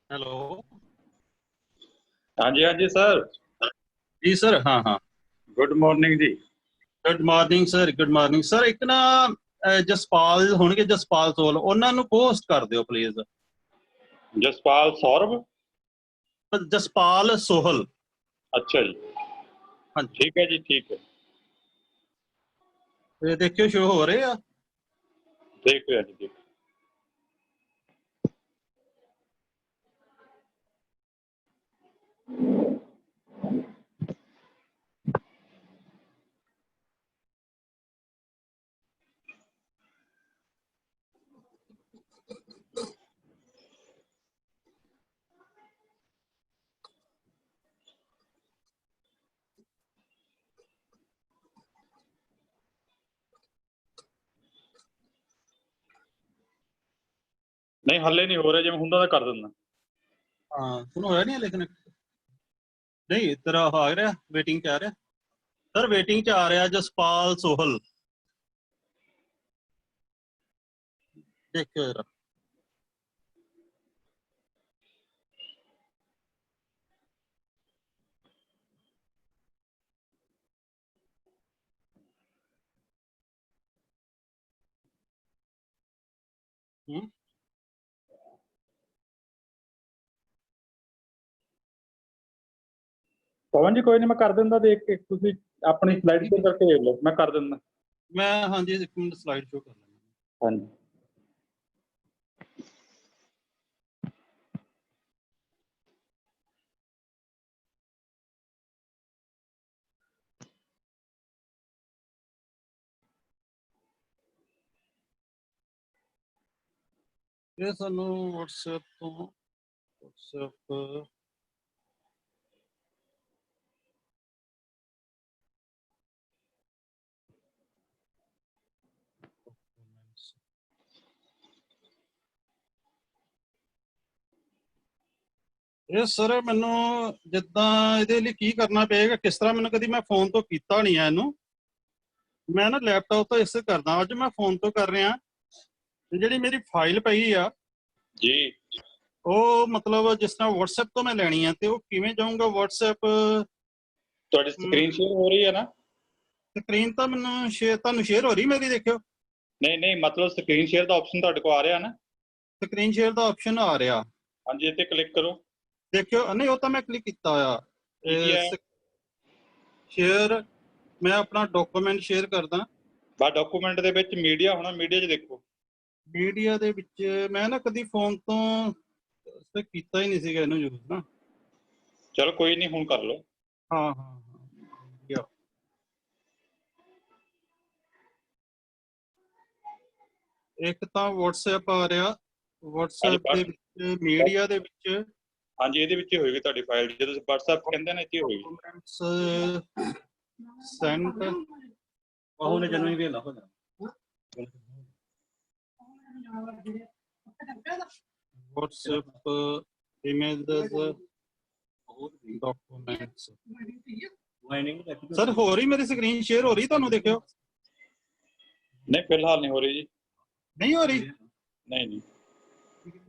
Hello. हाँ जी, हाँ जी sir. जी sir, हाँ हाँ। गुड मॉर्निंग जी। Good morning sir, good morning sir. ਇੱਕ ਨਾ ਜਸਪਾਲ ਹੋਣਗੇ, ਜਸਪਾਲ ਸੋਲ, ਉਹਨਾਂ ਨੂੰ ਪੋਸਟ ਕਰ ਦਿਓ ਪਲੀਜ਼। ਜਸਪਾਲ ਸੌਰਭ। ਜਸਪਾਲ ਸੋਹਲ। ਅੱਛਾ ਜੀ, ਹਾਂਜੀ, ਠੀਕ ਹੈ ਜੀ, ਠੀਕ ਹੈ। ਤੇ ਦੇਖਿਓ ਸ਼ੋ ਹੋ ਰਹੇ ਆ। ਦੇਖ ਰਿਹਾ ਜੀ, ਦੇਖ। ਨਹੀਂ ਹੱਲੇ ਨਹੀਂ ਹੋ ਰਿਹਾ, ਜਿਵੇਂ ਹੁੰਦਾ ਤਾਂ ਕਰ ਦਿੰਦਾ। ਹਾਂ, ਤੁਹਾਨੂੰ ਹੋਇਆ ਨਹੀਂ ਲੇਕਿਨ ਨਹੀਂ ਤੇਰਾ ਆ ਰਿਹਾ, ਵੇਟਿੰਗ 'ਚ ਆ ਰਿਹਾ ਸਰ, ਵੇਟਿੰਗ 'ਚ ਆ ਰਿਹਾ ਜਸਪਾਲ ਸੋਹਲ। ਦੇਖਿਓ ਜਰਾ। ਹੂੰ, ਪਵਨ ਜੀ ਕੋਈ ਨਹੀਂ, ਮੈਂ ਕਰ ਦਿੰਦਾ। ਦੇਖ ਕੇ ਤੁਸੀਂ ਆਪਣੀ ਸਲਾਈਡ ਸ਼ੇਅਰ ਕਰਕੇ ਦੇਖ ਲਓ, ਮੈਂ ਕਰ ਦਿੰਦਾ। ਮੈਂ ਹਾਂਜੀ ਇੱਕ ਮਿੰਟ ਸਲਾਈਡ ਸ਼ੋ ਕਰ ਲੈਂਦਾ। ਹਾਂਜੀ। ਇਹ ਸਾਨੂੰ WhatsApp ਤੋਂ WhatsApp ਇਹ ਸਰ ਮੈਨੂੰ ਜਿੱਦਾਂ ਇਹਦੇ ਲਈ ਕੀ ਕਰਨਾ ਪਏਗਾ, ਕਿਸ ਤਰ੍ਹਾਂ? ਮੈਨੂੰ ਕਦੀ ਮੈਂ ਫੋਨ ਤੋਂ ਕੀਤਾ ਨਹੀਂ ਆ ਇਹਨੂੰ, ਮੈਂ ਨਾ ਲੈਪਟਾਪ ਤੋਂ ਇਸੇ ਕਰਦਾ। ਅੱਜ ਮੈਂ ਫੋਨ ਤੋਂ ਕਰ ਰਿਹਾ। ਤੇ ਜਿਹੜੀ ਮੇਰੀ ਫਾਈਲ ਪਈ ਆ ਜੀ, ਉਹ ਮਤਲਬ ਜਿਸ ਤਰ੍ਹਾਂ WhatsApp ਤੋਂ ਮੈਂ ਲੈਣੀ ਆ, ਤੇ ਉਹ ਕਿਵੇਂ ਜਾਊਂਗਾ WhatsApp? ਤੁਹਾਡੀ ਸਕਰੀਨ ਸ਼ੇਅਰ ਹੋ ਰਹੀ ਹੈ ਨਾ? ਸਕਰੀਨ ਤਾਂ ਮੈਨੂੰ ਤੁਹਾਨੂੰ ਸ਼ੇਅਰ ਹੋ ਰਹੀ ਮੇਰੀ, ਦੇਖਿਓ। ਨਹੀਂ ਨਹੀਂ, ਮਤਲਬ ਸਕਰੀਨ ਸ਼ੇਅਰ ਦਾ ਆਪਸ਼ਨ ਤੁਹਾਡੇ ਕੋਲ ਆ ਰਿਹਾ ਨਾ? ਸਕਰੀਨ ਸ਼ੇਅਰ ਦਾ ਆਪਸ਼ਨ ਆ ਰਿਹਾ। ਹਾਂਜੀ, ਇੱਥੇ ਕਲਿੱਕ ਕਰੋ। ਦੇਖਿਓ, ਨਹੀਂ ਉਹ ਤਾਂ ਮੈਂ ਕਲਿੱਕ ਕੀਤਾ ਹੋਇਆ। ਕੀ ਹੈ? ਸ਼ੇਅਰ, ਮੈਂ ਆਪਣਾ ਡਾਕੂਮੈਂਟ ਸ਼ੇਅਰ ਕਰਦਾ। ਬਾ ਡਾਕੂਮੈਂਟ ਦੇ ਵਿੱਚ ਮੀਡੀਆ ਹੋਣਾ, ਮੀਡੀਆ 'ਚ ਦੇਖੋ। ਮੀਡੀਆ ਦੇ ਵਿੱਚ ਮੈਂ ਨਾ ਕਦੀ ਫੋਨ ਤੋਂ ਕੀਤਾ ਹੀ ਨਹੀਂ ਸੀਗਾ ਇਹਨੂੰ ਯੂਜ਼ ਨਾ। ਚਲੋ ਕੋਈ ਨਹੀਂ, ਹੁਣ ਕਰ ਲਓ। ਹਾਂ ਹਾਂ ਹਾਂ, ਇੱਕ ਤਾਂ WhatsApp ਆ ਰਿਹਾ। WhatsApp ਦੇ ਵਿੱਚ ਮੀਡੀਆ ਦੇ ਵਿੱਚ ਹਾਂਜੀ, ਇਹਦੇ ਵਿੱਚ ਹੀ ਹੋਏਗੀ ਤੁਹਾਡੀ ਫਾਈਲ। ਜੇ ਤੁਸੀਂ WhatsApp ਕਹਿੰਦੇ ਨਾ, ਇੱਥੇ ਹੋਏਗੀ। ਸੈਂਡ ਉਹਨੇ ਜਨਵਰੀ ਵੀ ਲਾ ਹੋ ਜਾਣਾ। WhatsApp images documents ਸਰ ਹੋ ਰਹੀ ਮੇਰੀ ਸਕਰੀਨ ਸ਼ੇਅਰ? ਹੋ ਰਹੀ ਤੁਹਾਨੂੰ? ਦੇਖਿਓ। ਨਹੀਂ ਫਿਲਹਾਲ ਨਹੀਂ ਹੋ ਰਹੀ ਜੀ। ਨਹੀਂ ਹੋ ਰਹੀ? ਨਹੀਂ ਨਹੀਂ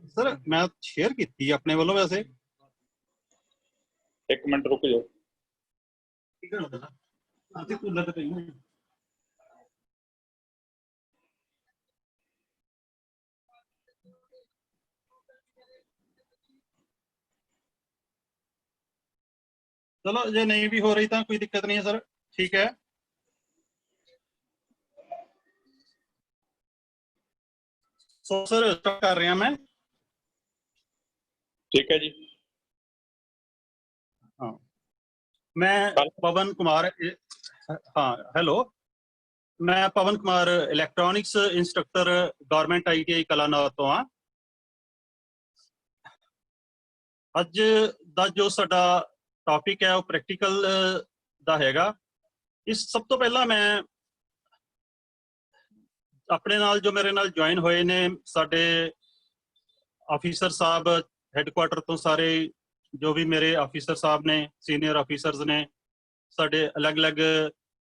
ਸਰ ਮੈਂ ਸ਼ੇਅਰ ਕੀਤੀ ਆਪਣੇ ਵੱਲੋਂ ਵੈਸੇ। ਇੱਕ ਮਿੰਟ ਰੁਕ ਜਾਓ। चलो जे नहीं भी हो रही तो कोई दिक्कत नहीं है सर, ठीक है। सो सर स्टार्ट कर रहा मैं। ठीक है जी। हाँ, मैं पवन कुमार। हाँ हेलो, मैं Pawan Kumar electronics instructor government ITI Kalanaur तो हाँ। ਅੱਜ ਦਾ ਜੋ ਸਾਡਾ ਟੌਪਿਕ ਹੈ ਉਹ ਪ੍ਰੈਕਟੀਕਲ ਦਾ ਹੈਗਾ। ਇਸ ਸਭ ਤੋਂ ਪਹਿਲਾਂ ਮੈਂ ਆਪਣੇ ਨਾਲ ਜੋ ਮੇਰੇ ਨਾਲ ਜੁਆਇਨ ਹੋਏ ਨੇ ਸਾਡੇ ਆਫੀਸਰ ਸਾਹਿਬ ਹੈੱਡਕੁਆਟਰ ਤੋਂ, ਸਾਰੇ ਜੋ ਵੀ ਮੇਰੇ ਆਫੀਸਰ ਸਾਹਿਬ ਨੇ, ਸੀਨੀਅਰ ਆਫੀਸਰਸ ਨੇ, ਸਾਡੇ ਅਲੱਗ-ਅਲੱਗ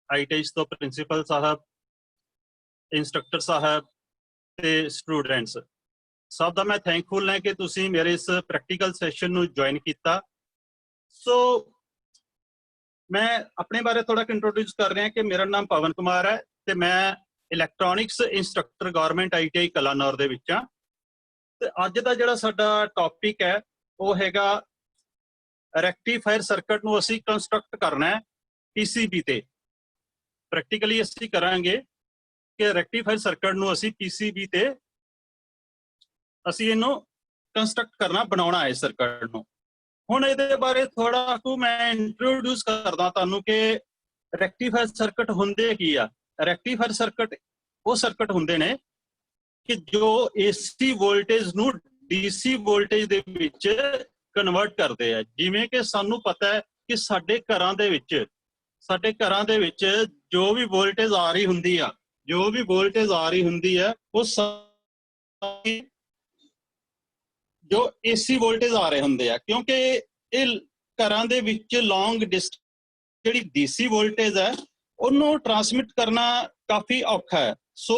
ITIs ਤੋਂ ਪ੍ਰਿੰਸੀਪਲ ਸਾਹਿਬ, ਇੰਸਟਰਕਟਰ ਸਾਹਿਬ ਤੇ ਸਟੂਡੈਂਟਸ, ਸਭ ਦਾ ਮੈਂ ਥੈਂਕਫੁਲ ਹਾਂ ਕਿ ਤੁਸੀਂ ਮੇਰੇ ਇਸ ਪ੍ਰੈਕਟੀਕਲ ਸੈਸ਼ਨ ਨੂੰ ਜੁਆਇਨ ਕੀਤਾ। ਸੋ ਮੈਂ ਆਪਣੇ ਬਾਰੇ ਥੋੜਾ ਇੰਟਰੋਡਿਊਸ ਕਰ ਰਿਹਾ ਕਿ ਮੇਰਾ ਨਾਮ ਪਵਨ ਕੁਮਾਰ ਹੈ ਤੇ ਮੈਂ electronics instructor government ITI Kalanaur ਦੇ ਵਿੱਚ ਹਾਂ। ਤੇ ਅੱਜ ਦਾ ਜਿਹੜਾ ਸਾਡਾ ਟੌਪਿਕ ਹੈ ਉਹ ਹੈਗਾ ਰੈਕਟੀਫਾਇਰ ਸਰਕਟ ਨੂੰ ਅਸੀਂ ਕੰਸਟਰਕਟ ਕਰਨਾ ਹੈ PCB ਤੇ। ਪ੍ਰੈਕਟੀਕਲੀ ਅਸੀਂ ਕਰਾਂਗੇ ਕਿ ਰੈਕਟੀਫਾਇਰ ਸਰਕਟ ਨੂੰ ਅਸੀਂ PCB ਤੇ ਅਸੀਂ ਇਹਨੂੰ ਕੰਸਟਰਕਟ ਕਰਨਾ, ਬਣਾਉਣਾ ਹੈ ਸਰਕਟ ਨੂੰ। ਹੁਣ ਇਹਦੇ ਬਾਰੇ ਥੋੜਾ ਕੁ ਮੈਂ ਇੰਟਰੋਡਿਊਸ ਕਰਦਾ ਤੁਹਾਨੂੰ ਕਿ ਰੈਕਟੀਫਾਇਰ ਸਰਕਟ ਹੁੰਦੇ ਕੀ ਆ। ਰੈਕਟੀਫਾਇਰ ਸਰਕਟ ਉਹ ਸਰਕਟ ਹੁੰਦੇ ਨੇ ਕਿ ਜੋ AC ਵੋਲਟੇਜ ਨੂੰ DC ਵੋਲਟੇਜ ਦੇ ਵਿੱਚ ਕਨਵਰਟ ਕਰਦੇ ਆ। ਜਿਵੇਂ ਕਿ ਸਾਨੂੰ ਪਤਾ ਹੈ ਕਿ ਸਾਡੇ ਘਰਾਂ ਦੇ ਵਿੱਚ ਜੋ ਵੀ ਵੋਲਟੇਜ ਆ ਰਹੀ ਹੁੰਦੀ ਆ, ਉਹ ਜੋ AC ਵੋਲਟੇਜ ਆ ਰਹੇ ਹੁੰਦੇ ਆ, ਕਿਉਂਕਿ ਇਹ ਘਰਾਂ ਦੇ ਵਿੱਚ ਲੌਂਗ ਡਿਸਟੈਂਸ ਜਿਹੜੀ DC ਵੋਲਟੇਜ ਹੈ ਉਹਨੂੰ ਟਰਾਂਸਮਿਟ ਕਰਨਾ ਕਾਫੀ ਔਖਾ ਹੈ। ਸੋ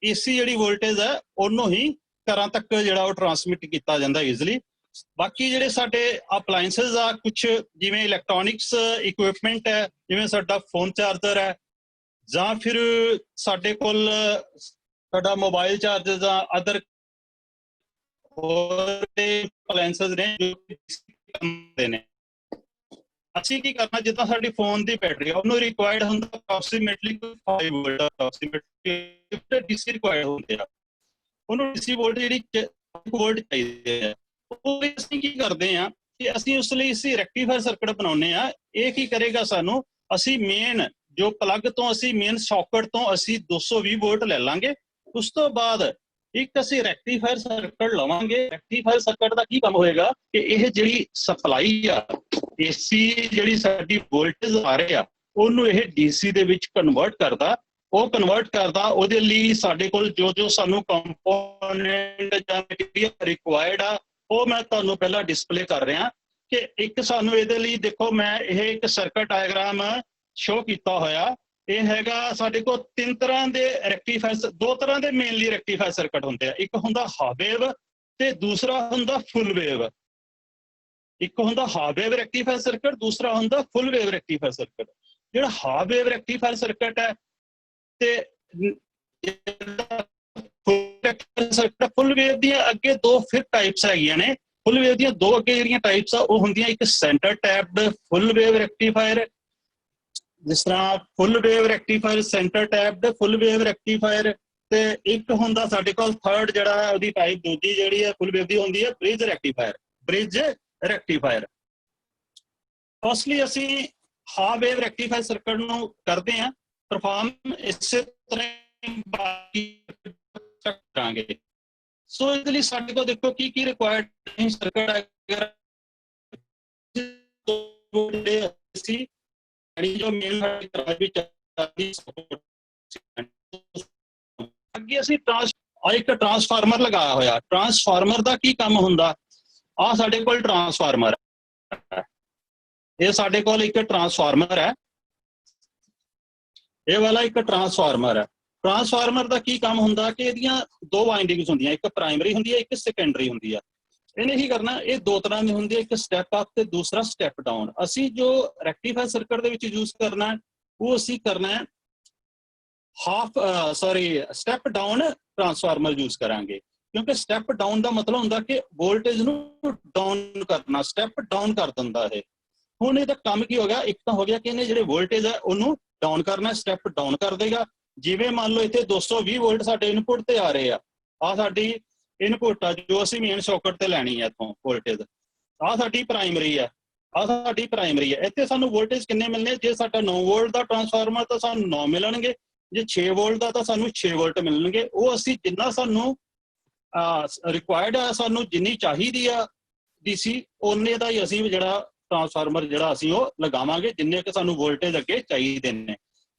AC ਜਿਹੜੀ ਵੋਲਟੇਜ ਹੈ ਉਹਨੂੰ ਹੀ ਘਰਾਂ ਤੱਕ ਜਿਹੜਾ ਉਹ ਟਰਾਂਸਮਿਟ ਕੀਤਾ ਜਾਂਦਾ ਈਜ਼ਲੀ। ਬਾਕੀ ਜਿਹੜੇ ਸਾਡੇ ਅਪਲਾਇੰਸਸ ਆ, ਕੁਛ ਜਿਵੇਂ ਇਲੈਕਟ੍ਰੋਨਿਕਸ ਇਕਵਿਪਮੈਂਟ ਹੈ, ਜਿਵੇਂ ਸਾਡਾ ਫੋਨ ਚਾਰਜਰ ਹੈ, ਜਾਂ ਫਿਰ ਸਾਡੇ ਕੋਲ ਸਾਡਾ ਮੋਬਾਈਲ ਚਾਰਜਰ ਜਾਂ ਅਦਰ ਹੋਰ ਅਪਲਾਇੰਸਸ ਨੇ ਜੋ ਨੇ। ਅਸੀਂ ਕੀ ਕਰਨਾ, ਜਿੱਦਾਂ ਸਾਡੀ ਫੋਨ ਦੀ ਬੈਟਰੀ ਆ ਉਹਨੂੰ ਰਿਕੁਆਇਰਡ ਹੁੰਦਾ approximately 5 volt, approximately DC required ਹੁੰਦੇ ਆ, ਉਹਨੂੰ DC ਵੋਲਟ ਜਿਹੜੀ 1 ਵੋਲਟ ਚਾਹੀਦੇ ਆ। ਉਹ ਅਸੀਂ ਕੀ ਕਰਦੇ ਆ ਕਿ ਅਸੀਂ ਉਸ ਲਈ ਅਸੀਂ ਰੈਕਟੀਫਾਇਰ ਸਰਕਟ ਬਣਾਉਂਦੇ ਆ। ਇਹ ਕੀ ਕਰੇਗਾ, ਸਾਨੂੰ ਅਸੀਂ ਮੇਨ ਜੋ ਪਲੱਗ ਤੋਂ ਅਸੀਂ ਮੇਨ ਸੌਕਟ ਤੋਂ ਅਸੀਂ 220 ਵੋਲਟ ਲੈ ਲਾਂਗੇ। ਉਸ ਤੋਂ ਬਾਅਦ ਇੱਕ ਅਸੀਂ ਰੈਕਟੀਫਾਇਰ ਸਰਕਟ ਲਵਾਂਗੇ। ਰੈਕਟੀਫਾਇਰ ਸਰਕਟ ਦਾ ਕੀ ਕੰਮ ਹੋਏਗਾ ਕਿ ਇਹ ਜਿਹੜੀ ਸਪਲਾਈ ਆ AC ਜਿਹੜੀ ਸਾਡੀ ਵੋਲਟੇਜ ਆ ਰਹੀ ਆ ਉਹਨੂੰ ਇਹ DC ਦੇ ਵਿੱਚ ਕਨਵਰਟ ਕਰਦਾ। ਉਹਦੇ ਲਈ ਸਾਡੇ ਕੋਲ ਜੋ ਸਾਨੂੰ ਕੰਪੋਨੈਂਟ ਜਾਂ ਮਟੀਰੀਅਲ ਰਿਕੁਆਇਰਡ ਆ ਉਹ ਮੈਂ ਤੁਹਾਨੂੰ ਪਹਿਲਾਂ ਡਿਸਪਲੇ ਕਰ ਰਿਹਾ ਕਿ ਇੱਕ ਸਾਨੂੰ ਇਹਦੇ ਲਈ ਦੇਖੋ, ਮੈਂ ਇਹ ਇੱਕ ਸਰਕਟ ਡਾਇਗਰਾਮ ਸ਼ੋ ਕੀਤਾ ਹੋਇਆ। ਇਹ ਹੈਗਾ ਸਾਡੇ ਕੋਲ 3 ਤਰ੍ਹਾਂ ਦੇ ਰੈਕਟੀਫਾਇਰ, 2 ਤਰ੍ਹਾਂ ਦੇ ਮੇਨਲੀ ਰੈਕਟੀਫਾਇਰ ਸਰਕਟ ਹੁੰਦੇ ਆ। ਇੱਕ ਹੁੰਦਾ ਹਾਫ ਵੇਵ ਤੇ ਦੂਸਰਾ ਹੁੰਦਾ ਫੁੱਲ ਵੇਵ। ਇੱਕ ਹੁੰਦਾ ਹਾਫ ਵੇਵ ਰੈਕਟੀਫਾਇਰ ਸਰਕਟ, ਦੂਸਰਾ ਹੁੰਦਾ ਫੁੱਲ ਵੇਵ ਰੈਕਟੀਫਾਇਰ ਸਰਕਟ। ਜਿਹੜਾ ਹਾਫ ਵੇਵ ਰੈਕਟੀਫਾਇਰ ਸਰਕਟ ਹੈ ਤੇ ਫੁੱਲ ਵੇਵ ਦੀਆਂ ਅੱਗੇ 2 ਫਿਰ ਟਾਈਪਸ ਹੈਗੀਆਂ ਨੇ। ਫੁੱਲ ਵੇਵ ਦੀਆਂ 2 ਅੱਗੇ ਜਿਹੜੀਆਂ ਟਾਈਪਸ ਆ ਉਹ ਹੁੰਦੀਆਂ, ਇੱਕ ਸੈਂਟਰ ਟੈਪਡ ਫੁੱਲ ਵੇਵ ਰੈਕਟੀਫਾਇਰ, ਜਿਸ ਤਰ੍ਹਾਂ ਫੁੱਲ ਵੇਵ ਰੈਕਟੀਫਾਇਰ, ਸੈਂਟਰ ਟੈਪਡ ਫੁੱਲ ਵੇਵ ਰੈਕਟੀਫਾਇਰ। ਤੇ ਇੱਕ ਹੁੰਦਾ ਸਾਡੇ ਕੋਲ ਥਰਡ ਜਿਹੜਾ ਉਹਦੀ ਟਾਈਪ ਦੂਜੀ ਜਿਹੜੀ ਹੈ ਫੁੱਲ ਵੇਵ ਦੀ ਹੁੰਦੀ ਹੈ ਬ੍ਰਿਜ ਰੈਕਟੀਫਾਇਰ। ਫਸਟਲੀ ਅਸੀਂ ਹਾਫ ਵੇਵ ਰੈਕਟੀਫਾਇਰ ਸਰਕਟ ਨੂੰ ਕਰਦੇ ਹਾਂ ਪਰਫਾਰਮ ਇਸੇ ਤਰ੍ਹਾਂ ਬਾਕੀ ਕਰਾਂਗੇ। ਸੋ ਇਹਦੇ ਲਈ ਸਾਡੇ ਕੋਲ ਦੇਖੋ ਕੀ ਰਿਕੁਆਇਰਡ ਸਰਕਟ ਜੋ ਮੇਨ ਅੱਗੇ ਅਸੀਂ ਇੱਕ ਟਰਾਂਸਫਾਰਮਰ ਲਗਾਇਆ ਹੋਇਆ। ਟਰਾਂਸਫਾਰਮਰ ਦਾ ਕੀ ਕੰਮ ਹੁੰਦਾ, ਆਹ ਸਾਡੇ ਕੋਲ ਟਰਾਂਸਫਾਰਮਰ ਹੈ, ਇਹ ਸਾਡੇ ਕੋਲ ਇੱਕ ਟਰਾਂਸਫਾਰਮਰ ਹੈ, ਇਹ ਵਾਲਾ ਇੱਕ ਟਰਾਂਸਫਾਰਮਰ ਹੈ। ਟਰਾਂਸਫਾਰਮਰ ਦਾ ਕੀ ਕੰਮ ਹੁੰਦਾ ਕਿ ਇਹਦੀਆਂ 2 ਵਾਈਂਡਿੰਗਸ ਹੁੰਦੀਆਂ, ਇੱਕ ਪ੍ਰਾਇਮਰੀ ਹੁੰਦੀ ਹੈ, ਇੱਕ ਸੈਕੰਡਰੀ ਹੁੰਦੀ ਹੈ। ਇਹਨੇ ਕੀ ਕਰਨਾ, ਇਹ 2 ਤਰ੍ਹਾਂ ਦੀ ਹੁੰਦੀ ਹੈ, ਇੱਕ ਸਟੈਪ ਅਪ ਤੇ ਦੂਸਰਾ ਸਟੈਪ ਡਾਊਨ। ਅਸੀਂ ਜੋ ਰੈਕਟੀਫਾਇਰ ਸਰਕਟ ਦੇ ਵਿੱਚ ਯੂਜ਼ ਕਰਨਾ ਉਹ ਅਸੀਂ ਕਰਨਾ ਹੈ ਸਟੈਪ ਡਾਊਨ ਟਰਾਂਸਫਾਰਮਰ ਯੂਜ਼ ਕਰਾਂਗੇ, ਕਿਉਂਕਿ ਸਟੈਪ ਡਾਊਨ ਦਾ ਮਤਲਬ ਹੁੰਦਾ ਕਿ ਵੋਲਟੇਜ ਨੂੰ ਡਾਊਨ ਕਰਨਾ, ਸਟੈਪ ਡਾਊਨ ਕਰ ਦਿੰਦਾ ਹੈ। ਹੁਣ ਇਹਦਾ ਕੰਮ ਕੀ ਹੋ ਗਿਆ, ਇੱਕ ਤਾਂ ਹੋ ਗਿਆ ਕਿ ਇਹਨੇ ਜਿਹੜੇ ਵੋਲਟੇਜ ਹੈ ਉਹਨੂੰ ਡਾਊਨ ਕਰਨਾ, ਸਟੈਪ ਡਾਊਨ ਕਰ ਦੇਗਾ। ਜਿਵੇਂ ਮੰਨ ਲਓ ਇੱਥੇ 220 ਵੋਲਟ ਸਾਡੇ ਇਨਪੁਟ ਤੇ ਆ ਰਹੇ ਆ, ਆਹ ਸਾਡੀ ਇਨਪੁਟ ਆ ਜੋ ਅਸੀਂ ਮੇਨ ਸੌਕਟ ਤੇ ਲੈਣੀ ਹੈ ਇੱਥੋਂ ਵੋਲਟੇਜ। ਆਹ ਸਾਡੀ ਪ੍ਰਾਇਮਰੀ ਹੈ, ਇੱਥੇ ਸਾਨੂੰ ਵੋਲਟੇਜ ਕਿੰਨੇ ਮਿਲਣੇ, ਜੇ ਸਾਡਾ 9 ਵੋਲਟ ਦਾ ਟਰਾਂਸਫਾਰਮਰ ਤਾਂ ਸਾਨੂੰ 9 ਮਿਲਣਗੇ, ਜੇ 6 ਵੋਲਟ ਦਾ ਤਾਂ ਸਾਨੂੰ 6 ਵੋਲਟ ਮਿਲਣਗੇ। ਉਹ ਅਸੀਂ ਜਿੰਨਾ ਸਾਨੂੰ ਰਿਕੁਆਇਰਡ ਆ, ਸਾਨੂੰ ਜਿੰਨੀ ਚਾਹੀਦੀ ਆ DC ਉਹਨੇ ਦਾ ਹੀ ਅਸੀਂ ਜਿਹੜਾ ਟਰਾਂਸਫਾਰਮਰ ਜਿਹੜਾ ਅਸੀਂ ਉਹ ਲਗਾਵਾਂਗੇ, ਜਿੰਨੇ ਕਿ ਸਾਨੂੰ ਵੋਲਟੇਜ ਅੱਗੇ ਚਾਹੀਦੇ ਨੇ।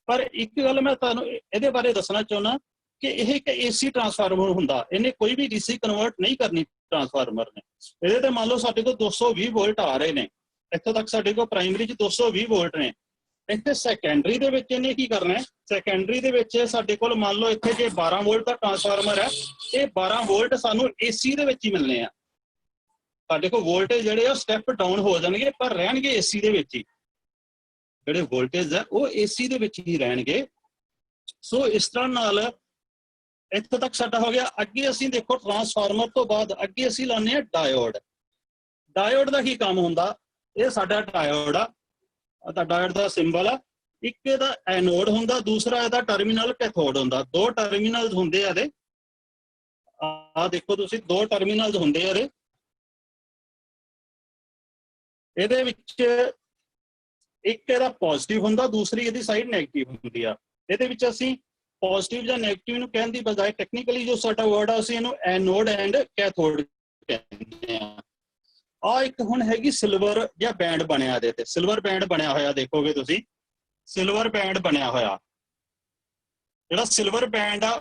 ਪਰ ਇੱਕ ਗੱਲ ਮੈਂ ਤੁਹਾਨੂੰ ਇਹਦੇ ਬਾਰੇ ਦੱਸਣਾ ਚਾਹੁੰਦਾ ਕਿ ਇਹ ਇੱਕ AC ਟਰਾਂਸਫਾਰਮਰ ਹੁੰਦਾ, ਇਹਨੇ ਕੋਈ ਵੀ DC ਕਨਵਰਟ ਨਹੀਂ ਕਰਨੀ ਟਰਾਂਸਫਾਰਮਰ ਨੇ। ਇਹਦੇ ਤੇ ਮੰਨ ਲਓ ਸਾਡੇ ਕੋਲ 220 ਵੋਲਟ ਆ ਰਹੇ ਨੇ, ਇੱਥੋਂ ਤੱਕ ਸਾਡੇ ਕੋਲ ਪ੍ਰਾਇਮਰੀ 'ਚ 220 ਵੋਲਟ ਨੇ। ਇੱਥੇ ਸੈਕੰਡਰੀ ਦੇ ਵਿੱਚ ਇਹਨੇ ਕੀ ਕਰਨਾ ਹੈ, ਸੈਕੰਡਰੀ ਦੇ ਵਿੱਚ ਸਾਡੇ ਕੋਲ ਮੰਨ ਲਓ ਇੱਥੇ ਜੇ 12 ਵੋਲਟ ਦਾ ਟਰਾਂਸਫਾਰਮਰ ਹੈ, ਇਹ 12 ਵੋਲਟ ਸਾਨੂੰ ਏਸੀ ਦੇ ਵਿੱਚ ਹੀ ਮਿਲਣੇ ਆ। ਸਾਡੇ ਕੋਲ ਵੋਲਟੇਜ ਜਿਹੜੇ ਆ ਸਟੈਪ ਡਾਊਨ ਹੋ ਜਾਣਗੇ, ਪਰ ਰਹਿਣਗੇ ਏਸੀ ਦੇ ਵਿੱਚ ਹੀ। ਜਿਹੜੇ ਵੋਲਟੇਜ ਹੈ ਉਹ ਏਸੀ ਦੇ ਵਿੱਚ ਹੀ ਰਹਿਣਗੇ। ਸੋ ਇਸ ਤਰ੍ਹਾਂ ਨਾਲ ਇੱਥੇ ਤੱਕ ਸਾਡਾ ਹੋ ਗਿਆ। ਅੱਗੇ ਅਸੀਂ ਦੇਖੋ ਟਰਾਂਸਫਾਰਮਰ ਤੋਂ ਬਾਅਦ ਅੱਗੇ ਅਸੀਂ ਲਾਉਂਦੇ ਹਾਂ ਡਾਇਓਡ। ਡਾਇਓਡ ਦਾ ਕੀ ਕੰਮ ਹੁੰਦਾ, ਇਹ ਸਾਡਾ ਡਾਇਓਡ ਆ, ਤਾਂ ਡਾਇਓਡ ਦਾ ਸਿੰਬਲ ਆ। ਇੱਕ ਇਹਦਾ ਐਨੋਡ ਹੁੰਦਾ, ਦੂਸਰਾ ਇਹਦਾ ਟਰਮੀਨਲ ਕੈਥੋਡ ਹੁੰਦਾ। ਦੋ ਟਰਮੀਨਲ ਹੁੰਦੇ ਆ ਇਹਦੇ, ਆਹ ਦੇਖੋ ਤੁਸੀਂ, ਦੋ ਟਰਮੀਨਲ ਹੁੰਦੇ ਆ ਇਹਦੇ। ਇਹਦੇ ਵਿੱਚ ਇੱਕ ਇਹਦਾ ਪੋਜ਼ਿਟਿਵ ਹੁੰਦਾ, ਦੂਸਰੀ ਇਹਦੀ ਸਾਈਡ ਨੈਗੇਟਿਵ ਹੁੰਦੀ ਆ। ਇਹਦੇ ਵਿੱਚ ਅਸੀਂ ਪੋਜ਼ਿਟਿਵ ਜਾਂ ਨੈਗੇਟਿਵ ਨੂੰ ਕਹਿਣ ਦੀ ਬਜਾਏ ਟੈਕਨੀਕਲੀ ਜੋ ਸਾਡਾ ਵਰਡ ਆ ਅਸੀਂ ਇਹਨੂੰ ਐਨੋਡ ਐਂਡ ਕੈਥੋਡ ਕਹਿੰਦੇ ਆ। ਆ ਇੱਕ ਹੁਣ ਹੈਗੀ ਸਿਲਵਰ ਜਾਂ ਬੈਂਡ ਬਣਿਆ, ਇਹਦੇ ਤੇ ਸਿਲਵਰ ਬੈਂਡ ਬਣਿਆ ਹੋਇਆ ਦੇਖੋਗੇ ਤੁਸੀਂ, ਸਿਲਵਰ ਬੈਂਡ ਬਣਿਆ ਹੋਇਆ। ਜਿਹੜਾ ਸਿਲਵਰ ਬੈਂਡ ਆ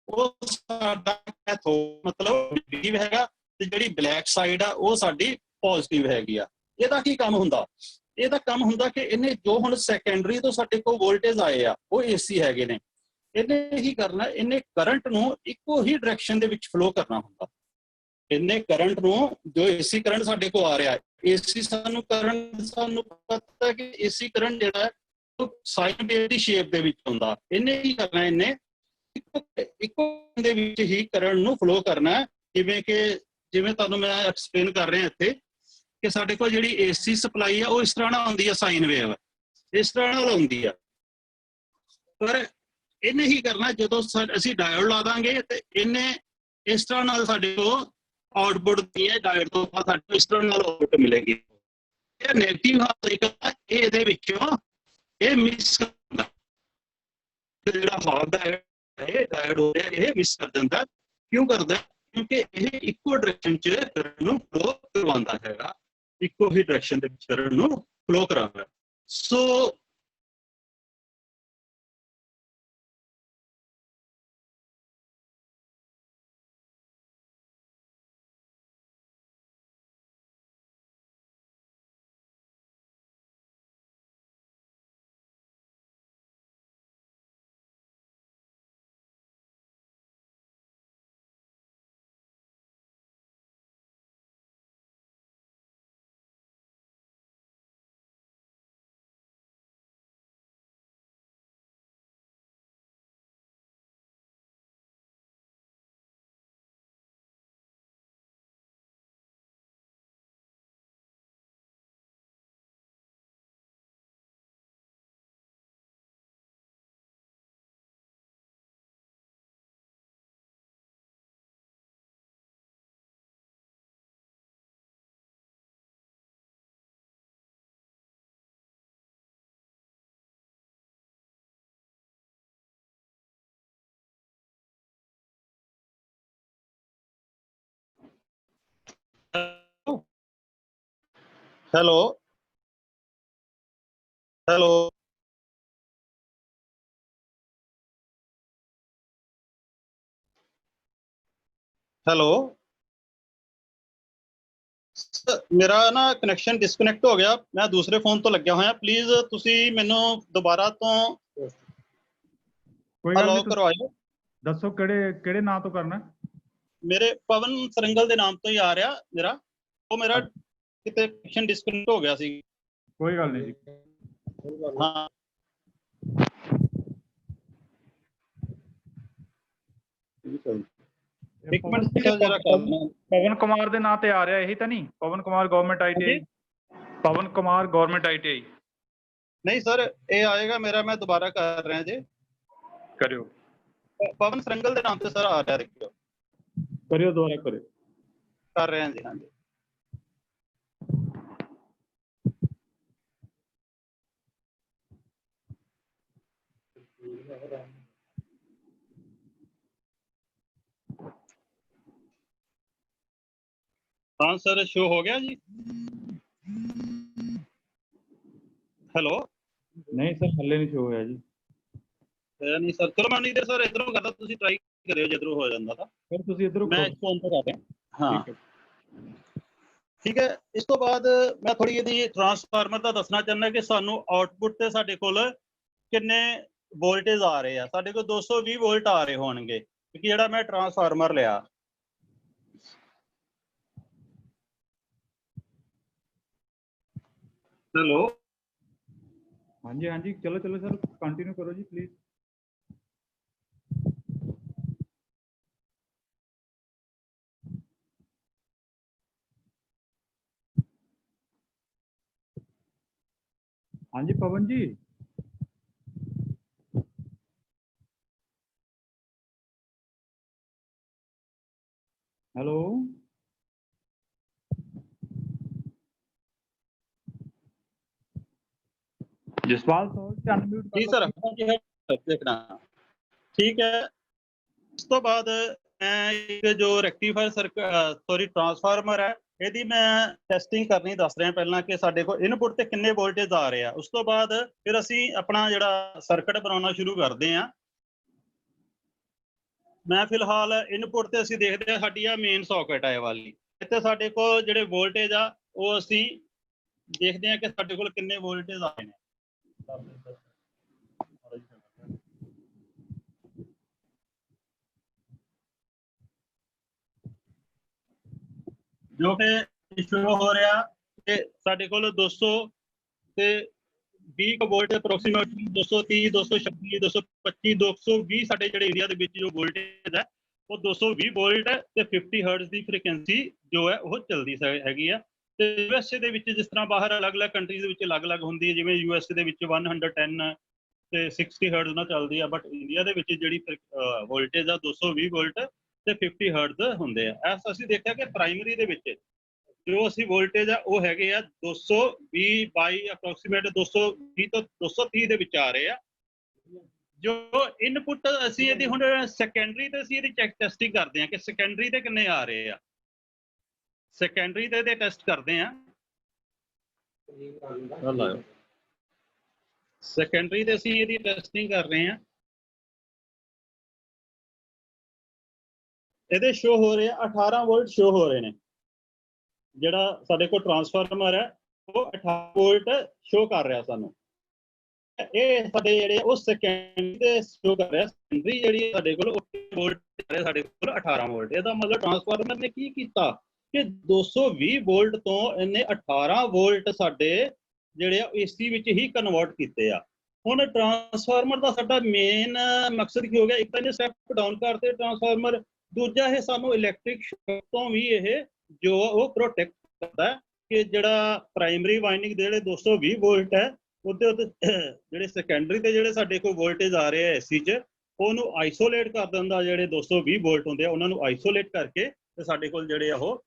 ਉਹ ਸਾਡਾ ਕੈਥੋਡ ਮਤਲਬ ਨੈਗੇਟਿਵ ਹੈਗਾ, ਤੇ ਜਿਹੜੀ ਬਲੈਕ ਸਾਈਡ ਆ ਉਹ ਸਾਡੀ ਪੋਜ਼ਿਟਿਵ ਹੈਗੀ ਆ। ਇਹਦਾ ਕੀ ਕੰਮ ਹੁੰਦਾ, ਇਹਦਾ ਕੰਮ ਹੁੰਦਾ ਕਿ ਇਹਨੇ ਜੋ ਹੁਣ ਸੈਕੰਡਰੀ ਤੋਂ ਸਾਡੇ ਕੋਲ ਵੋਲਟੇਜ ਆਏ ਆ ਉਹ ਏਸੀ ਹੈਗੇ ਨੇ, ਇਹਨੇ ਕੀ ਕਰਨਾ, ਇਹਨੇ ਕਰੰਟ ਨੂੰ ਇੱਕੋ ਹੀ ਡਾਇਰੈਕਸ਼ਨ ਦੇ ਵਿੱਚ ਫਲੋ ਕਰਨਾ ਹੁੰਦਾ। ਇਹਨੇ ਕਰੰਟ ਨੂੰ, ਜੋ ਏਸੀ ਕਰੰਟ ਸਾਡੇ ਕੋਲ ਆ ਰਿਹਾ, ਏਸੀ ਸਾਨੂੰ ਕਰੰਟ, ਸਾਨੂੰ ਪਤਾ ਕਿ ਏਸੀ ਕਰੰਟ ਜਿਹੜਾ ਉਹ ਸਾਈਨ ਵੇਵ ਦੀ ਸ਼ੇਪ ਦੇ ਵਿੱਚ ਹੁੰਦਾ। ਇਹਨੇ ਕੀ ਕਰਨਾ, ਇਹਨੇ ਇੱਕੋ ਦੇ ਵਿੱਚ ਹੀ ਕਰੰਟ ਨੂੰ ਫਲੋ ਕਰਨਾ। ਜਿਵੇਂ ਤੁਹਾਨੂੰ ਮੈਂ ਐਕਸਪਲੇਨ ਕਰ ਰਿਹਾ ਇੱਥੇ ਕਿ ਸਾਡੇ ਕੋਲ ਜਿਹੜੀ ਏਸੀ ਸਪਲਾਈ ਆ ਉਹ ਇਸ ਤਰ੍ਹਾਂ ਨਾਲ ਆਉਂਦੀ ਆ, ਸਾਈਨ ਵੇਵ ਇਸ ਤਰ੍ਹਾਂ ਨਾਲ ਆਉਂਦੀ ਆ। ਪਰ ਇਹਨੇ ਹੀ ਕਰਨਾ, ਜਦੋਂ ਅਸੀਂ ਡਾਇਓਡ ਲਾ ਦਾਂਗੇ ਤੇ ਇਹਨੇ ਇਸ ਤਰ੍ਹਾਂ ਨਾਲ ਸਾਡੇ ਕੋਲ ਆਊਟਪੁੱਟ ਦੀ ਹੈ, ਡਾਇਓਡ ਤੋਂ ਬਾਅਦ ਸਾਨੂੰ ਇਸ ਤਰ੍ਹਾਂ ਨਾਲ ਆਊਟਪੁੱਟ ਮਿਲੇਗੀ। ਇਹ ਨੈਗੇਟਿਵ ਸਾਈਕਲ ਹੈ, ਇਹ ਇਹਦੇ ਵਿੱਚੋਂ ਇਹ ਮਿਸ ਕਰਦਾ, ਜਿਹੜਾ ਹਾਫ ਦਾ ਇਹ ਡਾਇਓਡ ਹੋ ਰਿਹਾ ਇਹ ਮਿਸ ਕਰ ਦਿੰਦਾ। ਕਿਉਂ ਕਰਦਾ, ਕਿਉਂਕਿ ਇਹ ਇੱਕੋ ਡਾਇਰੈਕਸ਼ਨ 'ਚ ਕਰੰਟ ਨੂੰ ਫਲੋ ਕਰਵਾਉਂਦਾ ਹੈਗਾ, ਇੱਕੋ ਹੀ ਡਾਇਰੈਕਸ਼ਨ ਦੇ ਵਿੱਚ ਕਰੰਟ ਨੂੰ ਫਲੋ ਕਰਾਉਂਦਾ। ਸੋ ਹੈਲੋ ਹੈਲੋ ਹੈਲੋ ਮੇਰਾ ਨਾ ਕਨੈਕਸ਼ਨ ਡਿਸਕਨੈਕਟ ਹੋ ਗਿਆ, ਮੈਂ ਦੂਸਰੇ ਫੋਨ ਤੋਂ ਲੱਗਿਆ ਹੋਇਆ। ਪਲੀਜ਼ ਤੁਸੀਂ ਮੈਨੂੰ ਦੁਬਾਰਾ ਤੋਂ ਕੋਈ ਗੱਲ ਅਲਾਓ ਨਹੀਂ, ਕਰਵਾਇਓ। ਦੱਸੋ ਕਿਹੜੇ ਨਾਂ ਤੋਂ ਕਰਨਾ। ਮੇਰੇ ਪਵਨ ਸਰੰਗਲ ਦੇ ਨਾਮ ਤੋਂ ਹੀ ਆ ਰਿਹਾ ਮੇਰਾ, ਉਹ ਮੇਰਾ ਕਿਤੇ ਕਨੈਕਸ਼ਨ ਡਿਸਕਨੈਕਟ ਹੋ ਗਿਆ ਸੀ। ਕੋਈ ਗੱਲ ਨਹੀਂ ਜੀ। ਹਾਂ ਇੱਕ ਮਿੰਟ ਜਰਾ ਕਰਨਾ। ਪਵਨ ਕੁਮਾਰ ਦੇ ਨਾਂ ਤੇ ਆ ਰਿਹਾ, ਇਹੀ ਤਾਂ ਨਹੀਂ? Pawan Kumar government ITI, Pawan Kumar government ITI। ਨਹੀਂ ਸਰ, ਇਹ ਆਏਗਾ ਮੇਰਾ, ਮੈਂ ਦੁਬਾਰਾ ਕਰ ਰਿਹਾ ਜੀ। ਕਰਿਓ, ਪਵਨ ਸਰੰਗਲ ਦੇ ਨਾਮ ਤੇ ਸਰ ਆ ਰਿਹਾ, ਦੇਖਿਓ ਕਰਿਓ, ਦੁਬਾਰਾ ਕਰਿਓ। ਕਰ ਰਹੇ ਹਾਂ ਜੀ। ਹਾਂਜੀ ਹਾਂ ਸਰ, ਸ਼ੋ ਹੋ ਗਿਆ ਜੀ। ਹੈਲੋ ਨਹੀਂ ਸਰ, ਹੱਲੇ ਨਹੀਂ ਸ਼ੋ ਹੋਇਆ ਜੀ। ਨਹੀਂ ਸਰ, ਚਲੋ ਮੈਂ ਨਹੀਂ ਤੇ ਸਰ ਇਧਰੋਂ ਕਰਦਾ, ਤੁਸੀਂ ਟਰਾਈ ਕਰਿਓ, ਜਿੱਧਰੋਂ ਹੋ ਜਾਂਦਾ ਤਾਂ ਫਿਰ ਤੁਸੀਂ ਇੱਧਰੋਂ ਮੈਂ ਇਸ ਫੋਨ ਤੋਂ ਕਰ ਰਿਹਾ। ਹਾਂ ਠੀਕ ਹੈ। ठीक है। इस तो बाद मैं थोड़ी यदि ट्रांसफार्मर का दसना चाहना कि सानू आउटपुट ते साडे कोल किन्ने वोल्टेज आ रहे हैं। साडे कोल 220 वोल्ट आ रहे होणगे क्योंकि जिहड़ा मैं ट्रांसफार्मर लिया। हेलो, हाँ जी, हाँ जी, चलो चलो सर, कंटिन्यू करो जी प्लीज। हाँ जी पवन जी। हेलो। जसपाल सर अनम्यूट कर जी लो सर, प्लीज। हाँ जी, हाँ देखना ठीक है। इस तो बाद मैं एक जो रेक्टिफायर सॉरी ट्रांसफार्मर है ਇਹਦੀ ਮੈਂ ਟੈਸਟਿੰਗ ਕਰਨੀ ਦੱਸ ਰਿਹਾ ਪਹਿਲਾਂ ਕਿ ਸਾਡੇ ਕੋਲ ਇਨਪੁਟ ਤੇ ਕਿੰਨੇ ਵੋਲਟੇਜ ਆ ਰਹੇ ਆ। ਉਸ ਤੋਂ ਬਾਅਦ ਫਿਰ ਅਸੀਂ ਆਪਣਾ ਜਿਹੜਾ ਸਰਕਟ ਬਣਾਉਣਾ ਸ਼ੁਰੂ ਕਰਦੇ ਆ। ਮੈਂ ਫਿਲਹਾਲ ਇਨਪੁਟ ਤੇ ਅਸੀਂ ਦੇਖਦੇ ਆ ਸਾਡੀ ਆ ਮੇਨ ਸੌਕਟ ਹੈ ਵਾਲੀ। ਇੱਥੇ ਸਾਡੇ ਕੋਲ ਜਿਹੜੇ ਵੋਲਟੇਜ ਆ ਉਹ ਅਸੀਂ ਦੇਖਦੇ ਆ ਕਿ ਸਾਡੇ ਕੋਲ ਕਿੰਨੇ ਵੋਲਟੇਜ ਆਏ ਨੇ। ਜੋ ਕਿ ਸ਼ੋ ਹੋ ਰਿਹਾ ਕਿ ਸਾਡੇ ਕੋਲ 200 ਤੇ 20 ਵੋਲਟ ਅਪਰੋਕਸੀਮੇਟਲੀ 230 226 225 220 ਸਾਡੇ ਜਿਹੜੇ ਏਰੀਆ ਦੇ ਵਿੱਚ ਜੋ ਵੋਲਟੇਜ ਹੈ ਉਹ 220 ਵੋਲਟ ਤੇ 50 ਹਰਟਜ਼ ਦੀ ਫ੍ਰੀਕੁਐਂਸੀ ਜੋ ਹੈ ਉਹ ਚੱਲਦੀ ਹੈਗੀ ਆ। ਤੇ ਯੂਐਸਏ ਦੇ ਵਿੱਚ ਜਿਸ ਤਰ੍ਹਾਂ ਬਾਹਰ ਅਲੱਗ-ਅਲੱਗ ਕੰਟਰੀਜ਼ ਦੇ ਵਿੱਚ ਅਲੱਗ-ਅਲੱਗ ਹੁੰਦੀ ਹੈ, ਜਿਵੇਂ ਯੂਐਸਏ ਦੇ ਵਿੱਚ 110 ਤੇ 60 ਹਰਟਜ਼ ਨਾਲ ਚੱਲਦੀ ਆ, ਬਟ ਇੰਡੀਆ ਦੇ ਵਿੱਚ ਜਿਹੜੀ ਵੋਲਟੇਜ ਆ 220 ਵੋਲਟ ਤੇ 50 ਹਰਟਜ਼ ਹੁੰਦੇ ਆ। ਐਸ ਅਸੀਂ ਦੇਖਿਆ ਕਿ ਪ੍ਰਾਇਮਰੀ ਦੇ ਵਿੱਚ ਜੋ ਅਸੀਂ ਵੋਲਟੇਜ ਆ ਉਹ ਹੈਗੇ ਆ 220 ਬਾਈ ਅਪਰੋਕਸੀਮੇਟ 220 ਤੋਂ 230 ਦੇ ਵਿੱਚ ਆ ਰਹੇ ਆ। ਜੋ ਇਨਪੁਟ ਅਸੀਂ ਇਹਦੀ ਹੁਣ ਸੈਕੰਡਰੀ ਤੇ ਅਸੀਂ ਇਹਦੀ ਟੈਸਟਿੰਗ ਕਰਦੇ ਆ ਕਿ ਸੈਕੰਡਰੀ ਤੇ ਕਿੰਨੇ ਆ ਰਹੇ ਆ। ਸੈਕੰਡਰੀ ਤੇ ਇਹਦੇ ਟੈਸਟ ਕਰਦੇ ਆ। ਸੈਕੰਡਰੀ ਤੇ ਅਸੀਂ ਇਹਦੀ ਟੈਸਟਿੰਗ ਕਰ ਰਹੇ ਆ। ਇਹਦੇ ਸ਼ੋ ਹੋ ਰਹੇ ਆ 18 ਵੋਲਟ ਸ਼ੋ ਹੋ ਰਹੇ ਨੇ। ਜਿਹੜਾ ਸਾਡੇ ਕੋਲ ਟਰਾਂਸਫਾਰਮਰ ਹੈ ਉਹ 18 ਵੋਲਟ ਸ਼ੋ ਕਰ ਰਿਹਾ ਸਾਨੂੰ। ਇਹ ਸਾਡੇ ਜਿਹੜੇ ਉਹ ਸੈਕੰਡਰੀ ਤੇ ਸ਼ੋ ਕਰ ਰਿਹਾ। ਸੈਕੰਡਰੀ ਜਿਹੜੀ ਸਾਡੇ ਕੋਲ 8 ਵੋਲਟ ਸਾਡੇ ਕੋਲ 18 ਵੋਲਟ। ਇਹਦਾ ਮਤਲਬ ਟਰਾਂਸਫਾਰਮਰ ਨੇ ਕੀ ਕੀਤਾ ਕਿ 220 ਵੋਲਟ ਤੋਂ ਇਹਨੇ 18 ਵੋਲਟ ਸਾਡੇ ਜਿਹੜੇ ਆ ਏਸੀ ਵਿੱਚ ਹੀ ਕਨਵਰਟ ਕੀਤੇ ਆ। ਹੁਣ ਟਰਾਂਸਫਾਰਮਰ ਦਾ ਸਾਡਾ ਮੇਨ ਮਕਸਦ ਕੀ ਹੋ ਗਿਆ? ਇੱਕ ਤਾਂ ਇਹਨੇ ਸਟੈਪ ਡਾਊਨ ਕਰਤੇ ਟਰਾਂਸਫਾਰਮਰ, ਦੂਜਾ ਇਹ ਸਾਨੂੰ ਇਲੈਕਟ੍ਰਿਕ ਸ਼ੌਕ ਤੋਂ ਵੀ ਇਹ ਜੋ ਉਹ ਪ੍ਰੋਟੈਕਟ ਕਰਦਾ ਹੈ ਕਿ ਜਿਹੜਾ ਪ੍ਰਾਇਮਰੀ ਵਾਈਂਡਿੰਗ ਦੇ ਜਿਹੜੇ 220 ਵੋਲਟ ਹੈ ਉਹਦੇ ਉੱਤੇ ਜਿਹੜੇ ਸੈਕੰਡਰੀ ਤੇ ਜਿਹੜੇ ਸਾਡੇ ਕੋਲ ਵੋਲਟੇਜ ਆ ਰਹੇ ਆ ਏਸੀ 'ਚ ਉਹਨੂੰ ਆਈਸੋਲੇਟ ਕਰ ਦਿੰਦਾ। ਜਿਹੜੇ 220 ਵੋਲਟ ਹੁੰਦੇ ਆ ਉਹਨਾਂ ਨੂੰ ਆਈਸੋਲੇਟ ਕਰਕੇ ਤੇ ਸਾਡੇ ਕੋਲ ਜਿਹੜੇ ਆ ਉਹ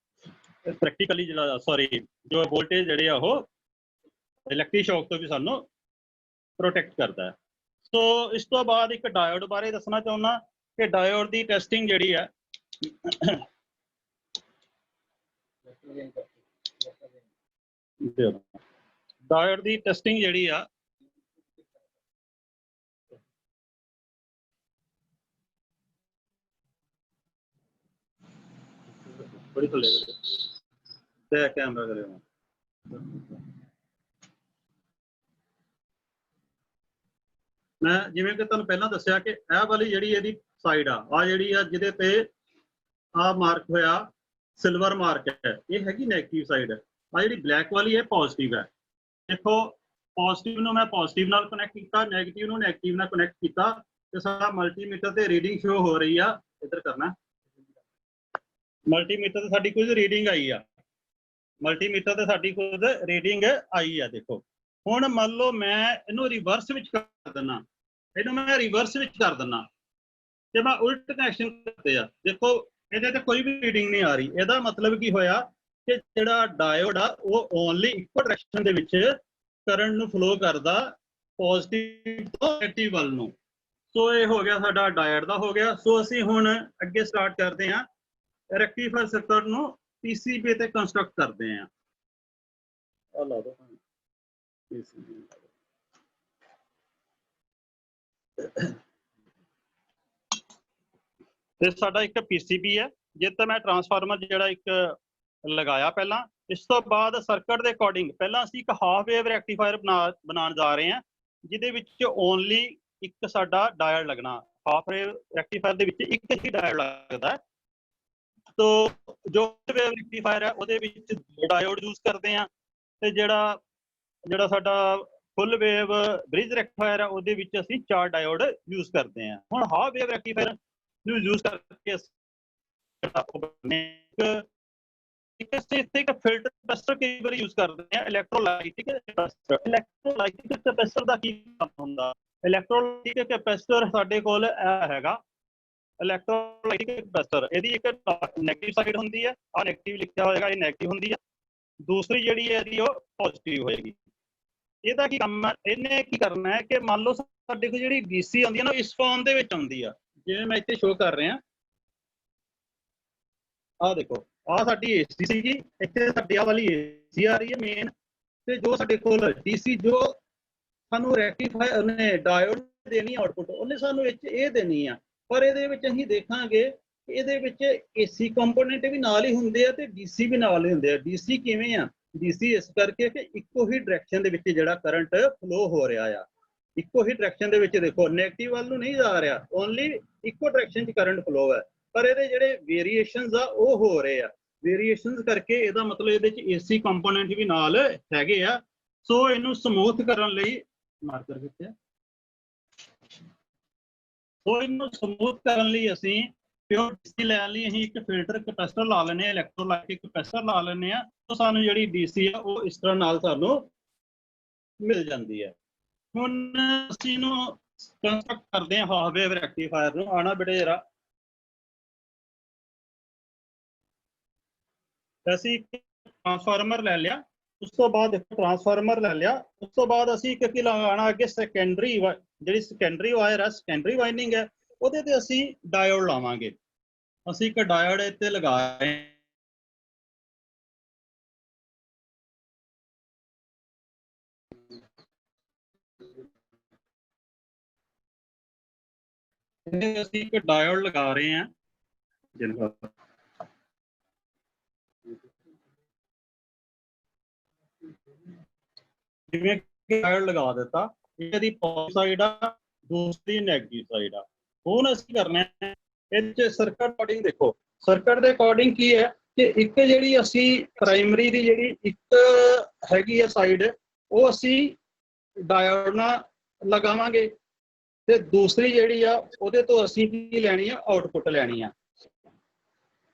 ਪ੍ਰੈਕਟੀਕਲੀ ਜਿਹੜਾ ਸੌਰੀ ਜੋ ਵੋਲਟੇਜ ਜਿਹੜੇ ਆ ਉਹ ਇਲੈਕਟ੍ਰਿਕ ਸ਼ੌਕ ਤੋਂ ਵੀ ਸਾਨੂੰ ਪ੍ਰੋਟੈਕਟ ਕਰਦਾ ਹੈ। ਸੋ ਇਸ ਤੋਂ ਬਾਅਦ ਇੱਕ ਡਾਇਓਡ ਬਾਰੇ ਦੱਸਣਾ ਚਾਹੁੰਦਾ ਕਿ ਡਾਇਓਡ ਦੀ ਟੈਸਟਿੰਗ ਜਿਹੜੀ ਹੈ ਡਾਇਓਡ ਦੀ ਟੈਸਟਿੰਗ ਜਿਹੜੀ ਆ ਬੜੀ ਥੱਲੇ ਤੇ ਕੈਮਰਾ ਕਰਿਓ। ਮੈਂ ਜਿਵੇਂ ਕਿ ਤੁਹਾਨੂੰ ਪਹਿਲਾਂ ਦੱਸਿਆ ਕਿ ਇਹ ਵਾਲੀ ਜਿਹੜੀ ਇਹਦੀ ਸਾਈਡ ਆ ਜਿਹੜੀ ਆ ਜਿਹਦੇ ਤੇ ਆ ਮਾਰਕ ਹੋਇਆ ਸਿਲਵਰ ਮਾਰਕ ਹੈ, ਇਹ ਹੈਗੀ ਨੈਗੇਟਿਵ ਸਾਈਡ। ਆ ਜਿਹੜੀ ਬਲੈਕ ਵਾਲੀ ਹੈ ਪੋਜ਼ਿਟਿਵ ਹੈ। ਦੇਖੋ ਪੋਜ਼ਿਟਿਵ ਨੂੰ ਮੈਂ ਪੋਜ਼ਿਟਿਵ ਨਾਲ ਕਨੈਕਟ ਕੀਤਾ, ਨੈਗੇਟਿਵ ਨੂੰ ਨੈਗੇਟਿਵ ਨਾਲ ਕਨੈਕਟ ਕੀਤਾ ਤੇ ਸਾਡਾ ਮਲਟੀਮੀਟਰ ਤੇ ਰੀਡਿੰਗ ਸ਼ੋ ਹੋ ਰਹੀ ਆ। ਇੱਧਰ ਕਰਨਾ, ਮਲਟੀਮੀਟਰ ਤੇ ਸਾਡੀ ਕੁਝ ਰੀਡਿੰਗ ਆਈ ਆ। ਮਲਟੀਮੀਟਰ ਤੇ ਸਾਡੀ ਕੁਝ ਰੀਡਿੰਗ ਆਈ ਆ। ਦੇਖੋ ਹੁਣ ਮੰਨ ਲਓ ਮੈਂ ਇਹਨੂੰ ਰਿਵਰਸ ਵਿੱਚ ਕਰ ਦਿੰਦਾ, ਇਹਨੂੰ ਮੈਂ ਰਿਵਰਸ ਵਿੱਚ ਕਰ ਦਿੰਦਾ ਤੇ ਮੈਂ ਉਲਟ ਕਨੈਕਸ਼ਨ ਕਰਤੇ ਆ। ਦੇਖੋ ਇਹਦੇ ਤੇ ਕੋਈ ਵੀ ਰੀਡਿੰਗ ਨਹੀਂ ਆ ਰਹੀ। ਇਹਦਾ ਮਤਲਬ ਕੀ ਹੋਇਆ ਕਿ ਜਿਹੜਾ ਡਾਇਓਡ ਆ ਉਹ ਓਨਲੀ ਇੱਕੋ ਡਾਇਰੈਕਸ਼ਨ ਦੇ ਵਿੱਚ ਕਰੰਟ ਨੂੰ ਫਲੋ ਕਰਦਾ, ਪੋਜ਼ਿਟਿਵ ਤੋਂ ਨੈਗੇਟਿਵ ਵੱਲ ਨੂੰ। ਸੋ ਇਹ ਹੋ ਗਿਆ ਸਾਡਾ ਡਾਇਓਡ ਦਾ ਹੋ ਗਿਆ। ਸੋ ਅਸੀਂ ਹੁਣ ਅੱਗੇ ਸਟਾਰਟ ਕਰਦੇ ਹਾਂ ਰੈਕਟੀਫਾਇਰ ਸਰਕਟ ਨੂੰ ਪੀਸੀਬੀ ਤੇ ਕੰਸਟਰਕਟ ਕਰਦੇ ਹਾਂ। ਆ ਲਾ ਦੋ ਪੀਸੀਬੀ। ਤੇ ਸਾਡਾ ਇੱਕ ਪੀਸੀਬੀ ਹੈ ਜਿਸ ਤੇ ਮੈਂ ਟਰਾਂਸਫਾਰਮਰ ਜਿਹੜਾ ਇੱਕ ਲਗਾਇਆ ਪਹਿਲਾਂ ਇਸ ਤੋਂ ਬਾਅਦ ਸਰਕਟ ਦੇ ਅਕੋਰਡਿੰਗ ਪਹਿਲਾਂ ਅਸੀਂ ਇੱਕ ਹਾਫ ਵੇਵ ਰੈਕਟੀਫਾਇਰ ਬਣਾਉਣ ਜਾ ਰਹੇ ਹਾਂ, ਜਿਹਦੇ ਵਿੱਚ ਓਨਲੀ ਇੱਕ ਸਾਡਾ ਡਾਇਲ ਲੱਗਣਾ। ਹਾਫ ਵੇਵ ਰੈਕਟੀਫਾਇਰ ਦੇ ਵਿੱਚ ਇੱਕ ਹੀ ਡਾਇਲ ਲੱਗਦਾ ਹੈ। ਤੋ ਜੋ ਵੇਵ ਰੈਕਟੀਫਾਇਰ ਹੈ ਉਹਦੇ ਵਿੱਚ ਡਾਇਓਡ ਯੂਜ਼ ਕਰਦੇ ਆ, ਤੇ ਜਿਹੜਾ ਸਾਡਾ ਫੁੱਲ ਵੇਵ ਬ੍ਰਿਜ ਰੈਕਟੀਫਾਇਰ ਹੈ ਉਹਦੇ ਵਿੱਚ ਅਸੀਂ 4 ਡਾਇਓਡ ਯੂਜ਼ ਕਰਦੇ ਆ। ਹੁਣ ਹਾਫ ਵੇਵ ਰੈਕਟੀਫਾਇਰ ਨੂੰ ਯੂਜ਼ ਕਰਕੇ ਇੱਕ ਫਿਲਟਰ ਕੈਪੈਸਿਟਰ ਕਈ ਵਾਰੀ ਯੂਜ਼ ਕਰਦੇ ਆ, ਇਲੈਕਟ੍ਰੋਲਾਈਟਿਕ ਕੈਪੈਸਿਟਰ। ਇਲੈਕਟ੍ਰੋਲਾਈਟਿਕ ਕੈਪੈਸਿਟਰ ਦਾ ਕੀ ਕੰਮ ਹੁੰਦਾ? ਇਲੈਕਟ੍ਰੋਲਾਈਟਿਕ ਕੈਪੈਸਿਟਰ ਸਾਡੇ ਕੋਲ ਇਹ ਹੈਗਾ ਇਲੈਕਟ੍ਰੋਲਾਈਟਿਕ ਕੈਪੈਸਿਟਰ। ਇਹਦੀ ਇੱਕ ਨੈਗੇਟਿਵ ਸਾਈਡ ਹੁੰਦੀ ਹੈ, ਆ ਨੈਗੇਟਿਵ ਲਿਖਿਆ ਹੋਏਗਾ, ਇਹ ਨੈਗੇਟਿਵ ਹੁੰਦੀ ਹੈ। ਦੂਸਰੀ ਜਿਹੜੀ ਹੈ ਇਹਦੀ ਉਹ ਪੋਜ਼ਿਟਿਵ ਹੋਏਗੀ। ਇਹਦਾ ਕੀ ਕੰਮ ਹੈ? ਇਹਨੇ ਕੀ ਕਰਨਾ ਹੈ ਕਿ ਮੰਨ ਲਓ ਸਾਡੇ ਕੋਲ ਜਿਹੜੀ ਡੀਸੀ ਆਉਂਦੀ ਹੈ ਨਾ, ਇਸ ਫਾਰਮ ਦੇ ਵਿੱਚ ਆਉਂਦੀ ਆ, ਜਿਵੇਂ ਮੈਂ ਇੱਥੇ ਸ਼ੋਅ ਕਰ ਰਿਹਾ। ਆਹ ਦੇਖੋ, ਆਹ ਸਾਡੀ ਏਸੀ ਸੀਗੀ, ਇੱਥੇ ਸਾਡੀ ਆਹ ਵਾਲੀ ਏਸੀ ਆ ਰਹੀ ਹੈ ਮੇਨ, ਤੇ ਜੋ ਸਾਡੇ ਕੋਲ ਡੀਸੀ ਜੋ ਸਾਨੂੰ ਰੈਕਟੀਫਾਇਰ ਨੇ ਡਾਇਓਡ ਦੇਣੀ ਆਊਟਪੁੱਟ, ਉਹਨੇ ਸਾਨੂੰ ਇਹ ਦੇਣੀ ਆ। ਪਰ ਇਹਦੇ ਵਿੱਚ ਅਸੀਂ ਦੇਖਾਂਗੇ ਕਿ ਇਹਦੇ ਵਿੱਚ ਏਸੀ ਕੰਪੋਨੈਂਟ ਵੀ ਨਾਲ ਹੀ ਹੁੰਦੇ ਆ ਤੇ ਡੀਸੀ ਵੀ ਨਾਲ ਹੀ ਹੁੰਦੇ ਆ। ਡੀਸੀ ਕਿਵੇਂ ਆ? ਡੀਸੀ ਇਸ ਕਰਕੇ ਕਿ ਇੱਕੋ ਹੀ ਡਾਇਰੈਕਸ਼ਨ ਦੇ ਵਿੱਚ ਜਿਹੜਾ ਕਰੰਟ ਫਲੋ ਹੋ ਰਿਹਾ ਆ, ਇੱਕੋ ਹੀ ਡਾਇਰੈਕਸ਼ਨ ਦੇ ਵਿੱਚ। ਦੇਖੋ ਨੈਗੇਟਿਵ ਵੱਲ ਨੂੰ ਨਹੀਂ ਜਾ ਰਿਹਾ, ਓਨਲੀ ਇੱਕੋ ਡਾਇਰੈਕਸ਼ਨ 'ਚ ਕਰੰਟ ਫਲੋ ਹੈ, ਪਰ ਇਹਦੇ ਜਿਹੜੇ ਵੇਰੀਏਸ਼ਨਸ ਆ ਉਹ ਹੋ ਰਹੇ ਆ। ਵੇਰੀਏਸ਼ਨਸ ਕਰਕੇ ਇਹਦਾ ਮਤਲਬ ਇਹਦੇ 'ਚ ਏਸੀ ਕੰਪੋਨੈਂਟ ਵੀ ਨਾਲ ਹੈਗੇ ਆ। ਸੋ ਇਹਨੂੰ ਸਮੂਥ ਕਰਨ ਲਈ ਮਾਰਕਰ ਕਿੱਥੇ? ਸੋ ਇਹਨੂੰ ਸਮੂਥ ਕਰਨ ਲਈ ਅਸੀਂ ਪਿਓਰ ਡੀਸੀ ਲੈਣ ਲਈ ਅਸੀਂ ਇੱਕ ਫਿਲਟਰ ਕੈਪੈਸਿਟਰ ਲਾ ਲੈਂਦੇ ਆ, ਇਲੈਕਟ੍ਰੋਲਾਈਟਿਕ ਕੈਪੈਸਿਟਰ ਲਾ ਲੈਂਦੇ ਆ। ਤਾਂ ਸਾਨੂੰ ਜਿਹੜੀ ਡੀਸੀ ਆ ਉਹ ਇਸ ਤਰ੍ਹਾਂ ਨਾਲ ਸਾਨੂੰ ਮਿਲ ਜਾਂਦੀ ਹੈ। ਹੁਣ ਅਸੀਂ ਇਹਨੂੰ ਕੰਸਟਰਕਟ ਕਰਦੇ ਹਾਂ ਹਾਫ ਵੇਵ ਰੈਕਟੀਫਾਇਰ ਨੂੰ। ਆਣਾ ਬੇਟੇ ਜਰਾ, ਅਸੀਂ ਇੱਕ ਟਰਾਂਸਫਾਰਮਰ ਲੈ ਲਿਆ, ਉਸ ਤੋਂ ਬਾਅਦ ਟਰਾਂਸਫਾਰਮਰ ਲੈ ਲਿਆ, ਉਸ ਤੋਂ ਬਾਅਦ ਅਸੀਂ ਇੱਕ ਕੀ ਲਗਾਉਣਾ ਅੱਗੇ ਸੈਕੰਡਰੀ, ਜਿਹੜੀ ਸੈਕੰਡਰੀ ਵਾਇਰ ਹੈ, ਸੈਕੰਡਰੀ ਵਾਈਨਿੰਗ ਹੈ, ਉਹਦੇ ਤੇ ਅਸੀਂ ਡਾਇਓਡ ਲਾਵਾਂਗੇ। ਅਸੀਂ ਇੱਕ ਡਾਇਓਡ ਇੱਥੇ ਲਗਾ ਰਹੇ ਹਾਂ। ਅਸੀਂ ਇੱਕ ਡਾਇਓਡ ਲਗਾ ਰਹੇ ਹਾਂ, ਜਿਵੇਂ ਕਿ ਡਾਇਓਡ ਲਗਾ ਦਿੱਤਾ, ਇਹਦੀ ਪੋਜ਼ਿਟਿਵ ਸਾਈਡ ਆ, ਦੂਸਰੀ ਨੈਗੇਟਿਵ ਸਾਈਡ ਆ। ਹੁਣ ਅਸੀਂ ਕਰਨਾ ਹੈ ਇਹਦੇ ਸਰਕਟ ਅਕੋਰਡਿੰਗ। ਦੇਖੋ ਸਰਕਟ ਦੇ ਅਕੋਰਡਿੰਗ ਕੀ ਹੈ ਕਿ ਇੱਕ ਜਿਹੜੀ ਅਸੀਂ ਪ੍ਰਾਇਮਰੀ ਦੀ ਜਿਹੜੀ ਇੱਕ ਹੈਗੀ ਆ ਸਾਈਡ, ਉਹ ਅਸੀਂ ਡਾਇਓਡ ਨਾਲ ਲਗਾਵਾਂਗੇ, ਤੇ ਦੂਸਰੀ ਜਿਹੜੀ ਆ ਉਹਦੇ ਤੋਂ ਅਸੀਂ ਕੀ ਲੈਣੀ ਆ? ਆਊਟਪੁੱਟ ਲੈਣੀ ਆ।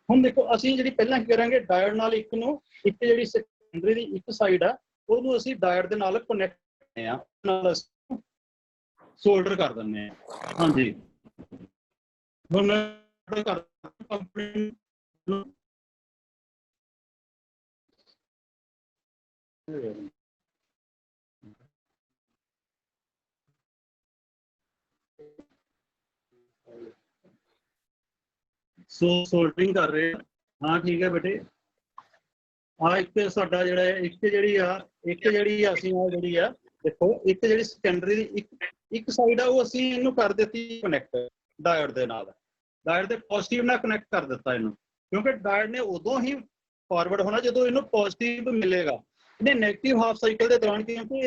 ਹੁਣ ਦੇਖੋ ਅਸੀਂ ਜਿਹੜੀ ਪਹਿਲਾਂ ਕੀ ਕਰਾਂਗੇ, ਡਾਇਓਡ ਨਾਲ ਇੱਕ ਜਿਹੜੀ ਸੈਕੰਡਰੀ ਦੀ ਇੱਕ ਸਾਈਡ ਆ ਉਹਨੂੰ ਅਸੀਂ ਡਾਇਓਡ ਦੇ ਨਾਲ ਕਨੈਕਟ ਕਰਦੇ ਆ, ਨਾਲ ਸੋਲਡਰ ਕਰ ਦਿੰਦੇ ਆ। ਹਾਂਜੀ, ਹੁਣ ਸੋਲਡਰਿੰਗ ਕਰ ਰਹੇ। ਹਾਂ ਠੀਕ ਹੈ ਬੇਟੇ। ਆ ਇੱਕ ਸਾਡਾ ਜਿਹੜਾ ਇੱਕ ਜਿਹੜੀ ਅਸੀਂ ਆ ਜਿਹੜੀ ਆ, ਦੇਖੋ ਇੱਕ ਜਿਹੜੀ ਸੈਕੰਡਰੀ ਦੀ ਇੱਕ ਸਾਈਡ ਆ ਉਹ ਅਸੀਂ ਇਹਨੂੰ ਕਰ ਦਿੱਤੀ ਕਨੈਕਟ ਡਾਇਓਡ ਦੇ ਨਾਲ, ਡਾਇਓਡ ਦੇ ਪੋਜ਼ਿਟਿਵ ਨਾਲ ਕਨੈਕਟ ਕਰ ਦਿੱਤਾ ਇਹਨੂੰ, ਕਿਉਂਕਿ ਡਾਇਓਡ ਨੇ ਉਦੋਂ ਹੀ ਫਾਰਵਰਡ ਹੋਣਾ ਜਦੋਂ ਇਹਨੂੰ ਪੋਜ਼ਿਟਿਵ ਮਿਲੇਗਾ। ਇਹਨੇ ਨੈਗੇਟਿਵ ਹਾਫ ਸਾਈਕਲ ਦੇ ਦੌਰਾਨ, ਕਿਉਂਕਿ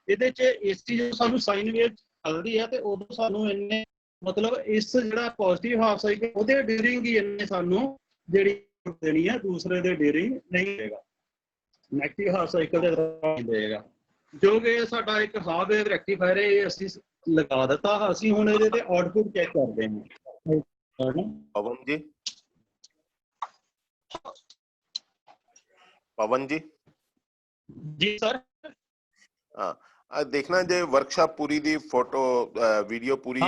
ਇਹਦੇ 'ਚ ਏਸੀ ਜਦੋਂ ਸਾਨੂੰ ਸਾਈਨ ਵੇਵ ਚੱਲਦੀ ਹੈ ਤੇ ਉਦੋਂ ਸਾਨੂੰ ਇਹਨੇ ਮਤਲਬ ਇਸ ਜਿਹੜਾ ਪੋਜ਼ਿਟਿਵ ਹਾਫ ਸਾਈਕਲ ਉਹਦੇ ਡਿਊਰਿੰਗ ਹੀ ਇਹਨੇ ਸਾਨੂੰ ਜਿਹੜੀ ਦੇਣੀ ਹੈ, ਦੂਸਰੇ ਦੇ ਡਿਊਰਿੰਗ ਨਹੀਂ ਦੇਗਾ, ਨੈਗੇਟਿਵ ਹਾਫ ਸਾਈਕਲ ਦੇ ਦੌਰਾਨ ਦੇਗਾ। ਜੋ ਕਿ ਸਾਡਾ ਇੱਕ ਹਾਫ ਵੇਵ ਰੈਕਟੀਫਾਇਰ ਹੈ, ਇਹ ਅਸੀਂ ਲਗਾ ਦਿੱਤਾ। ਅਸੀਂ ਹੁਣ ਇਹਦੇ ਤੇ ਆਊਟਪੁੱਟ ਚੈੱਕ ਕਰਦੇ ਹਾਂ। पवन जी जी सर। हाँ देखना जे वर्कशॉप पूरी दी फोटो वीडियो पूरी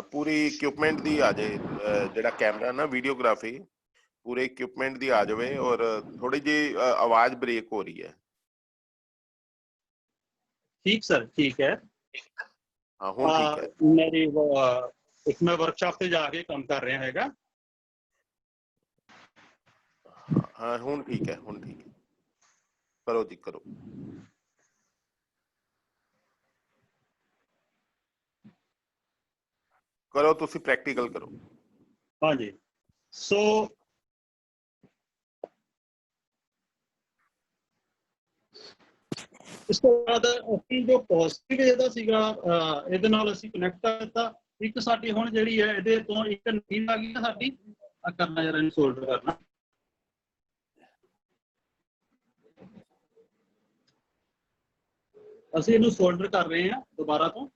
पूरी इक्विपमेंट दी आ जाए, जेड़ा कैमरा ना वीडियोग्राफी पूरे इक्विपमेंट दी आ जाए, और थोड़ी जी आवाज ब्रेक हो रही है। ठीक सर, ठीक है। हाँ हुन ठीक है। मेरी वो एक मैं वर्कशॉप पे जाके काम कर रहा हैगा। हाँ हुन ठीक है, हुन ठीक है। करो जी करो। करो तुसी प्रैक्टिकल करो। हाँ जी। सो ਇਸ ਤੋਂ ਬਾਅਦ ਅਸੀਂ ਜੋ ਪੋਜ਼ਿਟਿਵ ਇਹਦਾ ਸੀਗਾ ਇਹਦੇ ਨਾਲ ਅਸੀਂ ਕਨੈਕਟ ਕਰ ਦਿੱਤਾ। ਇੱਕ ਸਾਡੀ ਹੁਣ ਜਿਹੜੀ ਹੈ ਇਹਦੇ ਤੋਂ ਇੱਕ ਨੀਂਦ ਆ ਗਈ ਨਾ ਸਾਡੀ, ਆ ਕਰਨਾ ਜਰਾ ਇਹਨੂੰ ਸੋਲਡਰ ਕਰਨਾ। ਅਸੀਂ ਇਹਨੂੰ ਸੋਲਡਰ ਕਰ ਰਹੇ ਹਾਂ ਦੁਬਾਰਾ ਤੋਂ।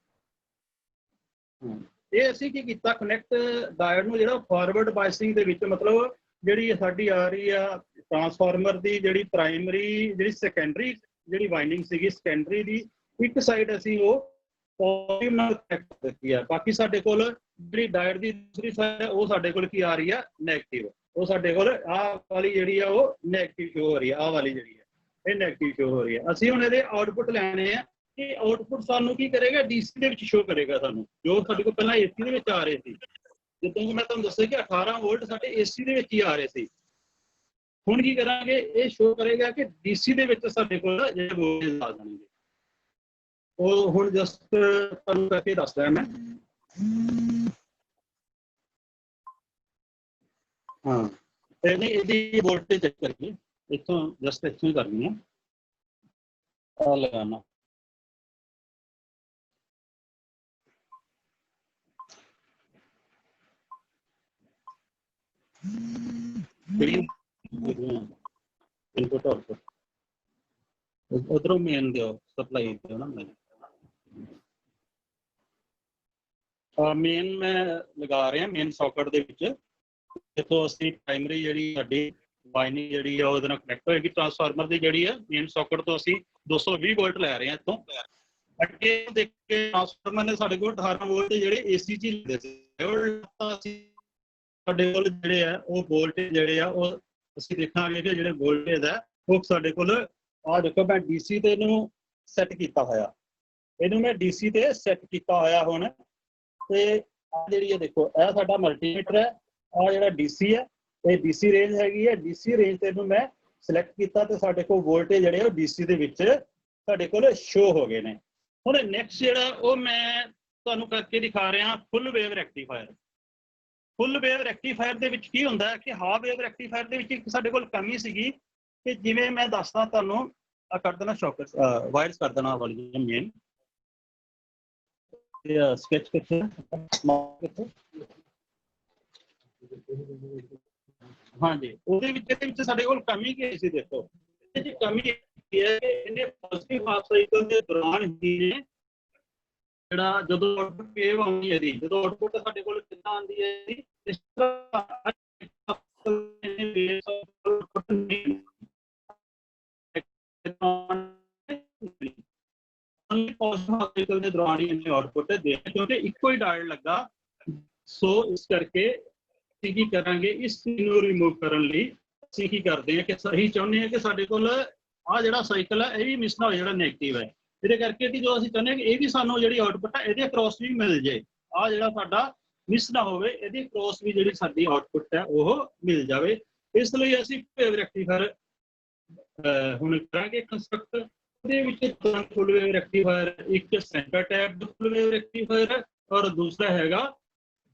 ਇਹ ਅਸੀਂ ਕੀ ਕੀਤਾ, ਕਨੈਕਟ ਡਾਇਓਡ ਨੂੰ ਜਿਹੜਾ ਫਾਰਵਰਡ ਬਾਇਸਿੰਗ ਦੇ ਵਿੱਚ, ਮਤਲਬ ਜਿਹੜੀ ਸਾਡੀ ਆ ਰਹੀ ਆ ਟਰਾਂਸਫਾਰਮਰ ਦੀ ਜਿਹੜੀ ਪ੍ਰਾਇਮਰੀ ਜਿਹੜੀ ਸੈਕੰਡਰੀ ਜਿਹੜੀ ਵਾਈਂਡਿੰਗ ਸੀਗੀ ਸੈਕੰਡਰੀ ਦੀ ਇੱਕ ਸਾਈਡ ਅਸੀਂ ਉਹ ਪੋਜ਼ਿਟਿਵ ਨਾਲ ਕਨੈਕਟ ਕਰ ਦਿੱਤੀ ਆ। ਬਾਕੀ ਸਾਡੇ ਕੋਲ ਜਿਹੜੀ ਡਾਇਓਡ ਦੀ ਦੂਸਰੀ ਸਾਈਡ ਹੈ ਉਹ ਸਾਡੇ ਕੋਲ ਕੀ ਆ ਰਹੀ ਆ, ਨੈਗੇਟਿਵ। ਉਹ ਸਾਡੇ ਕੋਲ ਆਹ ਵਾਲੀ ਜਿਹੜੀ ਆ ਉਹ ਨੈਗੇਟਿਵ ਸ਼ੋ ਹੋ ਰਹੀ ਆ, ਆਹ ਵਾਲੀ ਜਿਹੜੀ ਹੈ ਇਹ ਨੈਗੇਟਿਵ ਸ਼ੋ ਹੋ ਰਹੀ ਹੈ। ਅਸੀਂ ਹੁਣ ਇਹਦੇ ਆਊਟਪੁੱਟ ਲੈਣੇ ਆ ਕਿ ਆਊਟਪੁੱਟ ਸਾਨੂੰ ਕੀ ਕਰੇਗਾ, ਡੀਸੀ ਦੇ ਵਿੱਚ ਸ਼ੋ ਕਰੇਗਾ ਸਾਨੂੰ, ਜੋ ਸਾਡੇ ਕੋਲ ਪਹਿਲਾਂ ਏਸੀ ਦੇ ਵਿੱਚ ਆ ਰਹੇ ਸੀ। ਜਿੱਦਾਂ ਕਿ ਮੈਂ ਤੁਹਾਨੂੰ ਦੱਸਿਆ ਕਿ 18 ਵੋਲਟ ਸਾਡੇ ਏਸੀ ਦੇ ਵਿੱਚ ਹੀ ਆ ਰਹੇ ਸੀ। ਹੁਣ ਕੀ ਕਰਾਂਗੇ, ਇਹ ਸ਼ੋ ਕਰੇਗਾ ਕਿ ਡੀਸੀ ਦੇ ਵਿੱਚ ਸਾਡੇ ਕੋਲ ਜਿਹੜੇ ਵੋਲਟੇਜ ਆ ਜਾਣਗੇ। ਉਹ ਹੁਣ ਜਸਟ ਤੁਹਾਨੂੰ ਕਰਕੇ ਦੱਸਦਾ ਮੈਂ। ਹਾਂ ਇਹਦੀ ਵੋਲਟੇਜ ਚੈੱਕ ਕਰੀਏ, ਇੱਥੋਂ ਜਸਟ ਇੱਥੋਂ ਹੀ ਕਰਨੀ ਹੈ, ਆ ਲਗਾਣਾ। इनपुट आउटपुट उधरों मेन दियो, सप्लाई दियो ना। मेन मैं लगा रहे हैं मेन सॉकेट ਦੇ ਵਿੱਚ, ਜਿੱਥੋਂ ਅਸੀਂ ਪ੍ਰਾਇਮਰੀ ਜਿਹੜੀ ਸਾਡੀ ਵਾਈਨਿੰਗ ਜਿਹੜੀ ਆ ਉਹਦੇ ਨਾਲ ਕਨੈਕਟ ਹੋਏਗੀ। ਟਰਾਂਸਫਾਰਮਰ ਦੀ ਜਿਹੜੀ ਆ ਮੇਨ ਸੌਕਟ ਤੋਂ ਅਸੀਂ 220 ਵੋਲਟ ਲੈ ਰਹੇ ਹਾਂ ਇੱਥੋਂ। ਅੱਗੇ ਦੇਖ ਕੇ ਟਰਾਂਸਫਾਰਮਰ ਨੇ ਸਾਡੇ ਕੋਲ 18 ਵੋਲਟ ਜਿਹੜੇ ਏਸੀ 'ਚ ਹੀ ਲੈਂਦੇ ਸੀ। ਸਾਡੇ ਕੋਲ ਜਿਹੜੇ ਆ ਉਹ ਵੋਲਟੇਜ ਜਿਹੜੇ ਆ ਉਹ ਅਸੀਂ ਦੇਖਾਂਗੇ ਕਿ ਜਿਹੜੇ ਵੋਲਟੇਜ ਆ ਉਹ ਸਾਡੇ ਕੋਲ ਆਹ ਦੇਖੋ, ਮੈਂ ਡੀਸੀ ਤੇ ਇਹਨੂੰ ਸੈੱਟ ਕੀਤਾ ਹੋਇਆ, ਇਹਨੂੰ ਮੈਂ ਡੀਸੀ ਤੇ ਸੈੱਟ ਕੀਤਾ ਹੋਇਆ ਹੁਣ। ਤੇ ਆਹ ਜਿਹੜੀ ਹੈ ਦੇਖੋ, ਇਹ ਸਾਡਾ ਮਲਟੀਮੀਟਰ ਹੈ, ਆਹ ਜਿਹੜਾ ਡੀਸੀ ਹੈ ਇਹ ਡੀਸੀ ਰੇਂਜ ਹੈਗੀ ਹੈ। ਡੀਸੀ ਰੇਂਜ ਤੇ ਇਹਨੂੰ ਮੈਂ ਸਿਲੈਕਟ ਕੀਤਾ ਤੇ ਸਾਡੇ ਕੋਲ ਵੋਲਟੇਜ ਜਿਹੜੇ ਉਹ ਡੀਸੀ ਦੇ ਵਿੱਚ ਸਾਡੇ ਕੋਲ ਸ਼ੋ ਹੋ ਗਏ ਨੇ। ਹੁਣ ਨੈਕਸਟ ਜਿਹੜਾ ਉਹ ਮੈਂ ਤੁਹਾਨੂੰ ਕਰਕੇ ਦਿਖਾ ਰਿਹਾ ਫੁੱਲ ਵੇਵ ਰੈਕਟੀਫਾਇਰ। ਫੁੱਲ ਵੇਵ ਰੈਕਟੀਫਾਇਰ ਦੇ ਵਿੱਚ ਕੀ ਹੁੰਦਾ ਹੈ ਕਿ ਹਾਫ ਵੇਵ ਰੈਕਟੀਫਾਇਰ ਦੇ ਵਿੱਚ ਇੱਕ ਸਾਡੇ ਕੋਲ ਕਮੀ ਸੀਗੀ ਕਿ ਜਿਵੇਂ ਮੈਂ ਦੱਸਦਾ ਤੁਹਾਨੂੰ, ਆ ਕਰ ਦੇਣਾ ਸ਼ੌਕਰ ਵਾਇਰਸ ਕਰ ਦੇਣਾ ਵਾਲੀ ਮੇਨ ਸਕੈਚ ਕਿੱਥੇ ਹਾਂਜੀ ਉਹਦੇ ਵਿੱਚ ਸਾਡੇ ਕੋਲ ਕਮੀ ਕੀ ਸੀ। ਦੇਖੋ ਇਹਦੀ ਕਮੀ ਇਹ ਹੈ ਕਿ ਇਹਨੇ ਪੋਜ਼ਿਟਿਵ ਹਾਫ ਸਾਈਕਲ ਦੇ ਦੌਰਾਨ ਹੀ ਨੇ ਜਿਹੜਾ ਜਦੋਂ ਆਊਟਪੁੱਟ ਵੇਵ ਆਉਂਦੀ ਹੈ, ਜਦੋਂ ਆਊਟਪੁੱਟ ਸਾਡੇ ਕੋਲ ਕਿੱਦਾਂ ਆਉਂਦੀ ਹੈ, ਇਸ ਤਰ੍ਹਾਂ ਸਾਈਕਲ ਦੇ ਦੌਰਾਨ ਹੀ ਇਹਨੇ ਆਊਟਪੁੱਟ ਦੇ, ਕਿਉਂਕਿ ਇੱਕੋ ਹੀ ਡਾਇਓਡ ਲੱਗਾ। ਸੋ ਇਸ ਕਰਕੇ ਅਸੀਂ ਕੀ ਕਰਾਂਗੇ, ਇਸ ਨੂੰ ਰਿਮੂਵ ਕਰਨ ਲਈ ਅਸੀਂ ਕੀ ਕਰਦੇ ਹਾਂ ਕਿ ਅਸੀਂ ਚਾਹੁੰਦੇ ਹਾਂ ਕਿ ਸਾਡੇ ਕੋਲ ਆਹ ਜਿਹੜਾ ਸਾਈਕਲ ਹੈ ਇਹ ਵੀ ਮਿਸ ਨਾ ਹੋਵੇ, ਜਿਹੜਾ ਨੈਗੇਟਿਵ ਹੈ। ਇਹਦੇ ਕਰਕੇ ਕਿ ਜੋ ਅਸੀਂ ਚਾਹੁੰਦੇ ਹਾਂ ਕਿ ਇਹ ਵੀ ਸਾਨੂੰ ਜਿਹੜੀ ਆਊਟਪੁੱਟ ਹੈ ਇਹਦੇ ਅਕ੍ਰੋਸ ਵੀ ਮਿਲ ਜਾਏ, ਆਹ ਜਿਹੜਾ ਸਾਡਾ ਮਿਸ ਨਾ ਹੋਵੇ, ਇਹਦੀ ਅਕ੍ਰੋਸ ਵੀ ਜਿਹੜੀ ਸਾਡੀ ਆਊਟਪੁੱਟ ਹੈ ਉਹ ਮਿਲ ਜਾਵੇ। ਇਸ ਲਈ ਅਸੀਂ ਵੇਵ ਰੈਕਟੀਫਾਇਰ ਹੁਣ ਕਰਾਂਗੇ ਕੰਸਟਰਕਟ। ਉਹਦੇ ਵਿੱਚ ਫੁੱਲ ਵੇਵ ਰੈਕਟੀਫਾਇਰ, ਇੱਕ ਸੈਂਟਰ ਟੈਪ ਫੁੱਲ ਵੇਵ ਰੈਕਟੀਫਾਇਰ ਹੈ ਔਰ ਦੂਸਰਾ ਹੈਗਾ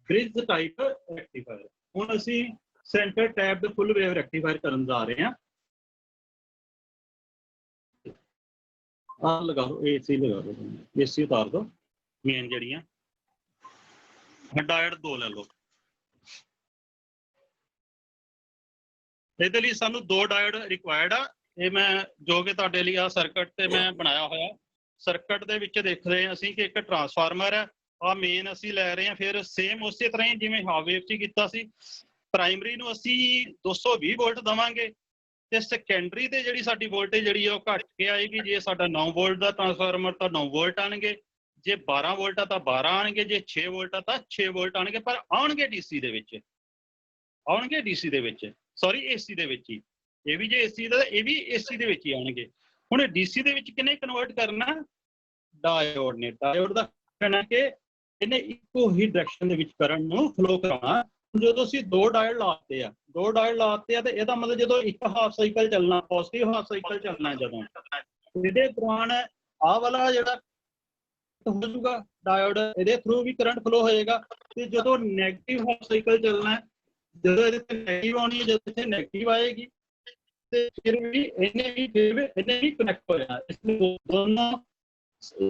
ਬ੍ਰਿਜ ਟਾਈਪ ਰੈਕਟੀਫਾਇਰ। ਹੁਣ ਅਸੀਂ ਸੈਂਟਰ ਟੈਪ ਦੇ ਫੁੱਲ ਵੇਵ ਰੈਕਟੀਫਾਇਰ ਕਰਨ ਜਾ ਰਹੇ ਹਾਂ। ਆ ਲਗਾ ਦੋ, ਏਸੀ ਲਗਾ ਦੋ, ਏਸੀ ਉਤਾਰ ਦੋ, ਮੇਨ ਜਿਹੜੀਆਂ ਡਾਇਓਡ 2 ਲੈ ਲਓ। ਇਹਦੇ ਲਈ ਸਾਨੂੰ 2 ਡਾਇਓਡ ਰਿਕੁਆਇਰਡ ਆ। ਇਹ ਮੈਂ ਜੋ ਕਿ ਤੁਹਾਡੇ ਲਈ ਆ ਸਰਕਟ ਤੇ ਮੈਂ ਬਣਾਇਆ ਹੋਇਆ। ਸਰਕਟ ਦੇ ਵਿੱਚ ਦੇਖ ਰਹੇ ਹਾਂ ਅਸੀਂ ਕਿ ਇੱਕ ਟਰਾਂਸਫਾਰਮਰ ਹੈ, ਆ ਮੇਨ ਅਸੀਂ ਲੈ ਰਹੇ ਹਾਂ। ਫਿਰ ਸੇਮ ਉਸੇ ਤਰ੍ਹਾਂ ਹੀ ਜਿਵੇਂ ਹਾਫ ਵੇਵ 'ਚ ਕੀਤਾ ਸੀ, ਪ੍ਰਾਇਮਰੀ ਨੂੰ ਅਸੀਂ 220 ਵੋਲਟ ਦੇਵਾਂਗੇ ਤੇ ਸੈਕੰਡਰੀ ਤੇ ਜਿਹੜੀ ਸਾਡੀ ਵੋਲਟੇਜ ਜਿਹੜੀ ਉਹ ਘੱਟ ਕੇ ਆਏਗੀ। ਜੇ ਸਾਡਾ 9 ਵੋਲਟ ਦਾ ਟਰਾਂਸਫਾਰਮਰ ਤਾਂ 9 ਵੋਲਟ ਆਣਗੇ, ਜੇ 12 ਵੋਲਟ ਆ ਤਾਂ 12 ਆਣਗੇ, ਜੇ 6 ਵੋਲਟ ਆ ਤਾਂ 6 ਵੋਲਟ ਆਣਗੇ। ਪਰ ਆਉਣਗੇ ਡੀਸੀ ਦੇ ਵਿੱਚ, ਆਉਣਗੇ ਡੀਸੀ ਦੇ ਵਿੱਚ, ਸੌਰੀ ਏਸੀ ਦੇ ਵਿੱਚ ਹੀ। ਇਹ ਵੀ ਜੇ ਏਸੀ ਦਾ ਇਹ ਵੀ ਏਸੀ ਦੇ ਵਿੱਚ ਹੀ ਆਉਣਗੇ। ਹੁਣ ਡੀਸੀ ਦੇ ਵਿੱਚ ਕਿਹਨੇ ਕਨਵਰਟ ਕਰਨਾ, ਡਾਇਓਡ ਨੇ। ਡਾਇਓਡ ਦਾ ਕਹਿਣਾ ਕਿ ਇਹਨੇ ਇੱਕੋ ਹੀ ਡਾਇਰੈਕਸ਼ਨ ਦੇ ਵਿੱਚ ਕਰੰਟ ਨੂੰ ਫਲੋ ਕਰਾਉਣਾ। ਜਦੋਂ ਅਸੀਂ 2 ਡਾਇਓਡ ਲਾਤੇ ਆ, 2 ਡਾਇਓਡ ਲਾਤੇ ਆ ਤੇ ਇਹਦਾ ਮਤਲਬ ਜਦੋਂ ਇੱਕ ਹਾਫ ਸਾਈਕਲ ਚੱਲਣਾ, ਪੋਜ਼ਿਟਿਵ ਹਾਫ ਸਾਈਕਲ ਚੱਲਣਾ, ਜਦੋਂ ਇਹਦੇ ਦੌਰਾਨ ਆਹ ਵਾਲਾ ਜਿਹੜਾ ਹੋ ਜਾਊਗਾ ਡਾਇਓਡ, ਇਹਦੇ ਥਰੂ ਵੀ ਕਰੰਟ ਫਲੋ ਹੋਏਗਾ। ਤੇ ਜਦੋਂ ਨੈਗੇਟਿਵ ਹਾਫ ਸਾਈਕਲ ਚੱਲਣਾ, ਜਦੋਂ ਇਹਦੇ ਤੇ ਨੈਗੇਟਿਵ ਆਉਣੀ ਹੈ, ਜਦੋਂ ਇੱਥੇ ਨੈਗੇਟਿਵ ਆਏਗੀ ਤੇ ਫਿਰ ਵੀ ਇਹਨੇ ਵੀ ਕਨੈਕਟ ਹੋਇਆ। ਇਸ ਲਈ ਦੋਨੋਂ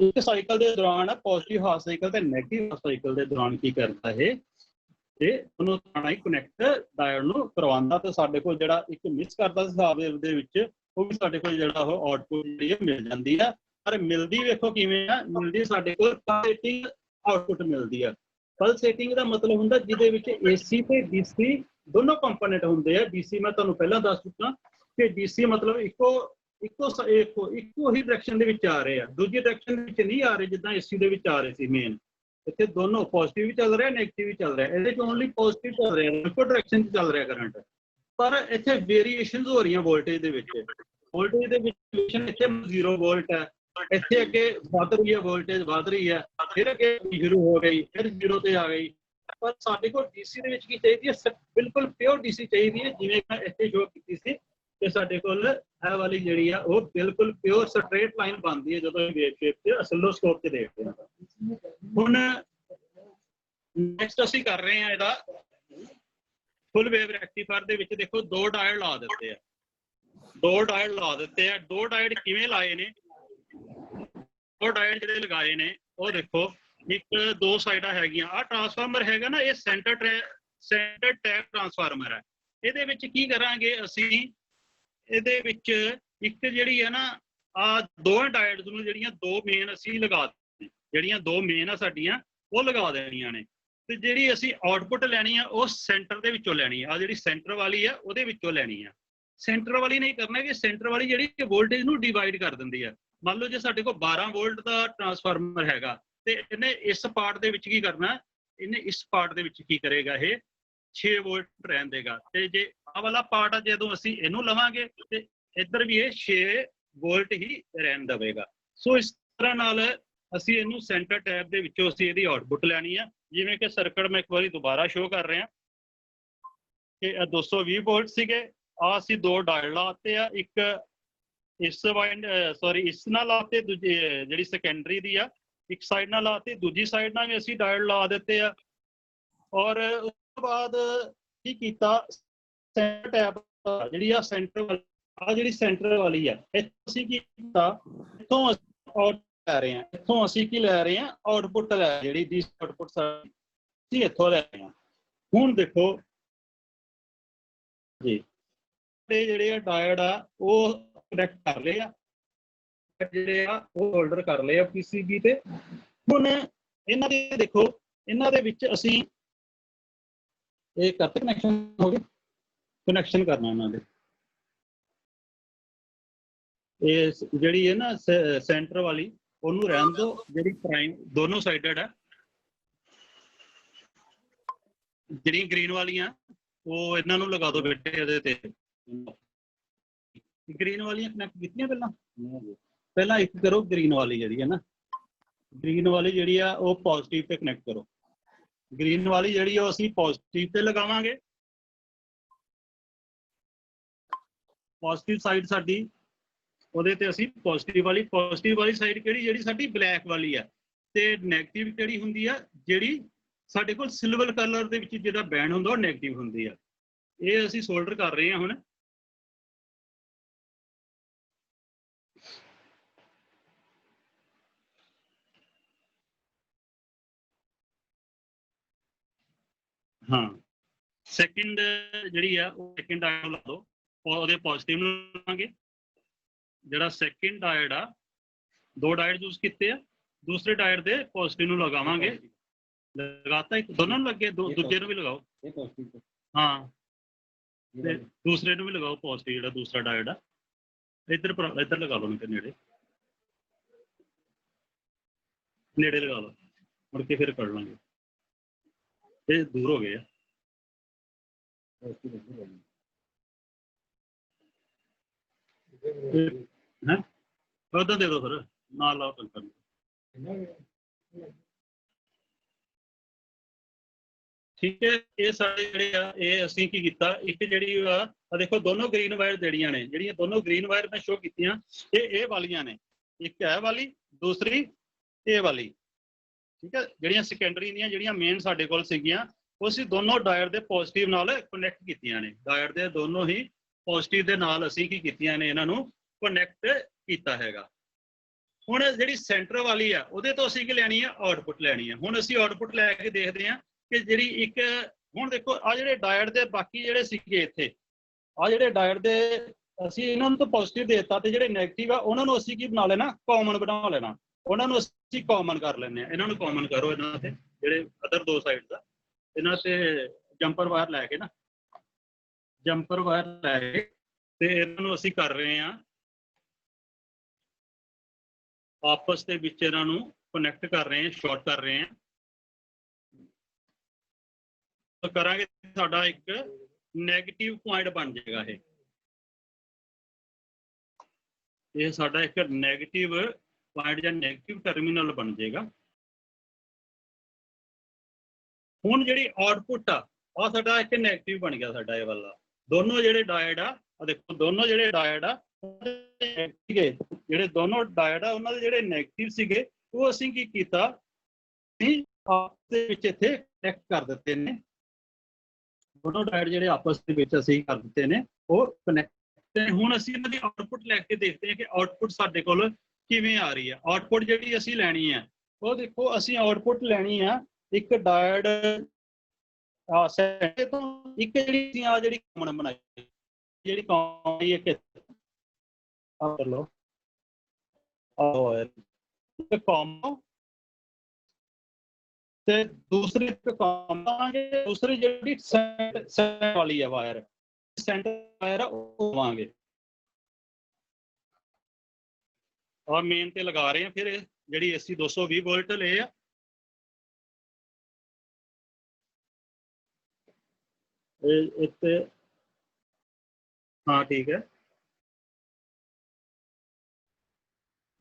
ਇੱਕ ਸਾਈਕਲ ਦੇ ਦੌਰਾਨ ਪੋਜ਼ਿਟਿਵ ਹਾਫ ਸਾਈਕਲ ਤੇ ਨੈਗੇਟਿਵ ਹਾਫ ਸਾਈਕਲ ਦੇ ਦੌਰਾਨ ਕੀ ਕਰਦਾ ਇਹ ਤੇ ਉਹਨੂੰ ਥਾਣਾ ਹੀ ਕਨੈਕਟ ਡਾਇਓਡ ਨੂੰ ਕਰਵਾਉਂਦਾ। ਤੇ ਸਾਡੇ ਕੋਲ ਜਿਹੜਾ ਇੱਕ ਮਿਸ ਕਰਦਾ ਹਿਸਾਬ ਦੇ ਵਿੱਚ ਉਹ ਵੀ ਸਾਡੇ ਕੋਲ ਜਿਹੜਾ ਉਹ ਆਊਟਪੁੱਟ ਜਿਹੜੀ ਮਿਲ ਜਾਂਦੀ ਆ। ਪਰ ਮਿਲਦੀ ਵੇਖੋ ਕਿਵੇਂ ਆ, ਮਿਲਦੀ ਸਾਡੇ ਕੋਲ ਪਲਸੇਟਿੰਗ ਆਊਟਪੁੱਟ ਮਿਲਦੀ ਆ। ਪਲਸੇਟਿੰਗ ਦਾ ਮਤਲਬ ਹੁੰਦਾ ਜਿਹਦੇ ਵਿੱਚ AC ਤੇ DC ਦੋਨੋਂ ਕੰਪੋਨੈਂਟ ਹੁੰਦੇ ਆ। DC ਮੈਂ ਤੁਹਾਨੂੰ ਪਹਿਲਾਂ ਦੱਸ ਚੁੱਕਾ ਕਿ DC ਮਤਲਬ ਇੱਕੋ ਹੀ ਡਾਇਰੈਕਸ਼ਨ ਦੇ ਵਿੱਚ ਆ ਰਹੇ ਆ, ਦੂਜੀ ਡਾਇਰੈਕਸ਼ਨ ਦੇ ਵਿੱਚ ਨਹੀਂ ਆ ਰਹੇ ਜਿੱਦਾਂ AC ਦੇ ਵਿੱਚ ਆ ਰਹੇ ਸੀ। ਮੇਨ ਇੱਥੇ ਦੋਨੋਂ ਪੋਜ਼ਿਟਿਵ ਵੀ ਚੱਲ ਰਿਹਾ, ਨੈਗੇਟਿਵ ਵੀ ਚੱਲ ਰਿਹਾ। ਇਹਦੇ ਚ ਓਨਲੀ ਪੋਜ਼ਿਟਿਵ ਚੱਲ ਰਿਹਾ, ਇੱਕੋ ਡਾਇਰੈਕਸ਼ਨ 'ਚ ਚੱਲ ਰਿਹਾ ਕਰੰਟ। ਪਰ ਇੱਥੇ ਵੇਰੀਏਸ਼ਨਸ ਹੋ ਰਹੀਆਂ ਵੋਲਟੇਜ ਦੇ ਵਿੱਚ। ਵੋਲਟੇਜ ਦੇ ਵਿੱਚ ਇੱਥੇ 0 ਵੋਲਟ ਹੈ, ਇੱਥੇ ਅੱਗੇ ਵੱਧ ਰਹੀ ਹੈ, ਵੋਲਟੇਜ ਵੱਧ ਰਹੀ ਹੈ, ਫਿਰ ਅੱਗੇ 0 ਹੋ ਗਈ, ਫਿਰ 0 ਤੇ ਆ ਗਈ। ਪਰ ਸਾਡੇ ਕੋਲ DC ਦੇ ਵਿੱਚ ਕੀ ਚਾਹੀਦੀ ਹੈ? ਬਿਲਕੁਲ ਪਿਓਰ DC ਚਾਹੀਦੀ ਹੈ, ਜਿਵੇਂ ਮੈਂ ਇੱਥੇ ਸ਼ੋ ਕੀਤੀ ਸੀ ਕਿ ਸਾਡੇ ਕੋਲ ਇਹ ਵਾਲੀ ਜਿਹੜੀ ਆ ਉਹ ਬਿਲਕੁਲ ਪਿਓਰ ਸਟ੍ਰੇਟ ਲਾਈਨ ਬਣਦੀ ਹੈ ਜਦੋਂ ਇਹ ਵੇਵ ਸ਼ੇਪ ਤੇ ਅਸਲੋਸਕੋਪ ਤੇ ਦੇਖਦੇ ਹਾਂ। ਹੁਣ ਨੈਕਸਟ ਅਸੀਂ ਕਰ ਰਹੇ ਹਾਂ ਇਹਦਾ ਫੁੱਲ ਵੇਵ ਰੈਕਟੀਫਾਇਰ ਦੇ ਵਿੱਚ ਦੇਖੋ 2 ਡਾਇਡ ਲਾ ਦਿੱਤੇ ਆ। 2 ਡਾਇਡ ਕਿਵੇਂ ਲਾਏ ਨੇ? 2 ਡਾਇਡ ਜਿਹੜੇ ਲਗਾਏ ਨੇ ਉਹ ਦੇਖੋ, ਇੱਕ 2 ਸਾਈਡਾਂ ਹੈਗੀਆਂ। ਆਹ ਟਰਾਂਸਫਾਰਮਰ ਹੈਗਾ ਨਾ, ਇਹ ਸੈਂਟਰ ਟੈਪ ਟਰਾਂਸਫਾਰਮਰ ਹੈ। ਇਹਦੇ ਵਿੱਚ ਕੀ ਕਰਾਂਗੇ ਅਸੀਂ? ਇਹਦੇ ਵਿੱਚ ਇੱਕ ਜਿਹੜੀ ਹੈ ਨਾ ਆ 2 ਡਾਇਡਸ ਨੂੰ ਜਿਹੜੀਆਂ 2 ਮੇਨ ਅਸੀਂ ਲਗਾ ਦਿੱਤੀਆਂ, ਜਿਹੜੀਆਂ 2 ਮੇਨ ਆ ਸਾਡੀਆਂ ਉਹ ਲਗਾ ਦੇਣੀਆਂ ਨੇ। ਤੇ ਜਿਹੜੀ ਅਸੀਂ ਆਊਟਪੁੱਟ ਲੈਣੀ ਆ ਉਹ ਸੈਂਟਰ ਦੇ ਵਿੱਚੋਂ ਲੈਣੀ ਆ। ਜਿਹੜੀ ਸੈਂਟਰ ਵਾਲੀ ਆ ਉਹਦੇ ਵਿੱਚੋਂ ਲੈਣੀ ਆ। ਸੈਂਟਰ ਵਾਲੀ ਨਹੀਂ ਕਰਨਾ ਕਿ ਸੈਂਟਰ ਵਾਲੀ ਜਿਹੜੀ ਵੋਲਟੇਜ ਨੂੰ ਡਿਵਾਈਡ ਕਰ ਦਿੰਦੀ ਆ। ਮੰਨ ਲਓ ਜੇ ਸਾਡੇ ਕੋਲ 12 ਵੋਲਟ ਦਾ ਟਰਾਂਸਫਾਰਮਰ ਹੈਗਾ ਤੇ ਇਹਨੇ ਇਸ ਪਾਰਟ ਦੇ ਵਿੱਚ ਕੀ ਕਰਨਾ? ਇਹਨੇ ਇਸ ਪਾਰਟ ਦੇ ਵਿੱਚ ਕੀ ਕਰੇਗਾ? ਇਹ 6 ਵੋਲਟ ਰਹਿਣ ਦੇਗਾ। ਤੇ ਜੇ ਆਹ ਵਾਲਾ ਪਾਰਟ ਆ ਜਦੋਂ ਅਸੀਂ ਇਹਨੂੰ ਲਵਾਂਗੇ ਤੇ ਇੱਧਰ ਵੀ ਇਹ 6 ਵੋਲਟ ਹੀ ਰਹਿਣ ਦੇਵੇਗਾ। ਸੋ ਇਸ ਤਰ੍ਹਾਂ ਨਾਲ ਅਸੀਂ ਇਹਨੂੰ ਸੈਂਟਰ ਟੈਪ ਦੇ ਵਿੱਚੋਂ ਅਸੀਂ ਇਹਦੀ ਆਊਟਪੁੱਟ ਲੈਣੀ ਆ। ਜਿਵੇਂ ਕਿ ਸਰਕਟ ਮੈਂ ਇੱਕ ਵਾਰੀ ਦੁਬਾਰਾ ਸ਼ੋ ਕਰ ਰਿਹਾ ਕਿ ਇਹ 220 ਵੋਲਟ ਸੀਗੇ। ਆ ਅਸੀਂ 2 ਡਾਇਲ ਲਾਤੇ ਆ, ਇੱਕ ਇਸ ਨਾਲ ਲਾਤੇ, ਦੂਜੀ ਜਿਹੜੀ ਸੈਕੰਡਰੀ ਦੀ ਆ ਇੱਕ ਸਾਈਡ ਨਾਲ ਲਾਤੇ, ਦੂਜੀ ਸਾਈਡ ਨਾਲ ਵੀ ਅਸੀਂ ਡਾਇਲ ਲਾ ਦਿੱਤੇ ਆ। ਔਰ ਉਸ ਤੋਂ ਬਾਅਦ ਕੀ ਕੀਤਾ? ਸੈਂਟਰ ਟੈਪ ਜਿਹੜੀ ਆ ਸੈਂਟਰ ਵਾਲੀ ਆ, ਇੱਥੋਂ ਅਸੀਂ ਕੀ ਕੀਤਾ? ਇੱਥੋਂ ਲੈ ਰਹੇ ਹਾਂ, ਇੱਥੋਂ ਅਸੀਂ ਕੀ ਲੈ ਰਹੇ ਹਾਂ? ਆਊਟਪੁੱਟ ਲੈ, ਜਿਹੜੀ ਦੀ ਆਊਟਪੁੱਟ ਅਸੀਂ ਇੱਥੋਂ ਲੈ ਰਹੇ ਹਾਂ। ਹੁਣ ਦੇਖੋ ਜੀ ਜਿਹੜੇ ਆ ਡਾਇਡ ਆ ਉਹ ਕਨੈਕਟ ਕਰ ਲਏ ਆ, ਜਿਹੜੇ ਆ ਉਹ ਹੋਲਡਰ ਕਰ ਲਏ ਆ PCB ਤੇ। ਹੁਣ ਇਹਨਾਂ ਦੇ ਦੇਖੋ, ਇਹਨਾਂ ਦੇ ਵਿੱਚ ਅਸੀਂ ਇਹ ਕਰਤੇ ਕਨੈਕਸ਼ਨ ਹੋ ਗਏ। ਕਨੈਕਸ਼ਨ ਕਰਨਾ ਇਹਨਾਂ ਦੇ, ਇਹ ਜਿਹੜੀ ਹੈ ਨਾ ਸੈਂਟਰ ਵਾਲੀ ਉਹਨੂੰ ਰਹਿਣ ਦਿਓ, ਜਿਹੜੀ ਪ੍ਰਾਈਮ ਦੋਨੋਂ ਸਾਈਡਡ ਹੈ। ਜਿਹੜੀ ਗ੍ਰੀਨ ਵਾਲੀਆਂ ਉਹ ਇਹਨਾਂ ਨੂੰ ਲਗਾ ਦਿਓ ਬੇਟੇ ਇਹਦੇ ਤੇ। ਗ੍ਰੀਨ ਵਾਲੀਆਂ ਕਨੈਕਟ ਕੀਤੀਆਂ ਪਹਿਲਾਂ ਇੱਕ ਕਰੋ ਗ੍ਰੀਨ ਵਾਲੀ ਜਿਹੜੀ ਹੈ ਨਾ, ਗ੍ਰੀਨ ਵਾਲੀ ਜਿਹੜੀ ਆ ਉਹ ਪੋਜ਼ਿਟਿਵ ਤੇ ਕਨੈਕਟ ਕਰੋ। ਗ੍ਰੀਨ ਵਾਲੀ ਜਿਹੜੀ ਉਹ ਅਸੀਂ ਪੋਜ਼ਿਟਿਵ ਤੇ ਲਗਾਵਾਂਗੇ। ਪੋਜ਼ਿਟਿਵ ਸਾਈਡ ਸਾਡੀ ਉਹਦੇ ਤੇ ਅਸੀਂ ਪੋਜ਼ਿਟਿਵ ਵਾਲੀ ਸਾਈਡ ਕਿਹੜੀ? ਜਿਹੜੀ ਸਾਡੀ ਬਲੈਕ ਵਾਲੀ ਆ। ਤੇ ਨੈਗੇਟਿਵ ਕਿਹੜੀ ਹੁੰਦੀ ਆ? ਜਿਹੜੀ ਸਾਡੇ ਕੋਲ ਸਿਲਵਰ ਕਲਰ ਦੇ ਵਿੱਚ ਜਿਹੜਾ ਬੈਂਡ ਹੁੰਦਾ ਉਹ ਨੈਗੇਟਿਵ ਹੁੰਦੀ ਆ। ਇਹ ਅਸੀਂ ਸੋਲਡਰ ਕਰ ਰਹੇ ਹਾਂ ਹੁਣ। ਹਾਂ, ਸੈਕਿੰਡ ਜਿਹੜੀ ਆ ਉਹ ਸੈਕਿੰਡ ਡਾਇਡ ਲਾ ਦਿਓ, ਉਹਦੇ ਪੋਜ਼ਿਟਿਵ ਨੂੰ ਲਾਵਾਂਗੇ। ਜਿਹੜਾ ਸੈਕਿੰਡ ਡਾਇਡ ਆ, 2 ਡਾਇਡ ਯੂਜ਼ ਕੀਤੇ ਆ, ਦੂਸਰੇ ਡਾਇਡ ਦੇ ਪੋਜ਼ਿਟਿਵ ਨੂੰ ਲਗਾਵਾਂਗੇ। ਲਗਾਤਾ, ਇੱਕ ਦੋਨੋਂ ਨੂੰ ਲੱਗੇ, ਦੂਜੇ ਨੂੰ ਵੀ ਲਗਾਓ। ਹਾਂ, ਤੇ ਦੂਸਰੇ ਨੂੰ ਵੀ ਲਗਾਓ ਪੋਜ਼ਿਟਿਵ, ਜਿਹੜਾ ਦੂਸਰਾ ਡਾਇਡ ਆ। ਇੱਧਰ ਲਗਾ ਲਓ, ਨੇੜੇ ਲਗਾ ਲਓ, ਮੁੜ ਕੇ ਫਿਰ ਕਰ ਲਾਂਗੇ। ਇਹ ਦੂਰ ਹੋ ਗਏ ਆ। ਹੈ ਉਧਰ ਦੇ ਦਿਓ ਫਿਰ, ਨਾਲ ਲਾਓ ਕੰਕਰ। ਠੀਕ ਹੈ, ਇਹ ਸਾਡੇ ਜਿਹੜੇ ਆ ਇਹ ਅਸੀਂ ਕੀ ਕੀਤਾ? ਇੱਕ ਜਿਹੜੀ ਆ ਦੇਖੋ ਦੋਨੋਂ ਗ੍ਰੀਨ ਵਾਇਰ ਜਿਹੜੀਆਂ ਨੇ, ਜਿਹੜੀਆਂ ਦੋਨੋਂ ਗ੍ਰੀਨ ਵਾਇਰ ਮੈਂ ਸ਼ੋ ਕੀਤੀਆਂ, ਇਹ ਵਾਲੀਆਂ ਨੇ। ਇੱਕ ਇਹ ਵਾਲੀ, ਦੂਸਰੀ ਇਹ ਵਾਲੀ। ਠੀਕ ਹੈ, ਜਿਹੜੀਆਂ ਸੈਕੰਡਰੀ ਦੀਆਂ ਜਿਹੜੀਆਂ ਮੇਨ ਸਾਡੇ ਕੋਲ ਸੀਗੀਆਂ ਉਹ ਅਸੀਂ ਦੋਨੋਂ ਡਾਇਡ ਦੇ ਪੋਜ਼ਿਟਿਵ ਨਾਲ ਕਨੈਕਟ ਕੀਤੀਆਂ ਨੇ। ਡਾਇਡ ਦੇ ਦੋਨੋਂ ਹੀ ਪੋਜ਼ਿਟਿਵ ਦੇ ਨਾਲ ਅਸੀਂ ਕੀ ਕੀਤੀਆਂ ਨੇ ਇਹਨਾਂ ਨੂੰ ਕਨੈਕਟ ਕੀਤਾ ਹੈਗਾ। ਹੁਣ ਜਿਹੜੀ ਸੈਂਟਰ ਵਾਲੀ ਆ ਉਹਦੇ ਤੋਂ ਅਸੀਂ ਕੀ ਲੈਣੀ ਆ ਆਊਟਪੁੱਟ ਲੈਣੀ ਆ। ਹੁਣ ਅਸੀਂ ਆਊਟਪੁੱਟ ਲੈ ਕੇ ਦੇਖਦੇ ਹਾਂ ਕਿ ਜਿਹੜੀ ਇੱਕ ਹੁਣ ਦੇਖੋ ਆ ਜਿਹੜੇ ਡਾਇਡ ਦੇ ਬਾਕੀ ਜਿਹੜੇ ਸੀਗੇ ਇੱਥੇ ਆ ਜਿਹੜੇ ਡਾਇਡ ਦੇ ਅਸੀਂ ਇਹਨਾਂ ਨੂੰ ਤਾਂ ਪੋਜ਼ਿਟਿਵ ਦੇ ਦਿੱਤਾ ਤੇ ਜਿਹੜੇ ਨੈਗੇਟਿਵ ਆ ਉਹਨਾਂ ਨੂੰ ਅਸੀਂ ਕੀ ਬਣਾ ਲੈਣਾ ਕਾਮਨ ਬਣਾ ਲੈਣਾ। ਉਹਨਾਂ ਨੂੰ ਅਸੀਂ ਕਾਮਨ ਕਰ ਲੈਂਦੇ ਆ। ਇਹਨਾਂ ਨੂੰ ਕਾਮਨ ਕਰੋ ਇਹਨਾਂ ਤੇ ਜਿਹੜੇ ਅਦਰ ਦੋ ਸਾਈਡਸ ਆ ਇਹਨਾਂ ਤੇ ਜੰਪਰ ਵਾਇਰ ਲੈ ਕੇ ਨਾ ਜੰਪਰ ਵਾਇਰ ਲੈ ਕੇ ਤੇ ਇਹਨਾਂ ਨੂੰ ਅਸੀਂ ਕਰ ਰਹੇ ਹਾਂ ਆਪਸ ਦੇ ਵਿੱਚ ਇਹਨਾਂ ਨੂੰ ਕਨੈਕਟ ਕਰ ਰਹੇ ਹਾਂ ਸ਼ਾਰਟ ਕਰ ਰਹੇ ਹਾਂ। ਤਾਂ ਕਰਾਂਗੇ ਸਾਡਾ ਇੱਕ ਨੈਗੇਟਿਵ ਪੁਆਇੰਟ ਬਣ ਜਾਏਗਾ ਇਹ ਸਾਡਾ ਇੱਕ ਨੈਗੇਟਿਵ ਪੁਆਇੰਟ ਜਾਂ ਨੈਗੇਟਿਵ ਟਰਮੀਨਲ ਬਣ ਜਾਏਗਾ। ਹੁਣ ਜਿਹੜੀ ਆਉਟਪੁੱਟ ਆ ਸਾਡਾ ਇੱਕ ਨੈਗੇਟਿਵ ਬਣ ਗਿਆ ਸਾਡਾ ਇਹ ਵਾਲਾ। ਦੋਨੋਂ ਜਿਹੜੇ ਡਾਇਡ ਆ ਦੇਖੋ ਦੋਨੋਂ ਜਿਹੜੇ ਡਾਇਡ ਆ ਸੀਗੇ ਜਿਹੜੇ ਦੋਨੋਂ ਡਾਇਡ ਆ ਉਹਨਾਂ ਦੇ ਜਿਹੜੇ ਨੈਗੇਟਿਵ ਸੀਗੇ ਉਹ ਅਸੀਂ ਕੀ ਕੀਤਾ ਆਪਸ ਦੇ ਵਿੱਚ ਇੱਥੇ ਕਨੈਕਟ ਕਰ ਦਿੱਤੇ ਨੇ। ਦੋਨੋਂ ਡਾਇਡ ਜਿਹੜੇ ਆਪਸ ਦੇ ਵਿੱਚ ਅਸੀਂ ਕਰ ਦਿੱਤੇ ਨੇ ਉਹ ਕਨੈਕਟ। ਤੇ ਹੁਣ ਅਸੀਂ ਇਹਨਾਂ ਦੀ ਆਉਟਪੁੱਟ ਲੈ ਕੇ ਦੇਖਦੇ ਹਾਂ ਕਿ ਆਉਟਪੁੱਟ ਸਾਡੇ ਕੋਲ ਕਿਵੇਂ ਆ ਰਹੀ ਹੈ। ਆਉਟਪੁੱਟ ਜਿਹੜੀ ਅਸੀਂ ਲੈਣੀ ਹੈ ਉਹ ਦੇਖੋ ਅਸੀਂ ਆਉਟਪੁੱਟ ਲੈਣੀ ਆ ਇੱਕ ਡਾਇਡ ਸੈਂਟਰ ਤੋਂ ਇੱਕ ਜਿਹੜੀ ਆ ਜਿਹੜੀ ਕਾਮਨ ਬਣਾਈ ਜਿਹੜੀ ਕਾਮਨ ਇੱਕ ਆ ਕਰ ਲਓ ਇੱਕ ਕਾਮਨ ਤੇ ਦੂਸਰੀ ਇੱਕ ਕਾਮਨ ਆਵਾਂਗੇ ਦੂਸਰੀ ਜਿਹੜੀ ਸੈਂਟਰ ਵਾਲੀ ਹੈ ਵਾਇਰ ਸੈਂਟਰ ਵਾਇਰ ਉਹ ਆਵਾਂਗੇ ਔਰ ਮੇਨ ਤੇ ਲਗਾ ਰਹੇ ਹਾਂ। ਫਿਰ ਜਿਹੜੀ ਅਸੀਂ 220 ਵੋਲਟ ਲਏ ਆ ਇੱਥੇ ਹਾਂ ਠੀਕ ਹੈ।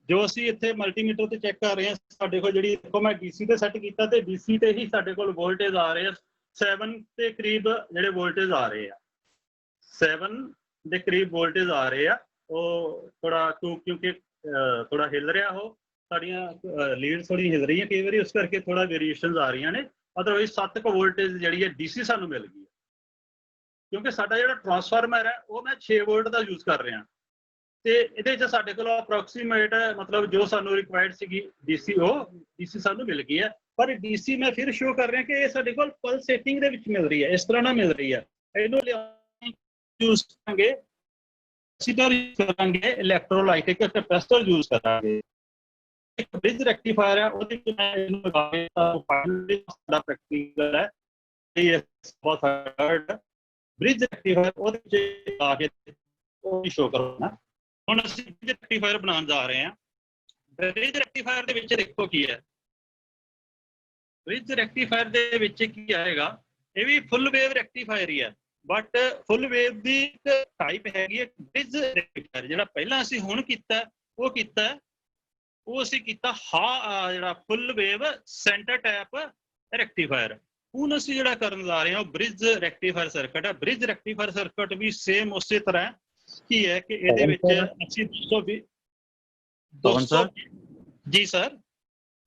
ਜੋ ਅਸੀਂ ਇੱਥੇ ਮਲਟੀਮੀਟਰ ਤੇ ਚੈੱਕ ਕਰ ਰਹੇ ਹਾਂ ਸਾਡੇ ਕੋਲ ਜਿਹੜੀ ਦੇਖੋ ਮੈਂ DC ਤੇ ਸੈੱਟ ਕੀਤਾ ਤੇ DC ਤੇ ਹੀ ਸਾਡੇ ਕੋਲ ਵੋਲਟੇਜ ਆ ਰਹੇ ਆ 7 ਦੇ ਕਰੀਬ ਜਿਹੜੇ ਵੋਲਟੇਜ ਆ ਰਹੇ ਆ 7 ਦੇ ਕਰੀਬ ਵੋਲਟੇਜ ਆ ਰਹੇ ਆ। ਉਹ ਥੋੜਾ ਕਿਉਂਕਿ ਥੋੜਾ ਹਿੱਲ ਰਿਹਾ ਉਹ ਸਾਡੀਆਂ ਲੀਡ ਥੋੜੀ ਹਿੱਲ ਰਹੀਆਂ ਕਈ ਵਾਰੀ ਉਸ ਕਰਕੇ ਥੋੜਾ ਵੇਰੀਏਸ਼ਨਸ ਆ ਰਹੀਆਂ ਨੇ। ਅਦਰਵਾਈਜ਼ 7 ਵੋਲਟੇਜ ਜਿਹੜੀ ਹੈ DC ਸਾਨੂੰ ਮਿਲ ਗਈ ਹੈ ਕਿਉਂਕਿ ਸਾਡਾ ਜਿਹੜਾ ਟਰਾਂਸਫਾਰਮਰ ਹੈ ਉਹ ਮੈਂ 6 ਵੋਲਟ ਦਾ ਯੂਜ਼ ਕਰ ਰਿਹਾ ਤੇ ਇਹਦੇ 'ਚ ਸਾਡੇ ਕੋਲ ਅਪਰੋਕਸੀਮੇਟ ਮਤਲਬ ਜੋ ਸਾਨੂੰ ਰਿਕੁਆਇਰਡ ਸੀਗੀ DC ਉਹ DC ਸਾਨੂੰ ਮਿਲ ਗਈ ਹੈ। ਪਰ DC ਮੈਂ ਫਿਰ ਸ਼ੋ ਕਰ ਰਿਹਾ ਕਿ ਇਹ ਸਾਡੇ ਕੋਲ ਪਲਸੇਟਿੰਗ ਦੇ ਵਿੱਚ ਮਿਲ ਰਹੀ ਹੈ ਇਸ ਤਰ੍ਹਾਂ ਨਾਲ ਮਿਲ ਰਹੀ ਹੈ। ਇਹਨੂੰ ਯੂਜ਼ ਕਰਾਂਗੇ ਅਸੀਂ ਤਾਂ ਯੂਜ਼ ਕਰਾਂਗੇ ਇਲੈਕਟ੍ਰੋਲਾਈਟਿਕ ਕੈਪੈਸਿਟਰ ਯੂਜ਼ ਕਰਾਂਗੇ। ਇੱਕ ਬ੍ਰਿਜ ਰੈਕਟੀਫਾਇਰ ਹੈ ਉਹਦੇ ਵਿੱਚ ਮੈਂ ਇਹਨੂੰ ਲਗਾ ਕੇ ਸਾਡਾ ਪ੍ਰੈਕਟੀਕਲ ਹੈ ਇਹ ਬਹੁਤ ਹਾਰਡ ਬ੍ਰਿਜ ਰੈਕਟੀਫਾਇਰ ਉਹਦੇ ਵਿੱਚ ਲਾ ਕੇ ਉਹ ਸ਼ੋ ਕਰਨਾ। ਹੁਣ ਅਸੀਂ ਬ੍ਰਿਜ ਰੈਕਟੀਫਾਇਰ ਬਣਾਉਣ ਜਾ ਰਹੇ ਹਾਂ। ਬ੍ਰਿਜ ਰੈਕਟੀਫਾਇਰ ਦੇ ਵਿੱਚ ਦੇਖੋ ਕੀ ਹੈ ਬ੍ਰਿਜ ਰੈਕਟੀਫਾਇਰ ਦੇ ਵਿੱਚ ਕੀ ਆਏਗਾ ਇਹ ਵੀ ਫੁੱਲ ਵੇਵ ਰੈਕਟੀਫਾਇਰ ਹੀ ਹੈ ਬਟ ਫੁੱਲ ਵੇਵ ਦੀ ਇੱਕ ਟਾਈਪ ਹੈਗੀ ਹੈ ਬ੍ਰਿਜ ਰੈਕਟੀਫਾਇਰ। ਜਿਹੜਾ ਪਹਿਲਾਂ ਅਸੀਂ ਹੁਣ ਕੀਤਾ ਉਹ ਅਸੀਂ ਕੀਤਾ ਜਿਹੜਾ ਫੁੱਲ ਵੇਵ ਸੈਂਟਰ ਟੈਪ ਰੈਕਟੀਫਾਇਰ। ਹੁਣ ਅਸੀਂ ਜਿਹੜਾ ਕਰਨ ਜਾ ਰਹੇ ਹਾਂ ਉਹ ਬ੍ਰਿਜ ਰੈਕਟੀਫਾਇਰ ਸਰਕਟ ਹੈ। ਬ੍ਰਿਜ ਰੈਕਟੀਫਾਇਰ ਸਰਕਟ ਵੀ ਸੇਮ ਉਸੇ ਤਰ੍ਹਾਂ ਕੀ ਹੈ ਕਿ ਇਹਦੇ ਵਿੱਚ ਅਸੀਂ 200 ਜੀ ਸਰ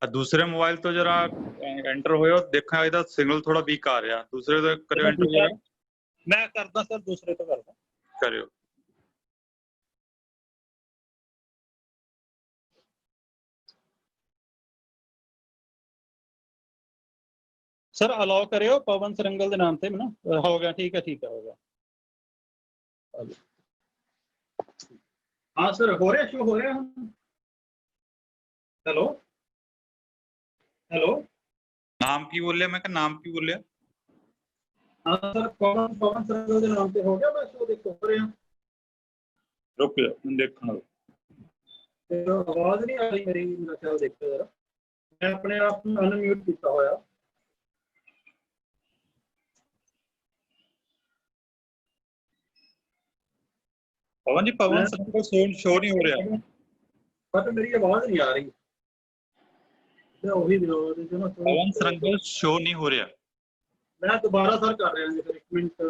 दूसरे मोबाइल तो जरा एंटर होयो देखा ਇਹਦਾ सिग्नल थोड़ा वीक आ रहा दूसरे तो करियो एंटर जरा मैं करदा सर दूसरे तो करदा करियो सर अलाउ करियो पवन सरंगल के नाम से ना हो गया ठीक है हो गया। हाँ सर हो रहा शो हो रहा हेलो हेलो नाम की बोल मैं नाम की बोल हाँ सर पवन सरंगल के नाम पे हो गया मैं शो देखो हो रहा रुक जा देखना आवाज नहीं आ रही मेरी मेरा ख्याल देखते जरा मैं अपने आप को अनम्यूट किया होया पवन जी पवन सरंगल शो नहीं हो रहा बट मेरी आवाज नहीं आ रही पवन सरंगल शो नहीं हो रहा मैं दोबारा सर कर रहा हूं 1 मिनट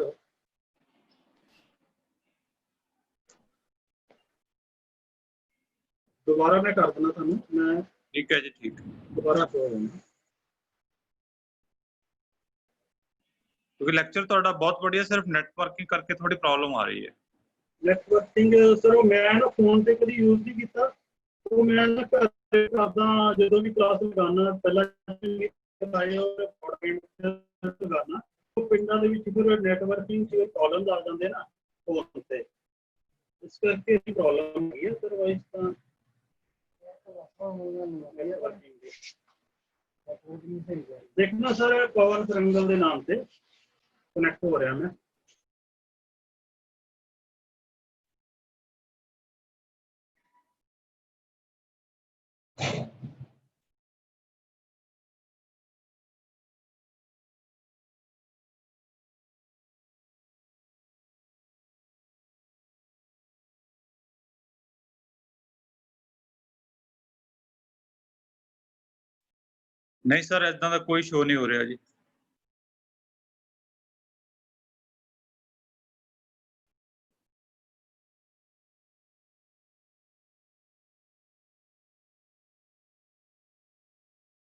दोबारा मैं कर देना थानू मैं ठीक है जी ठीक दोबारा शो हो जाना क्योंकि लेक्चर थोड़ा बहुत बढ़िया सिर्फ नेटवर्किंग करके थोड़ी प्रॉब्लम आ रही है ਨੈਟਵਰਕਿੰਗ ਸਰ ਉਹ ਮੈਂ ਨਾ ਫੋਨ ਤੇ ਕਦੀ ਯੂਜ਼ ਨਹੀਂ ਕੀਤਾ, ਉਹ ਮੈਂ ਨਾ ਘਰ ਕਰਦਾ ਜਦੋਂ ਵੀ ਕਲਾਸ ਲਗਾਉਣਾ ਪਹਿਲਾਂ ਲਗਾਉਣਾ, ਉਹ ਪਿੰਡਾਂ ਦੇ ਵਿੱਚ ਫਿਰ ਨੈਟਵਰਕਿੰਗ 'ਚ ਪ੍ਰੋਬਲਮ ਆ ਜਾਂਦੇ ਨਾ ਫੋਨ ਤੇ, ਇਸ ਕਰਕੇ ਪ੍ਰੋਬਲਮ ਹੈਗੀ ਹੈ। ਅਦਰਵਾਈਜ਼ ਤਾਂ ਦੇਖਣਾ ਸਰ ਪਵਨ ਸਰੰਗਲ ਦੇ ਨਾਮ ਤੇ ਕਨੈਕਟ ਹੋ ਰਿਹਾ ਮੈਂ। ਨਹੀਂ ਸਰ, ਇਦਾਂ ਦਾ ਕੋਈ ਸ਼ੋ ਨਹੀਂ ਹੋ ਰਿਹਾ ਜੀ।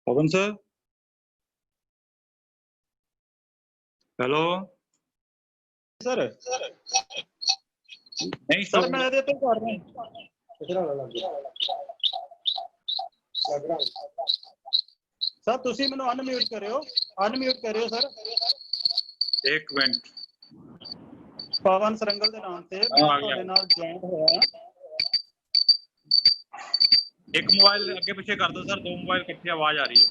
पवन सर, हेलो ਸਰ नहीं ਸਰ show- ਮੈਂ ਇਹਦੇ ਤੋਂ ਕਰ ਰਿਹਾ ਸਰ, ਤੁਸੀਂ ਮੈਨੂੰ ਅਨਮਿਊਟ ਕਰਿਓ ਸਰ। एक मिनट। ਪਵਨ ਸਰੰਗਲ ਦੇ ਨਾਮ ਤੇ ਮੈਂ ਤੁਹਾਡੇ ਨਾਲ ਜੁਆਇਨ ਹੋਇਆ। एक मोबाइल आगे पीछे कर दो सर, दो मोबाइल इकट्ठी आवाज आ रही है।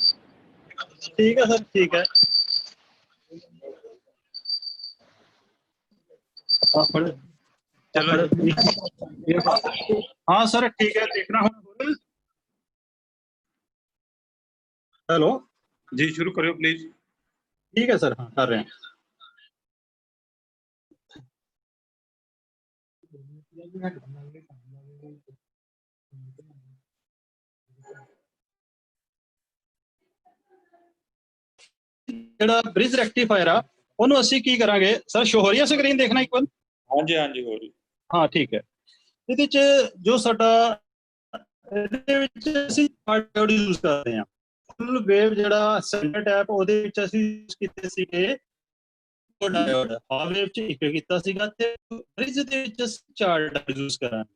ठीक है सर, ठीक है। चलो हाँ सर ठीक है, देखना हूँ। हेलो जी शुरू करियो प्लीज। ठीक है सर, हाँ कर रहे हैं। ਜਿਹੜਾ ਬ੍ਰਿਜ ਰੈਕਟੀਫਾਇਰ ਆ ਉਹਨੂੰ ਅਸੀਂ ਕੀ ਕਰਾਂਗੇ ਸਰ, ਸ਼ੋ ਹੋ ਰਹੀ ਹੈ ਸਕਰੀਨ, ਦੇਖਣਾ ਇੱਕ ਵਾਰ। हाँ जी हो रही। ਹਾਂ ਠੀਕ ਹੈ। ਇਹਦੇ ਚ ਜੋ ਸਾਡਾ ਇਹਦੇ ਵਿੱਚ ਅਸੀਂ ਡਾਇਓਡ ਯੂਜ਼ ਕਰਦੇ ਹਾਂ। ਫੁੱਲ ਵੇਵ ਜਿਹੜਾ ਸੈਂਟਰ ਟੈਪ ਉਹਦੇ ਵਿੱਚ ਅਸੀਂ ਯੂਜ਼ ਕੀਤੇ ਸੀਗੇ ਡਾਇਓਡ, ਹਾਫ ਵੇਵ ਚ ਇੱਕ ਕੀਤਾ ਸੀਗਾ, ਤੇ ਬ੍ਰਿਜ ਦੇ ਵਿੱਚ ਅਸੀਂ 4 ਡਾਇਓਡ ਯੂਜ਼ ਕਰਾਂਗੇ।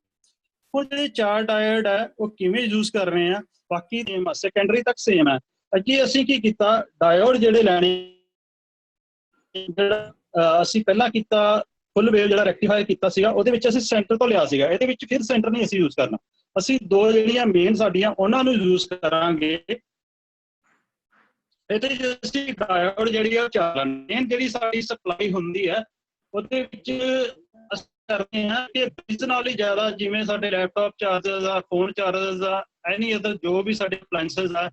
ਉਹ ਜਿਹੜੇ 4 ਡਾਇਓਡ ਹੈ ਉਹ ਕਿਵੇਂ ਯੂਜ਼ ਕਰ ਰਹੇ ਆ, ਬਾਕੀ ਸੇਮ ਆ, ਸੈਕੰਡਰੀ ਤੱਕ ਸੇਮ ਹੈ। ਅੱਗੇ ਅਸੀਂ ਕੀ ਕੀਤਾ, ਡਾਇਓਡ ਜਿਹੜੇ ਲੈਣੇ, ਜਿਹੜਾ ਅਸੀਂ ਪਹਿਲਾਂ ਕੀਤਾ ਫੁੱਲ ਵੇਵ ਜਿਹੜਾ ਰੈਕਟੀਫਾਇਰ ਕੀਤਾ ਸੀਗਾ, ਉਹਦੇ ਵਿੱਚ ਅਸੀਂ ਸੈਂਟਰ ਤੋਂ ਲਿਆ ਸੀਗਾ। ਇਹਦੇ ਵਿੱਚ ਫਿਰ ਸੈਂਟਰ ਨਹੀਂ ਅਸੀਂ ਯੂਜ਼ ਕਰਨਾ, ਅਸੀਂ 2 ਜਿਹੜੀਆਂ ਮੇਨ ਸਾਡੀਆਂ ਉਹਨਾਂ ਨੂੰ ਯੂਜ਼ ਕਰਾਂਗੇ। ਇਹਦੇ ਵਿੱਚ ਅਸੀਂ ਡਾਇਓਡ ਜਿਹੜੀ ਆ ਮੇਨ ਜਿਹੜੀ ਸਾਡੀ ਸਪਲਾਈ ਹੁੰਦੀ ਹੈ ਉਹਦੇ ਵਿੱਚ ਅਸੀਂ ਕਰਦੇ ਹਾਂ ਕਿ ਬ੍ਰਿਜ ਨਾਲ ਹੀ ਜ਼ਿਆਦਾ, ਜਿਵੇਂ ਸਾਡੇ ਲੈਪਟਾਪ ਚਾਰਜਰਸ ਆ, ਫੋਨ ਚਾਰਜਰਸ ਆ, ਐਨੀ ਅਦਰ ਜੋ ਵੀ ਸਾਡੇ ਅਪਲਾਇੰਸਸ ਆ,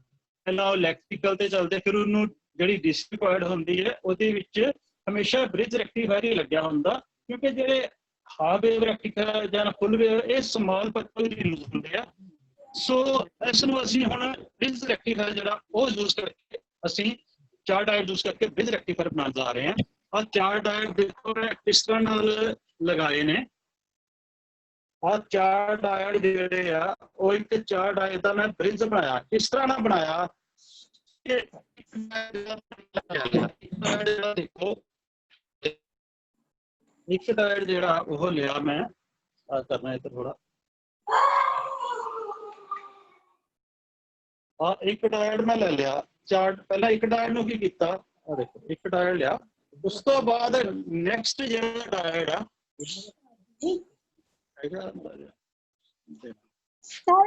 ਪਹਿਲਾਂ ਉਹ ਇਲੈਕਟ੍ਰੀਕਲ ਤੇ ਚੱਲਦੇ, ਫਿਰ ਉਹਨੂੰ ਜਿਹੜੀ ਡੀਸੀ ਰਿਕੁਆਇਰਡ ਹੁੰਦੀ ਹੈ ਉਹਦੇ ਵਿੱਚ ਹਮੇਸ਼ਾ ਬ੍ਰਿਜ ਰੈਕਟੀਫਾਇਰ ਹੀ ਲੱਗਿਆ ਹੁੰਦਾ, ਕਿਉਂਕਿ ਜਿਹੜੇ ਹਾਫ ਵੇਵ ਰੈਕਟੀਫਾਇਰ ਜਾਂ ਫੁੱਲ ਵੇਵ ਇਹ ਸਮਾਲ ਪਰਪਸ ਯੂਜ਼ ਹੁੰਦੇ ਆ। ਸੋ ਇਸ ਨੂੰ ਅਸੀਂ ਹੁਣ ਬ੍ਰਿਜ ਰੈਕਟੀਫਾਇਰ ਜਿਹੜਾ ਉਹ ਯੂਜ਼ ਕਰਕੇ ਅਸੀਂ 4 ਡਾਇਓਡ ਯੂਜ਼ ਕਰਕੇ ਬ੍ਰਿਜ ਰੈਕਟੀਫਾਇਰ ਬਣਾਉਣ ਜਾ ਰਹੇ ਹਾਂ। ਆਹ 4 ਡਾਇਓਡ ਦੇਖੋ ਮੈਂ ਕਿਸ ਤਰ੍ਹਾਂ ਨਾਲ ਲਗਾਏ ਨੇ। ਆਹ 4 ਡਾਇਓਡ ਜਿਹੜੇ ਆ ਉਹ ਇੱਕ 4 ਡਾਇਓਡ ਦਾ ਮੈਂ ਬ੍ਰਿਜ ਬਣਾਇਆ। ਕਿਸ ਤਰ੍ਹਾਂ ਨਾਲ ਬਣਾਇਆ ਕਿ ਦੇਖੋ, ਇੱਕ ਡਾਇਓਡ ਜਿਹੜਾ ਉਹ ਲਿਆ ਮੈਂ, ਆ ਕਰਨਾ ਇੱਧਰ ਥੋੜਾ, ਆ ਇੱਕ ਡਾਇਓਡ ਮੈਂ ਲੈ ਲਿਆ। 4 ਪਹਿਲਾਂ ਇੱਕ ਡਾਇਓਡ ਨੂੰ ਕੀ ਕੀਤਾ, ਆ ਦੇਖੋ ਇੱਕ ਡਾਇਓਡ ਲਿਆ, ਉਸ ਤੋਂ ਬਾਅਦ ਨੈਕਸਟ ਜਿਹੜਾ ਡਾਇਓਡ ਆ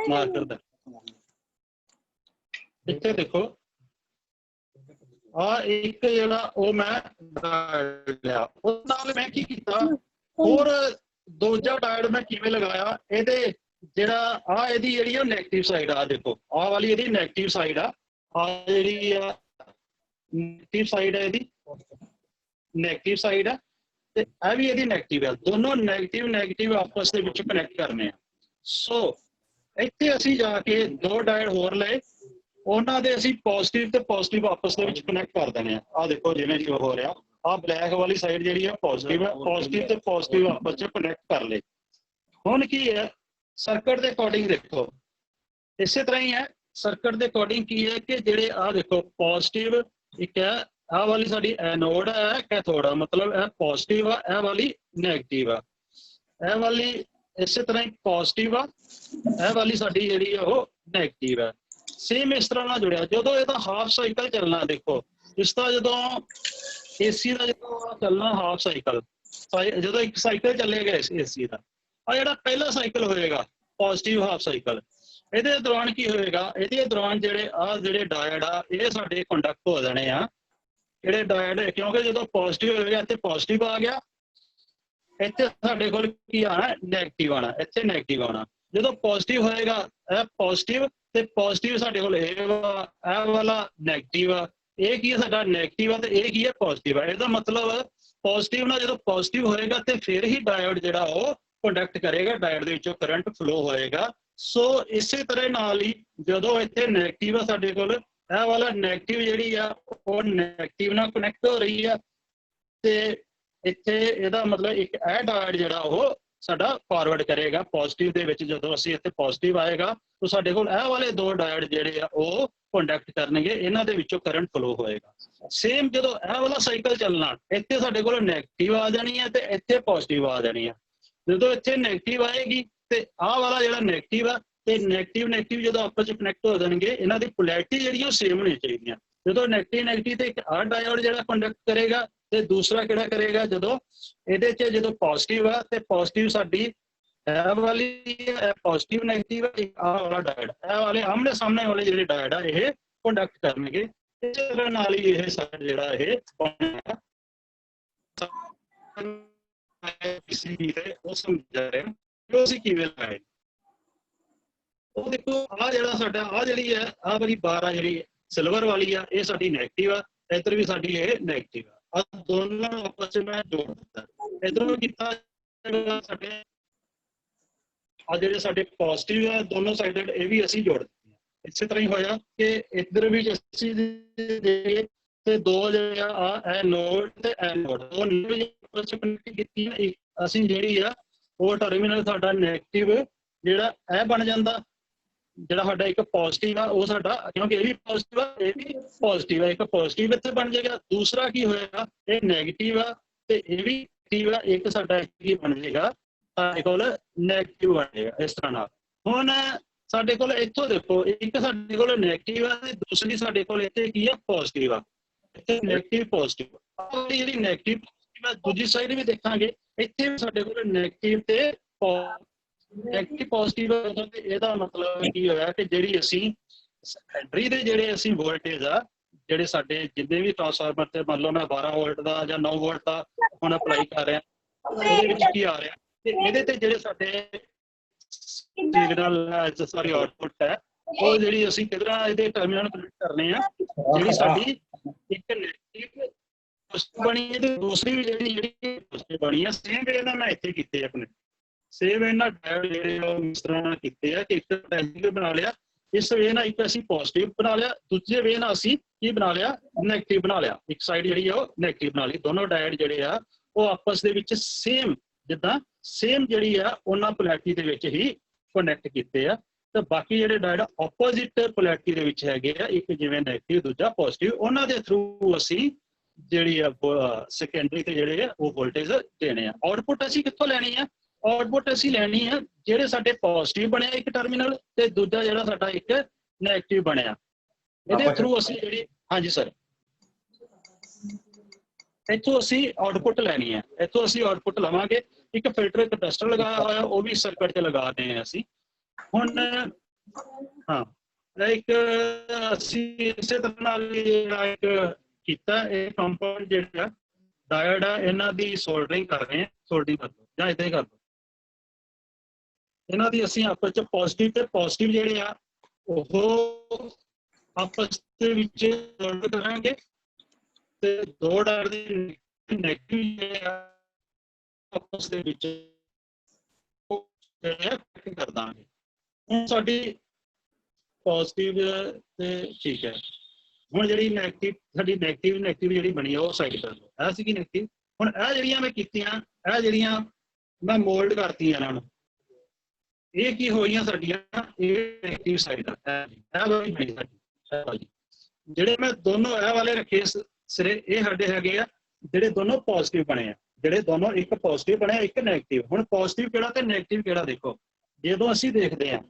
ਮਾਰਕਰ ਦਾ, ਇੱਥੇ ਦੇਖੋ ਆ ਇੱਕ ਜਿਹੜਾ ਉਹ ਮੈਂ ਲਿਆ। ਉਸ ਨਾਲ ਮੈਂ ਕੀ ਕੀਤਾ, ਹੋਰ ਦੂਜਾ ਡਾਇਓਡ ਮੈਂ ਕਿਵੇਂ ਲਗਾਇਆ, ਇਹਦੇ ਜਿਹੜਾ ਆ ਇਹਦੀ ਜਿਹੜੀ ਉਹ ਨੈਗੇਟਿਵ ਸਾਈਡ ਆ, ਦੇਖੋ ਆਹ ਵਾਲੀ ਇਹਦੀ ਨੈਗੇਟਿਵ ਸਾਈਡ ਆ, ਆ ਜਿਹੜੀ ਆ ਨੈਗੇਟਿਵ ਸਾਈਡ ਹੈ, ਇਹਦੀ ਨੈਗੇਟਿਵ ਸਾਈਡ ਆ, ਤੇ ਇਹ ਵੀ ਇਹਦੀ ਨੈਗੇਟਿਵ ਆ। ਦੋਨੋਂ ਨੈਗੇਟਿਵ ਆਪਸ ਦੇ ਵਿੱਚ ਕਨੈਕਟ ਕਰਨੇ ਆ। ਸੋ ਇੱਥੇ ਅਸੀਂ ਜਾ ਕੇ 2 ਡਾਇਓਡ ਹੋਰ ਲਏ, ਉਹਨਾਂ ਦੇ ਅਸੀਂ ਪੋਜ਼ਿਟਿਵ ਤੇ ਪੋਜ਼ਿਟਿਵ ਆਪਸ ਦੇ ਵਿੱਚ ਕਨੈਕਟ ਕਰ ਦੇਣੇ ਆ। ਆਹ ਦੇਖੋ ਜਿਵੇਂ ਸ਼ੋ ਹੋ ਰਿਹਾ, ਆਹ ਬਲੈਕ ਵਾਲੀ ਸਾਈਡ ਜਿਹੜੀ ਆ ਪੋਜ਼ਿਟਿਵ ਹੈ, ਪੋਜ਼ਿਟਿਵ ਤੇ ਪੋਜ਼ਿਟਿਵ ਆਪਸ ਚ ਕਨੈਕਟ ਕਰ ਲਏ। ਹੁਣ ਕੀ ਹੈ, ਸਰਕਟ ਦੇ ਅਕੋਰਡਿੰਗ ਦੇਖੋ ਇਸੇ ਤਰ੍ਹਾਂ ਹੀ ਹੈ। ਸਰਕਟ ਦੇ ਅਕੋਰਡਿੰਗ ਕੀ ਹੈ ਕਿ ਜਿਹੜੇ ਆਹ ਦੇਖੋ ਪੋਜ਼ਿਟਿਵ ਇੱਕ ਹੈ, ਆਹ ਵਾਲੀ ਸਾਡੀ ਐਨੋਡ ਹੈ, ਕੈਥੋਡ ਆ, ਮਤਲਬ ਇਹ ਪੋਜ਼ਿਟਿਵ ਆ, ਇਹ ਵਾਲੀ ਨੈਗੇਟਿਵ ਆ। ਇਹ ਵਾਲੀ ਇਸੇ ਤਰ੍ਹਾਂ ਹੀ ਪੋਜ਼ਿਟਿਵ ਆ, ਇਹ ਵਾਲੀ ਸਾਡੀ ਜਿਹੜੀ ਆ ਉਹ ਨੈਗੇਟਿਵ ਆ। ਸੇਮ ਇਸ ਤਰ੍ਹਾਂ ਨਾਲ ਜੁੜਿਆ। ਜਦੋਂ ਇਹਦਾ ਹਾਫ ਸਾਈਕਲ ਚੱਲਣਾ, ਦੇਖੋ ਇਸ ਦਾ ਜਦੋਂ ਏਸੀ ਦਾ ਜਦੋਂ ਚੱਲਣਾ ਹਾਫ ਸਾਈਕਲ, ਜਦੋਂ ਇੱਕ ਸਾਈਕਲ ਚੱਲੇਗਾ ਏਸੀ ਦਾ, ਆ ਜਿਹੜਾ ਪਹਿਲਾ ਸਾਈਕਲ ਹੋਏਗਾ ਪੋਜ਼ਿਟਿਵ ਹਾਫ ਸਾਈਕਲ, ਇਹਦੇ ਦੌਰਾਨ ਕੀ ਹੋਏਗਾ, ਇਹਦੇ ਦੌਰਾਨ ਜਿਹੜੇ ਡਾਇਡ ਆ ਇਹ ਸਾਡੇ ਕੰਡਕਟ ਹੋ ਜਾਣੇ ਆ। ਜਿਹੜੇ ਡਾਇਡ, ਕਿਉਂਕਿ ਜਦੋਂ ਪੋਜ਼ਿਟਿਵ ਹੋਏਗਾ ਇੱਥੇ ਪੋਜ਼ਿਟਿਵ ਆ ਗਿਆ, ਇੱਥੇ ਸਾਡੇ ਕੋਲ ਕੀ ਆਣਾ, ਨੈਗੇਟਿਵ ਆਣਾ, ਇੱਥੇ ਨੈਗੇਟਿਵ ਆਣਾ। ਜਦੋਂ ਪੋਜ਼ਿਟਿਵ ਹੋਏਗਾ ਇਹ ਪੋਜ਼ਿਟਿਵ, ਤੇ ਪੋਜ਼ਿਟਿਵ ਸਾਡੇ ਕੋਲ ਇਹ ਵਾਲਾ ਨੈਗੇਟਿਵ ਆ, ਇਹ ਕੀ ਹੈ ਸਾਡਾ ਨੈਗੇਟਿਵ ਆ, ਤੇ ਇਹ ਕੀ ਹੈ ਪੋਜ਼ਿਟਿਵ ਆ। ਇਹਦਾ ਮਤਲਬ ਪੋਜ਼ਿਟਿਵ ਨਾਲ ਜਦੋਂ ਪੋਜ਼ਿਟਿਵ ਹੋਏਗਾ ਤੇ ਫਿਰ ਹੀ ਡਾਇਓਡ ਜਿਹੜਾ ਉਹ ਕੰਡਕਟ ਕਰੇਗਾ, ਡਾਇਓਡ ਦੇ ਵਿੱਚੋਂ ਕਰੰਟ ਫਲੋ ਹੋਏਗਾ। ਸੋ ਇਸੇ ਤਰ੍ਹਾਂ ਨਾਲ ਹੀ ਜਦੋਂ ਇੱਥੇ ਨੈਗੇਟਿਵ ਆ ਸਾਡੇ ਕੋਲ, ਇਹ ਵਾਲਾ ਨੈਗੇਟਿਵ ਜਿਹੜੀ ਆ ਉਹ ਨੈਗੇਟਿਵ ਨਾਲ ਕਨੈਕਟ ਹੋ ਰਹੀ ਆ, ਤੇ ਇੱਥੇ ਇਹਦਾ ਮਤਲਬ ਇੱਕ ਇਹ ਡਾਇਓਡ ਜਿਹੜਾ ਉਹ ਸਾਡਾ ਫਾਰਵਰਡ ਕਰੇਗਾ ਪੋਜ਼ਿਟਿਵ ਦੇ ਵਿੱਚ। ਜਦੋਂ ਅਸੀਂ ਇੱਥੇ ਪੋਜ਼ਿਟਿਵ ਆਏਗਾ ਤਾਂ ਸਾਡੇ ਕੋਲ ਇਹ ਵਾਲੇ ਦੋ ਡਾਇਓਡ ਜਿਹੜੇ ਆ ਉਹ ਕੰਡਕਟ ਕਰਨਗੇ, ਇਹਨਾਂ ਦੇ ਵਿੱਚੋਂ ਕਰੰਟ ਫਲੋ ਹੋਏਗਾ। ਸੇਮ ਜਦੋਂ ਇਹ ਵਾਲਾ ਸਾਈਕਲ ਚੱਲਣਾ, ਇੱਥੇ ਸਾਡੇ ਕੋਲ ਨੈਗੇਟਿਵ ਆ ਜਾਣੀ ਹੈ ਤੇ ਇੱਥੇ ਪੋਜ਼ਿਟਿਵ ਆ ਜਾਣੀ ਆ। ਜਦੋਂ ਇੱਥੇ ਨੈਗੇਟਿਵ ਆਏਗੀ ਤੇ ਆਹ ਵਾਲਾ ਜਿਹੜਾ ਨੈਗੇਟਿਵ ਆ ਤੇ ਨੈਗੇਟਿਵ ਜਦੋਂ ਆਪਸ ਵਿੱਚ ਕਨੈਕਟ ਹੋ ਜਾਣਗੇ, ਇਹਨਾਂ ਦੀ ਪੋਲੈਰਿਟੀ ਜਿਹੜੀ ਉਹ ਸੇਮ ਹੋਣੀ ਚਾਹੀਦੀਆਂ। ਜਦੋਂ ਨੈਗੇਟਿਵ ਤੇ ਇੱਕ ਆਹ ਡਾਇਓਡ ਜਿਹੜਾ ਕੰਡਕਟ ਕਰੇਗਾ ਤੇ ਦੂਸਰਾ ਕਿਹੜਾ ਕਰੇਗਾ, ਜਦੋਂ ਇਹਦੇ 'ਚ ਜਦੋਂ ਪੋਜ਼ਿਟਿਵ ਆ ਤੇ ਪੋਜ਼ਿਟਿਵ ਸਾਡੀ ਇਹ ਵਾਲੀ ਪੋਜ਼ਿਟਿਵ ਨੈਗੇਟਿਵ ਆਹ ਵਾਲਾ ਡਾਇਓਡ, ਇਹ ਵਾਲੇ ਆਮਣੇ ਸਾਹਮਣੇ ਵਾਲੇ ਜਿਹੜੇ ਡਾਇਓਡ ਆ ਇਹ ਕੰਡਕਟ ਕਰਨਗੇ। ਇਸੇ ਤਰ੍ਹਾਂ ਨਾਲ ਹੀ ਇਹ ਸਾਡਾ ਜਿਹੜਾ ਇਹ ਬਣਿਆ ਕਿਸੇ ਵੀ ਤੇ ਉਹ ਸਮਝਾ ਰਹੇ ਕਿ ਅਸੀਂ ਕਿਵੇਂ ਲਾਏ। ਉਹ ਦੇਖੋ ਆਹ ਜਿਹੜਾ ਸਾਡਾ ਆਹ ਜਿਹੜੀ ਹੈ ਆਹ ਵਾਲੀ ਬਾਰ ਆ ਜਿਹੜੀ ਸਿਲਵਰ ਵਾਲੀ ਆ, ਇਹ ਸਾਡੀ ਨੈਗੇਟਿਵ ਆ, ਇੱਧਰ ਵੀ ਸਾਡੀ ਇਹ ਨੈਗੇਟਿਵ ਆ। ਆਹ ਦੋਨਾਂ ਨੂੰ ਆਪਸ ਚ ਮੈਂ ਜੋੜ ਦਿੱਤਾ। ਇੱਧਰੋਂ ਕੀਤਾ ਸਾਡੇ ਆ ਜਿਹੜੇ ਸਾਡੇ ਪੋਜ਼ਿਟਿਵ ਆ ਦੋਨੋਂ ਸਾਈਡਡ, ਇਹ ਵੀ ਅਸੀਂ ਜੋੜ ਦਿੱਤੀਆਂ। ਇਸੇ ਤਰ੍ਹਾਂ ਹੀ ਹੋਇਆ ਕਿ ਇੱਧਰ ਵੀ ਅਸੀਂ ਦੇਖੀਏ ਤੇ ਦੋ ਜਿਹੜੇ ਆ ਇਹ ਨੋਡ ਤੇ ਇਹ ਨੋਡ, ਉਹ ਨੋਡ ਆਪਸ ਚ ਕਨੈਕਟ ਕੀਤੀ ਆ। ਅਸੀਂ ਜਿਹੜੀ ਆ ਉਹ ਟਰਮੀਨਲ ਸਾਡਾ ਨੈਗੇਟਿਵ ਜਿਹੜਾ ਇਹ ਬਣ ਜਾਂਦਾ, ਜਿਹੜਾ ਸਾਡਾ ਇੱਕ ਪੋਜ਼ਿਟਿਵ ਆ ਉਹ ਸਾਡਾ, ਕਿਉਂਕਿ ਇਹ ਵੀ ਪੋਜ਼ਿਟਿਵ ਆ ਇਹ ਵੀ ਪੋਜ਼ਿਟਿਵ ਆ, ਇੱਕ ਪੋਜ਼ਿਟਿਵ ਇੱਥੇ ਬਣ ਜਾਏਗਾ। ਦੂਸਰਾ ਕੀ ਹੋਏਗਾ, ਇਹ ਨੈਗੇਟਿਵ ਆ ਤੇ ਇਹ ਵੀ ਨੈਗੇਟਿਵ ਆ, ਇੱਕ ਸਾਡਾ ਕੀ ਬਣ ਜਾਏਗਾ, ਸਾਡੇ ਕੋਲ ਨੈਗੇਟਿਵ ਬਣ ਜਾਏਗਾ। ਇਸ ਤਰ੍ਹਾਂ ਨਾਲ ਹੁਣ ਸਾਡੇ ਕੋਲ ਇੱਥੋਂ ਦੇਖੋ, ਇੱਕ ਸਾਡੇ ਕੋਲ ਨੈਗੇਟਿਵ ਆ ਤੇ ਦੂਸਰੀ ਸਾਡੇ ਕੋਲ ਇੱਥੇ ਕੀ ਆ, ਪੋਜ਼ਿਟਿਵ ਆ। ਇੱਥੇ ਨੈਗੇਟਿਵ ਪੋਜ਼ਿਟਿਵ ਆ, ਜਿਹੜੀ ਨੈਗੇਟਿਵ ਪੋਜ਼ਿਟਿਵ ਆ ਦੂਜੀ ਸਾਈਡ ਵੀ ਦੇਖਾਂਗੇ, ਇੱਥੇ ਵੀ ਸਾਡੇ ਕੋਲ ਨੈਗੇਟਿਵ ਤੇ ਨੈਗੇਟਿਵ ਪੋਜ਼ਿਟਿਵ। ਤੇ ਇਹਦਾ ਮਤਲਬ ਕੀ ਹੋਇਆ ਕਿ ਜਿਹੜੀ ਅਸੀਂ ਸੈਕੰਡਰੀ ਦੇ ਜਿਹੜੇ ਅਸੀਂ ਵੋਲਟੇਜ ਆ, ਜਿਹੜੇ ਸਾਡੇ ਜਿੰਨੇ ਵੀ ਟਰਾਂਸਫਾਰਮਰ ਤੇ ਮੰਨ ਲਓ ਮੈਂ 12 ਵੋਲਟ ਦਾ ਜਾਂ 9 ਵੋਲਟ ਦਾ ਹੁਣ ਅਪਲਾਈ ਕਰ ਰਿਹਾ, ਉਹਦੇ ਵਿੱਚ ਕੀ ਆ ਰਿਹਾ, ਤੇ ਇਹਦੇ ਤੇ ਜਿਹੜੇ ਸਾਡੇ ਸਿਗਨਲ ਸੌਰੀ ਆਉਟਪੁੱਟ ਹੈ, ਉਹ ਜਿਹੜੀ ਅਸੀਂ ਕਿਧਰਾਂ ਇਹਦੇ ਟਰਮੀਨਲ ਕਨੈਕਟ ਕਰਨੇ ਆ, ਜਿਹੜੀ ਸਾਡੀ ਇੱਕ ਨੈਗੇਟਿਵ ਬਣੀ ਹੈ ਤੇ ਦੂਸਰੀ ਵੀ ਜਿਹੜੀ ਬਣੀ ਆ। ਸੇਮ ਵੇ ਨਾਲ ਮੈਂ ਇੱਥੇ ਕੀਤੇ ਆਪਣੇ, ਸੇਮ ਇਹਨਾਂ ਡਾਇਓਡ ਜਿਹੜੇ ਉਹ ਇਸ ਤਰ੍ਹਾਂ ਕੀਤੇ ਆ ਕਿ ਇੱਕ ਨੈਗੇਟਿਵ ਬਣਾ ਲਿਆ, ਇਸ ਵੇ ਨਾਲ ਇੱਕ ਅਸੀਂ ਪੋਜ਼ਿਟਿਵ ਬਣਾ ਲਿਆ, ਦੂਜੇ ਵੇ ਨਾਲ ਅਸੀਂ ਕੀ ਬਣਾ ਲਿਆ, ਨੈਗੇਟਿਵ ਬਣਾ ਲਿਆ। ਇੱਕ ਸਾਈਡ ਜਿਹੜੀ ਆ ਉਹ ਨੈਗੇਟਿਵ ਬਣਾ ਲਈ। ਦੋਨੋਂ ਡਾਇਓਡ ਜਿਹੜੇ ਆ ਉਹ ਆਪਸ ਦੇ ਵਿੱਚ ਸੇਮ, ਜਿੱਦਾਂ ਸੇਮ ਜਿਹੜੀ ਆ ਉਹਨਾਂ ਪੋਲੈਰਿਟੀ ਦੇ ਵਿੱਚ ਹੀ ਕਨੈਕਟ ਕੀਤੇ ਆ। ਤੇ ਬਾਕੀ ਜਿਹੜੇ ਡਾਇਓਡ ਆਪੋਜ਼ਿਟ ਪੋਲੈਰਿਟੀ ਦੇ ਵਿੱਚ ਹੈਗੇ ਆ, ਇੱਕ ਜਿਵੇਂ ਨੈਗੇਟਿਵ ਦੂਜਾ ਪੋਜ਼ਿਟਿਵ, ਉਹਨਾਂ ਦੇ ਥਰੂ ਅਸੀਂ ਜਿਹੜੀ ਆ ਸੈਕੰਡਰੀ ਤੇ ਜਿਹੜੇ ਆ ਉਹ ਵੋਲਟੇਜ ਦੇਣੇ ਆ। ਆਉਟਪੁੱਟ ਅਸੀਂ ਕਿੱਥੋਂ ਲੈਣੀ ਆ, ਆਉਟਪੁੱਟ ਅਸੀਂ ਲੈਣੀ ਆ ਜਿਹੜੇ ਸਾਡੇ ਪੋਜ਼ਿਟਿਵ ਬਣਿਆ ਇੱਕ ਟਰਮੀਨਲ ਤੇ ਦੂਜਾ ਜਿਹੜਾ ਸਾਡਾ ਇੱਕ ਨੈਗੇਟਿਵ ਬਣਿਆ, ਇਹਦੇ ਥਰੂ ਅਸੀਂ ਜਿਹੜੀ, ਹਾਂਜੀ ਸਰ, ਇੱਥੋਂ ਅਸੀਂ ਆਉਟਪੁੱਟ ਲੈਣੀ ਹੈ। ਇੱਥੋਂ ਅਸੀਂ ਆਉਟਪੁੱਟ ਲਵਾਂਗੇ। ਇੱਕ ਫਿਲਟਰ ਕਪੈਸਿਟਰ ਲਗਾਇਆ ਹੋਇਆ, ਉਹ ਵੀ ਸਰਕਟ ਤੇ ਲਗਾ ਰਹੇ ਹਾਂ ਅਸੀਂ। ਹੁਣ ਹਾਂ ਇੱਕ ਅਸੀਂ ਇਸੇ ਤਰ੍ਹਾਂ ਨਾਲ ਜਿਹੜਾ ਇੱਕ ਕੀਤਾ, ਇਹ ਕੰਪਾਊਂਡ ਜਿਹੜਾ ਡਾਇਓਡ ਆ ਇਹਨਾਂ ਦੀ ਸੋਲਡਰਿੰਗ ਕਰ ਰਹੇ ਹਾਂ। ਸੋਲਡਰਿੰਗ ਕਰ ਲਓ ਜਾਂ ਏਦਾਂ ਹੀ ਕਰ ਲਓ। ਇਹਨਾਂ ਦੀ ਅਸੀਂ ਆਪਸ ਚ ਪੋਜ਼ਿਟਿਵ ਤੇ ਪੋਜ਼ਿਟਿਵ ਜਿਹੜੇ ਆ ਉਹ ਆਪਸ ਦੇ ਵਿੱਚ ਸੋਲਡ ਕਰਾਂਗੇ ਤੇ ਦੋ ਡਾਇਓਡ ਦੇ ਨੈਗੇਟਿਵ ਜਿਹੜੇ ਆ ਆਪਸ ਦੇ ਵਿੱਚ ਕਰ ਦਾਂਗੇ। ਹੁਣ ਸਾਡੀ ਪੋਜ਼ਿਟਿਵ ਤੇ ਠੀਕ ਹੈ। ਹੁਣ ਜਿਹੜੀ ਨੈਗੇਟਿਵ ਸਾਡੀ ਨੈਗੇਟਿਵ ਜਿਹੜੀ ਬਣੀ ਆ ਉਹ ਸਾਈਡ ਕਰ ਲਓ। ਇਹ ਸੀਗੀ ਨੈਗੇਟਿਵ। ਹੁਣ ਇਹ ਜਿਹੜੀਆਂ ਮੈਂ ਕੀਤੀਆਂ, ਇਹ ਜਿਹੜੀਆਂ ਮੈਂ ਮੋਲਡ ਕਰਤੀਆਂ ਇਹਨਾਂ ਨੂੰ, ਇਹ ਕੀ ਹੋਈਆਂ ਸਾਡੀਆਂ, ਇਹ ਨੈਗੇਟਿਵ ਸਾਈਡ ਆ। ਇਹ ਵਾਲੀ ਬਣੀ ਸਾਡੀ, ਜਿਹੜੇ ਮੈਂ ਦੋਨੋਂ ਇਹ ਵਾਲੇ ਰੱਖੇ ਸਿਰੇ, ਇਹ ਸਾਡੇ ਹੈਗੇ ਆ ਜਿਹੜੇ ਦੋਨੋਂ ਪੋਜ਼ਿਟਿਵ ਬਣੇ ਆ। ਜਿਹੜੇ ਦੋਨੋਂ ਇੱਕ ਪੋਜ਼ਿਟਿਵ ਬਣਿਆ ਇੱਕ ਨੈਗੇਟਿਵ। ਹੁਣ ਪੋਜ਼ਿਟਿਵ ਕਿਹੜਾ ਤੇ ਨੈਗੇਟਿਵ ਕਿਹੜਾ ਦੇਖੋ, ਜਦੋਂ ਅਸੀਂ ਦੇਖਦੇ ਹਾਂ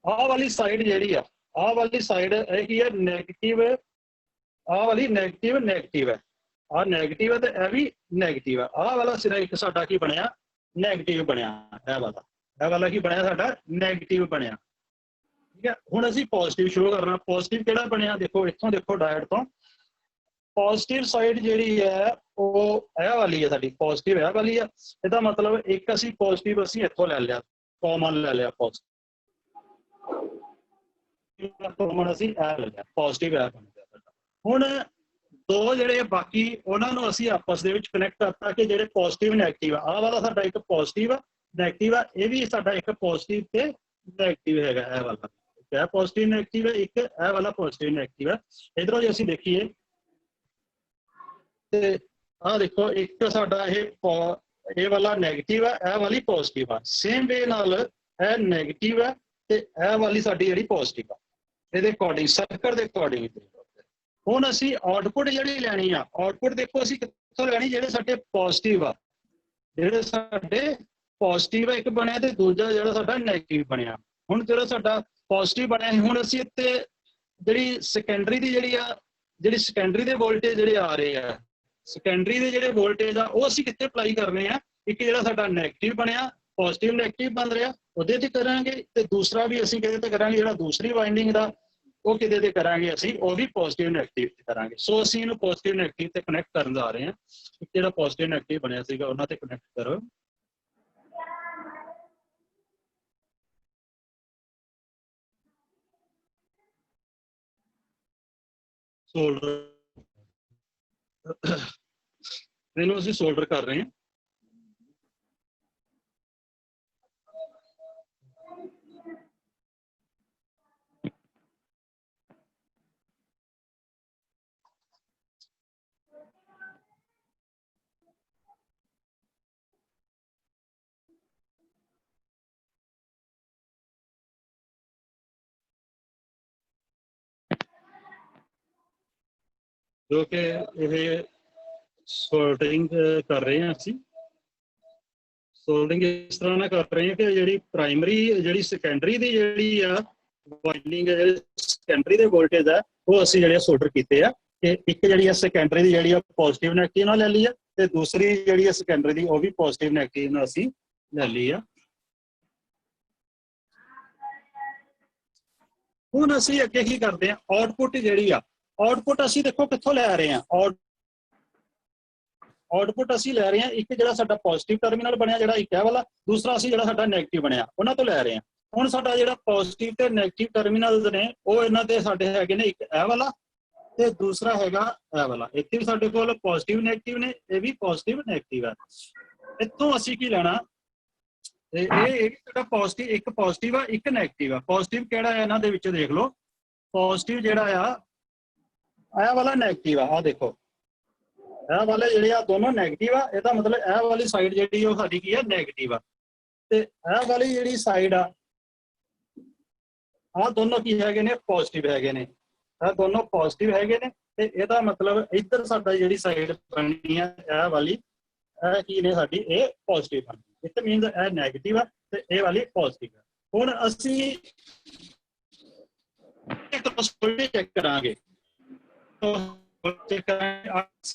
ਆਹ ਵਾਲੀ ਸਾਈਡ ਜਿਹੜੀ ਆ, ਆਹ ਵਾਲੀ ਸਾਈਡ ਇਹ ਕੀ ਹੈ ਨੈਗੇਟਿਵ, ਆਹ ਵਾਲੀ ਨੈਗੇਟਿਵ ਨੈਗੇਟਿਵ ਹੈ, ਆਹ ਨੈਗੇਟਿਵ ਹੈ ਤੇ ਇਹ ਵੀ ਨੈਗੇਟਿਵ ਹੈ। ਆਹ ਵਾਲਾ ਸਿਰਾ ਇੱਕ ਸਾਡਾ ਕੀ ਬਣਿਆ ਨੈਗੇਟਿਵ ਬਣਿਆ, ਇਹ ਵਾਲਾ ਕੀ ਬਣਿਆ ਸਾਡਾ ਨੈਗੇਟਿਵ ਬਣਿਆ। ਠੀਕ ਹੈ, ਹੁਣ ਅਸੀਂ ਪੋਜ਼ਿਟਿਵ ਸ਼ੋ ਕਰਨਾ। ਪੋਜ਼ਿਟਿਵ ਕਿਹੜਾ ਬਣਿਆ ਦੇਖੋ, ਇੱਥੋਂ ਦੇਖੋ ਡਾਇਟ ਤੋਂ ਪੋਜ਼ਿਟਿਵ ਸਾਈਡ ਜਿਹੜੀ ਹੈ ਉਹ ਇਹ ਵਾਲੀ ਹੈ ਸਾਡੀ, ਪੋਜ਼ਿਟਿਵ ਇਹ ਵਾਲੀ ਆ। ਇਹਦਾ ਮਤਲਬ ਇੱਕ ਅਸੀਂ ਪੋਜ਼ਿਟਿਵ ਅਸੀਂ ਇੱਥੋਂ ਲੈ ਲਿਆ, ਕਾਮਨ ਲੈ ਲਿਆ, ਪੋਜ਼ਿਟਿਵ ਕਾਮਨ ਅਸੀਂ ਇਹ ਲੈ ਲਿਆ, ਪੋਜ਼ਿਟਿਵ ਇਹ ਬਣ ਗਿਆ ਸਾਡਾ। ਹੁਣ ਦੋ ਜਿਹੜੇ ਬਾਕੀ ਉਹਨਾਂ ਨੂੰ ਅਸੀਂ ਆਪਸ ਦੇ ਵਿੱਚ ਕਨੈਕਟ ਕਰਤਾ ਕਿ ਜਿਹੜੇ ਪੋਜ਼ਿਟਿਵ ਨੈਗੇਟਿਵ ਆ, ਆਹ ਵਾਲਾ ਸਾਡਾ ਇੱਕ ਪੋਜ਼ਿਟਿਵ ਆ ਨੈਗੇਟਿਵ ਆ, ਇਹ ਵੀ ਸਾਡਾ ਇੱਕ ਪੋਜ਼ਿਟਿਵ ਤੇ ਨੈਗੇਟਿਵ ਹੈਗਾ, ਇਹ ਵਾਲਾ ਇਹ ਪੋਜ਼ਿਟਿਵ ਨੈਗੇਟਿਵ ਹੈ, ਇੱਕ ਇਹ ਵਾਲਾ ਪੋਜ਼ਿਟਿਵ ਨੈਗੇਟਿਵ ਹੈ। ਇਧਰੋਂ ਜੇ ਅਸੀਂ ਦੇਖੀਏ ਤੇ ਆਹ ਦੇਖੋ ਇੱਕ ਸਾਡਾ ਇਹ ਵਾਲਾ ਨੈਗੇਟਿਵ ਹੈ, ਇਹ ਵਾਲੀ ਪੋਜ਼ਿਟਿਵ ਆ। ਸੇਮ ਵੇ ਨਾਲ ਇਹ ਨੈਗੇਟਿਵ ਹੈ ਤੇ ਇਹ ਵਾਲੀ ਸਾਡੀ ਜਿਹੜੀ ਪੋਜ਼ਿਟਿਵ ਆ, ਇਹਦੇ ਅਕੋਰਡਿੰਗ ਸਰਕਲ ਦੇ ਅਕੋਰਡਿੰਗ। ਹੁਣ ਅਸੀਂ ਆਊਟਪੁੱਟ ਜਿਹੜੀ ਲੈਣੀ ਆ, ਆਊਟਪੁੱਟ ਦੇਖੋ ਅਸੀਂ ਕਿੱਥੋਂ ਲੈਣੀ, ਜਿਹੜੇ ਸਾਡੇ ਪੋਜ਼ਿਟਿਵ ਆ, ਜਿਹੜੇ ਸਾਡੇ ਪੋਜ਼ਿਟਿਵ ਇੱਕ ਬਣਿਆ ਤੇ ਦੂਜਾ ਜਿਹੜਾ ਸਾਡਾ ਨੈਗੇਟਿਵ ਬਣਿਆ। ਹੁਣ ਜਿਹੜਾ ਸਾਡਾ ਪੋਜ਼ਿਟਿਵ ਬਣਿਆ ਹੁਣ ਅਸੀਂ ਇੱਥੇ ਜਿਹੜੀ ਸੈਕੰਡਰੀ ਦੀ ਜਿਹੜੀ ਸੈਕੰਡਰੀ ਦੇ ਵੋਲਟੇਜ ਜਿਹੜੇ ਆ ਰਹੇ ਆ, ਸੈਕੰਡਰੀ ਦੇ ਜਿਹੜੇ ਵੋਲਟੇਜ ਆ ਉਹ ਅਸੀਂ ਕਿੱਥੇ ਅਪਲਾਈ ਕਰਨੇ ਆ। ਇੱਕ ਜਿਹੜਾ ਸਾਡਾ ਨੈਗੇਟਿਵ ਬਣਿਆ, ਪੋਜ਼ਿਟਿਵ ਨੈਗੇਟਿਵ ਬਣ ਰਿਹਾ, ਉਹਦੇ ਤੇ ਕਰਾਂਗੇ, ਤੇ ਦੂਸਰਾ ਵੀ ਅਸੀਂ ਕਿਹਦੇ ਤੇ ਕਰਾਂਗੇ, ਜਿਹੜਾ ਦੂਸਰੀ ਵਾਈਂਡਿੰਗ ਦਾ ਉਹ ਕਿਹਦੇ ਤੇ ਕਰਾਂਗੇ, ਅਸੀਂ ਉਹ ਵੀ ਪੋਜ਼ਿਟਿਵ ਨੈਗੇਟਿਵ ਤੇ ਕਰਾਂਗੇ। ਸੋ ਅਸੀਂ ਇਹਨੂੰ ਪੋਜ਼ਿਟਿਵ ਨੈਗੇਟਿਵ ਤੇ ਕਨੈਕਟ ਕਰਨ ਜਾ ਰਹੇ ਹਾਂ। ਜਿਹੜਾ ਪੋਜ਼ਿਟਿਵ ਨੈਗੇਟਿਵ ਬਣਿਆ ਸੀਗਾ ਉਹਨਾਂ ਤੇ ਕਨੈਕਟ ਕਰੋ। ਸੋਲਡਰ ਇਹਨੂੰ ਅਸੀਂ ਸੋਲਡਰ ਕਰ ਰਹੇ ਹਾਂ। ਜੋ ਕਿ ਇਹ ਸੋਲਡਰਿੰਗ ਕਰ ਰਹੇ ਹਾਂ ਅਸੀਂ। ਸੋਲਡਰਿੰਗ ਇਸ ਤਰ੍ਹਾਂ ਨਾਲ ਕਰ ਰਹੇ ਹਾਂ ਕਿ ਜਿਹੜੀ ਪ੍ਰਾਇਮਰੀ ਜਿਹੜੀ ਸੈਕੰਡਰੀ ਦੀ ਜਿਹੜੀ ਆ ਵਾਈਂਡਿੰਗ ਜਿਹੜੀ ਸੈਕੰਡਰੀ ਦੇ ਵੋਲਟੇਜ ਆ ਉਹ ਅਸੀਂ ਜਿਹੜੇ ਸੋਲਡਰ ਕੀਤੇ ਆ ਕਿ ਇੱਕ ਜਿਹੜੀ ਆ ਸੈਕੰਡਰੀ ਦੀ ਜਿਹੜੀ ਆ ਪੋਜ਼ਿਟਿਵ ਨੈਗੇਟਿਵ ਨਾਲ ਲੈ ਲਈ ਆ ਤੇ ਦੂਸਰੀ ਜਿਹੜੀ ਆ ਸੈਕੰਡਰੀ ਦੀ ਉਹ ਵੀ ਪੋਜ਼ਿਟਿਵ ਨੈਗੇਟਿਵ ਨਾਲ ਅਸੀਂ ਲੈ ਲਈ ਆ। ਹੁਣ ਅਸੀਂ ਅੱਗੇ ਕੀ ਕਰਦੇ ਆ, ਆਊਟਪੁੱਟ ਜਿਹੜੀ ਆ ਆਊਟਪੁੱਟ ਅਸੀਂ ਦੇਖੋ ਕਿੱਥੋਂ ਲੈ ਰਹੇ ਆ। ਆਊਟਪੁੱਟ ਅਸੀਂ ਲੈ ਰਹੇ ਹਾਂ ਇੱਕ ਜਿਹੜਾ ਸਾਡਾ ਪੋਜ਼ਿਟਿਵ ਟਰਮੀਨਲ ਬਣਿਆ ਜਿਹੜਾ ਇੱਕ ਹੈ ਵਾਲਾ, ਦੂਸਰਾ ਅਸੀਂ ਜਿਹੜਾ ਸਾਡਾ ਨੈਗੇਟਿਵ ਬਣਿਆ ਉਹਨਾਂ ਤੋਂ ਲੈ ਰਹੇ ਹਾਂ। ਹੁਣ ਸਾਡਾ ਜਿਹੜਾ ਪੋਜ਼ਿਟਿਵ ਤੇ ਨੈਗੇਟਿਵ ਟਰਮੀਨਲਸ ਨੇ ਉਹ ਇਹਨਾਂ ਦੇ ਸਾਡੇ ਹੈਗੇ ਨੇ, ਇੱਕ ਇਹ ਵਾਲਾ ਤੇ ਦੂਸਰਾ ਹੈਗਾ ਇਹ ਵਾਲਾ। ਇੱਥੇ ਵੀ ਸਾਡੇ ਕੋਲ ਪੋਜ਼ਿਟਿਵ ਨੈਗੇਟਿਵ ਨੇ, ਇਹ ਵੀ ਪੋਜ਼ਿਟਿਵ ਨੈਗੇਟਿਵ ਹੈ। ਇੱਥੋਂ ਅਸੀਂ ਕੀ ਲੈਣਾ, ਤੇ ਇਹ ਜਿਹੜਾ ਪੋਜ਼ਿਟਿਵ ਇੱਕ ਪੋਜ਼ਿਟਿਵ ਆ ਇੱਕ ਨੈਗੇਟਿਵ ਆ। ਪੋਜ਼ਿਟਿਵ ਕਿਹੜਾ ਹੈ ਇਹਨਾਂ ਦੇ ਵਿੱਚ ਦੇਖ ਲਓ, ਪੋਜ਼ਿਟਿਵ ਜਿਹੜਾ ਆ ਇਹ ਵਾਲਾ ਨੈਗੇਟਿਵ ਆ, ਆਹ ਦੇਖੋ ਇਹ ਵਾਲੇ ਜਿਹੜੇ ਆ ਦੋਨੋਂ ਨੈਗੇਟਿਵ ਆ। ਇਹਦਾ ਮਤਲਬ ਇਹ ਵਾਲੀ ਸਾਈਡ ਜਿਹੜੀ ਉਹ ਸਾਡੀ ਕੀ ਆ ਨੈਗੇਟਿਵ ਆ, ਤੇ ਇਹ ਵਾਲੀ ਜਿਹੜੀ ਸਾਈਡ ਆ ਆਹ ਦੋਨੋਂ ਕੀ ਹੈਗੇ ਨੇ ਪੋਜ਼ਿਟਿਵ ਹੈਗੇ ਨੇ, ਇਹ ਦੋਨੋਂ ਪੋਜ਼ਿਟਿਵ ਹੈਗੇ ਨੇ। ਤੇ ਇਹਦਾ ਮਤਲਬ ਇੱਧਰ ਸਾਡਾ ਜਿਹੜੀ ਸਾਈਡ ਬਣਨੀ ਆ ਇਹ ਵਾਲੀ, ਇਹ ਕੀ ਨੇ ਸਾਡੀ ਇਹ ਪੋਜ਼ਿਟਿਵ ਬਣ ਗਈ। ਇਟ ਮੀਨਸ ਇਹ ਨੈਗੇਟਿਵ ਆ ਤੇ ਇਹ ਵਾਲੀ ਪੋਜ਼ਿਟਿਵ ਆ। ਹੁਣ ਅਸੀਂ ਚੈੱਕ ਕਰਾਂਗੇ